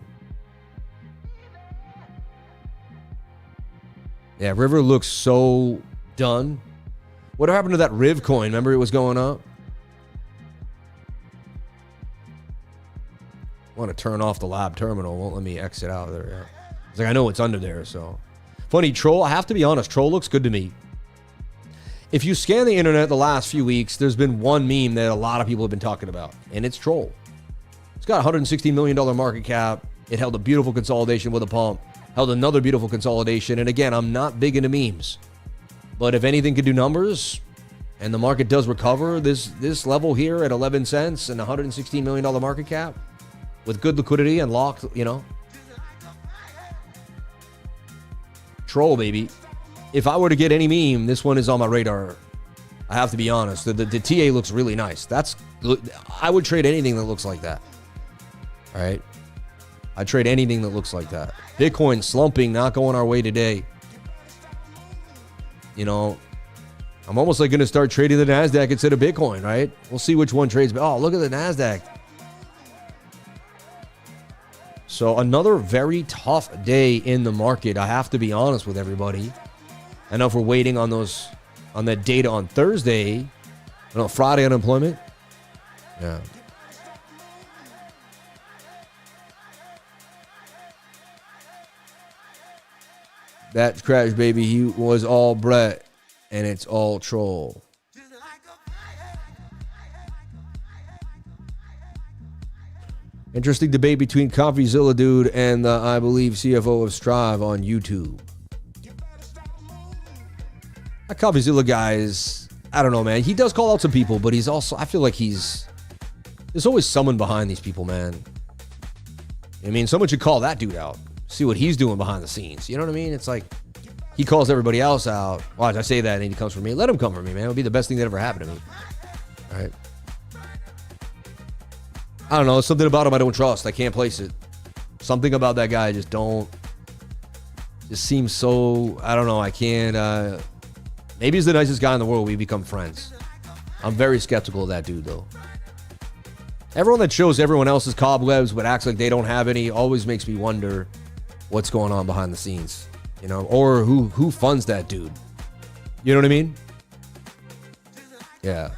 Yeah, River looks so done. What happened to that Riv coin? Remember it was going up? I want to turn off the lab terminal. Won't let me exit out of there. Yeah. It's like, I know it's under there, so. Funny, Troll. I have to be honest. Troll looks good to me. If you scan the internet the last few weeks, there's been one meme that a lot of people have been talking about, and it's Troll. It's got a $116 million market cap. It held a beautiful consolidation with a pump, held another beautiful consolidation. And again, I'm not big into memes, but if anything could do numbers and the market does recover this level here at 11 cents and $116 million market cap with good liquidity and locked, Troll, baby. If I were to get any meme, this one is on my radar. I have to be honest. The TA looks really nice. I would trade anything that looks like that. All right. I'd trade anything that looks like that. Bitcoin slumping, not going our way today. I'm almost like going to start trading the NASDAQ instead of Bitcoin, right? We'll see which one trades. Oh, look at the NASDAQ. So another very tough day in the market. I have to be honest with everybody. I know if we're waiting on that data on Thursday, Friday unemployment. Yeah. That crash, baby, he was all Brett, and it's all Troll. Interesting debate between CoffeeZilla dude and the, I believe, CFO of Strive on YouTube. That CoffeeZilla guy is, I don't know, man. He does call out some people, but he's also, I feel like there's always someone behind these people, man. I mean, someone should call that dude out. See what he's doing behind the scenes. You know what I mean? It's like he calls everybody else out. Watch, I say that and he comes for me. Let him come for me, man. It would be the best thing that ever happened to me. All right. I don't know. Something about him I don't trust. I can't place it. Something about that guy just seems so, I don't know. I can't. Maybe he's the nicest guy in the world. We become friends. I'm very skeptical of that dude, though. Everyone that shows everyone else's cobwebs but acts like they don't have any always makes me wonder what's going on behind the scenes, or who funds that dude. You know what I mean? Yeah.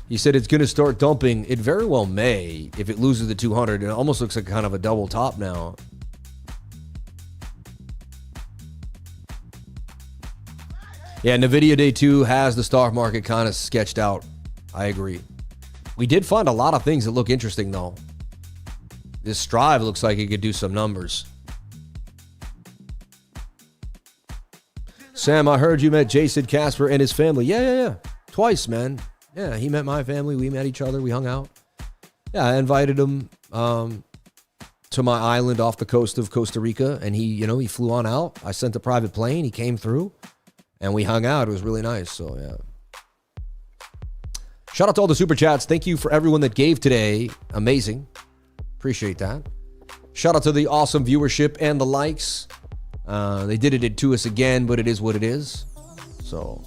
He said it's going to start dumping. It very well may if it loses the 200. It almost looks like kind of a double top now. Yeah, NVIDIA Day 2 has the stock market kind of sketched out. I agree. We did find a lot of things that look interesting, though. This Strive looks like it could do some numbers. Sam, I heard you met Jason Casper and his family. Yeah. Twice, man. Yeah, he met my family. We met each other. We hung out. Yeah, I invited him to my island off the coast of Costa Rica, and he flew on out. I sent a private plane. He came through, and we hung out. It was really nice. So, yeah. Shout out to all the super chats. Thank you for everyone that gave today. Amazing. Appreciate that. Shout out to the awesome viewership and the likes. They did it to us again, but it is what it is. So,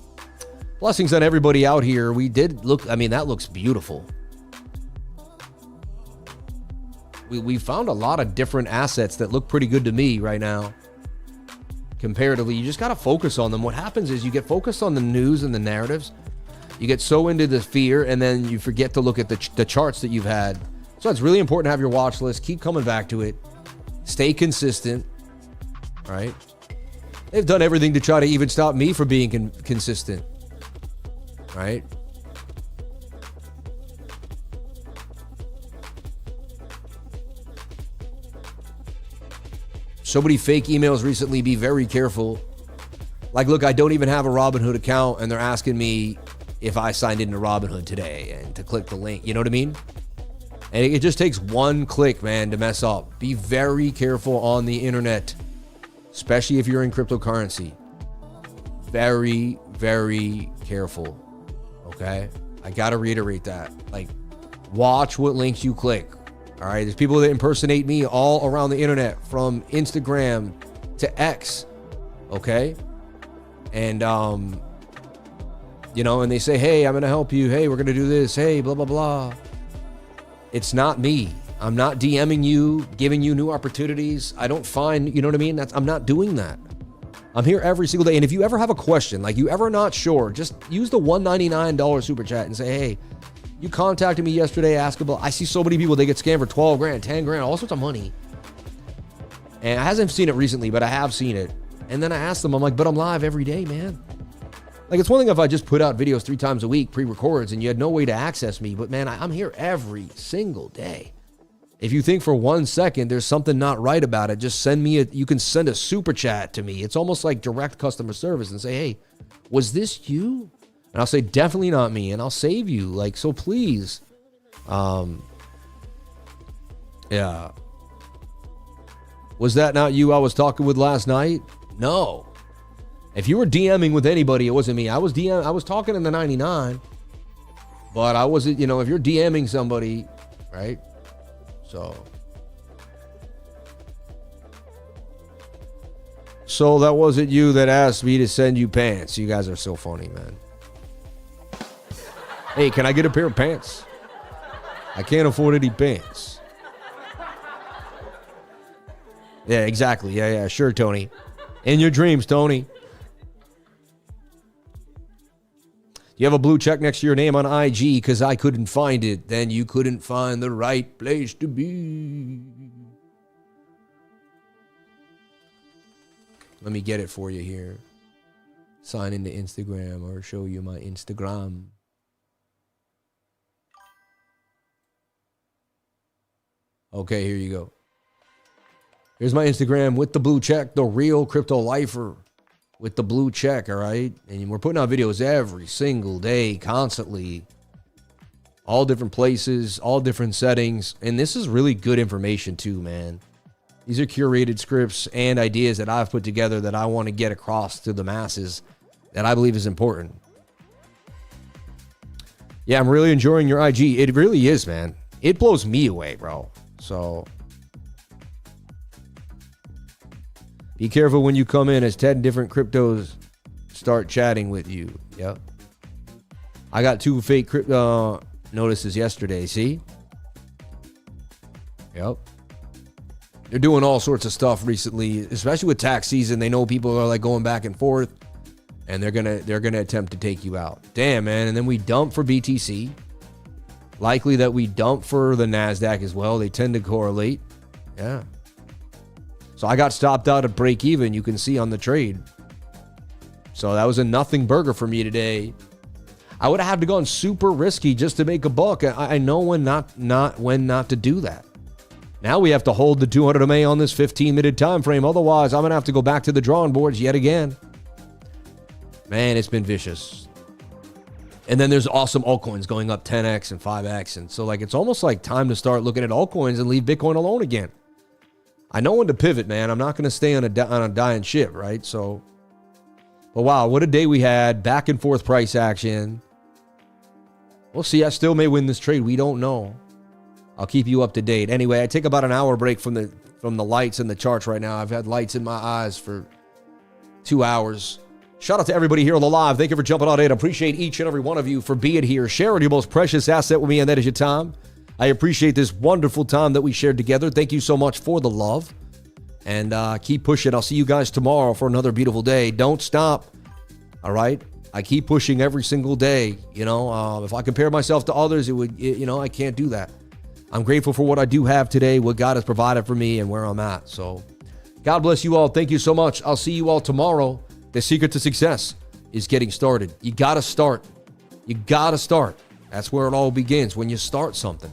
blessings on everybody out here. We did look, that looks beautiful. We found a lot of different assets that look pretty good to me right now. Comparatively, you just got to focus on them. What happens is you get focused on the news and the narratives. You get so into the fear, and then you forget to look at the charts that you've had. So it's really important to have your watch list. Keep coming back to it. Stay consistent. All right? They've done everything to try to even stop me from being consistent. Right? So many fake emails recently. Be very careful. Like, look, I don't even have a Robinhood account, and they're asking me if I signed into Robinhood today and to click the link. You know what I mean? And it just takes one click, man, to mess up. Be very careful on the internet, especially if you're in cryptocurrency. Very, very careful. Okay? I got to reiterate that. Like, watch what links you click. All right? There's people that impersonate me all around the internet, from Instagram to X. Okay? And, and they say, hey, I'm going to help you. Hey, we're going to do this. Hey, blah, blah, blah. It's not me. I'm not DMing you, giving you new opportunities. I don't find, you know what I mean? I'm not doing that. I'm here every single day. And if you ever have a question, like you ever not sure, just use the $199 super chat and say, hey, you contacted me yesterday, ask about, I see so many people, they get scammed for 12 grand, 10 grand, all sorts of money. And I hasn't seen it recently, but I have seen it. And then I asked them, I'm like, but I'm live every day, man. Like, it's one thing if I just put out videos 3 times a week, pre-records, and you had no way to access me. But, man, I'm here every single day. If you think for 1 second there's something not right about it, just send me you can send a super chat to me. It's almost like direct customer service and say, hey, was this you? And I'll say, definitely not me. And I'll save you. Like, so please. Yeah. Was that not you I was talking with last night? No. If you were DMing with anybody, it wasn't me. I was talking in the 99. But I wasn't, you know, if you're DMing somebody, right? So that wasn't you that asked me to send you pants. You guys are so funny, man. Hey, can I get a pair of pants? I can't afford any pants. Yeah, exactly. Yeah, sure, Tony. In your dreams, Tony. You have a blue check next to your name on IG because I couldn't find it. Then you couldn't find the right place to be. Let me get it for you here. Sign into Instagram or show you my Instagram. Okay, here you go. Here's my Instagram with the blue check, the real crypto lifer with the blue check, all right? And we're putting out videos every single day, constantly. All different places, all different settings. And this is really good information too, man. These are curated scripts and ideas that I've put together that I want to get across to the masses that I believe is important. Yeah, I'm really enjoying your IG. It really is, man. It blows me away, bro. So be careful when you come in as 10 different cryptos start chatting with you. Yep. I got 2 fake crypto notices yesterday. See? Yep. They're doing all sorts of stuff recently, especially with tax season. They know people are like going back and forth, and they're gonna attempt to take you out. Damn, man. And then we dump for BTC. Likely that we dump for the NASDAQ as well. They tend to correlate. Yeah. So I got stopped out at break even, you can see on the trade. So that was a nothing burger for me today. I would have to gone super risky just to make a buck. I know when not to do that. Now we have to hold the 200 MA on this 15-minute time frame. Otherwise, I'm going to have to go back to the drawing boards yet again. Man, it's been vicious. And then there's awesome altcoins going up 10x and 5x. And so, like, it's almost like time to start looking at altcoins and leave Bitcoin alone again. I know when to pivot, man. I'm not going to stay on a dying ship, right? So, but wow, what a day we had. Back and forth price action. We'll see. I still may win this trade. We don't know. I'll keep you up to date. Anyway, I take about an hour break from the lights and the charts right now. I've had lights in my eyes for 2 hours. Shout out to everybody here on the live. Thank you for jumping on in. Appreciate each and every one of you for being here, sharing your most precious asset with me, and that is your time. I appreciate this wonderful time that we shared together. Thank you so much for the love. And keep pushing. I'll see you guys tomorrow for another beautiful day. Don't stop. All right? I keep pushing every single day. You know, if I compare myself to others, I can't do that. I'm grateful for what I do have today, what God has provided for me, and where I'm at. So God bless you all. Thank you so much. I'll see you all tomorrow. The secret to success is getting started. You got to start. You got to start. That's where it all begins, when you start something.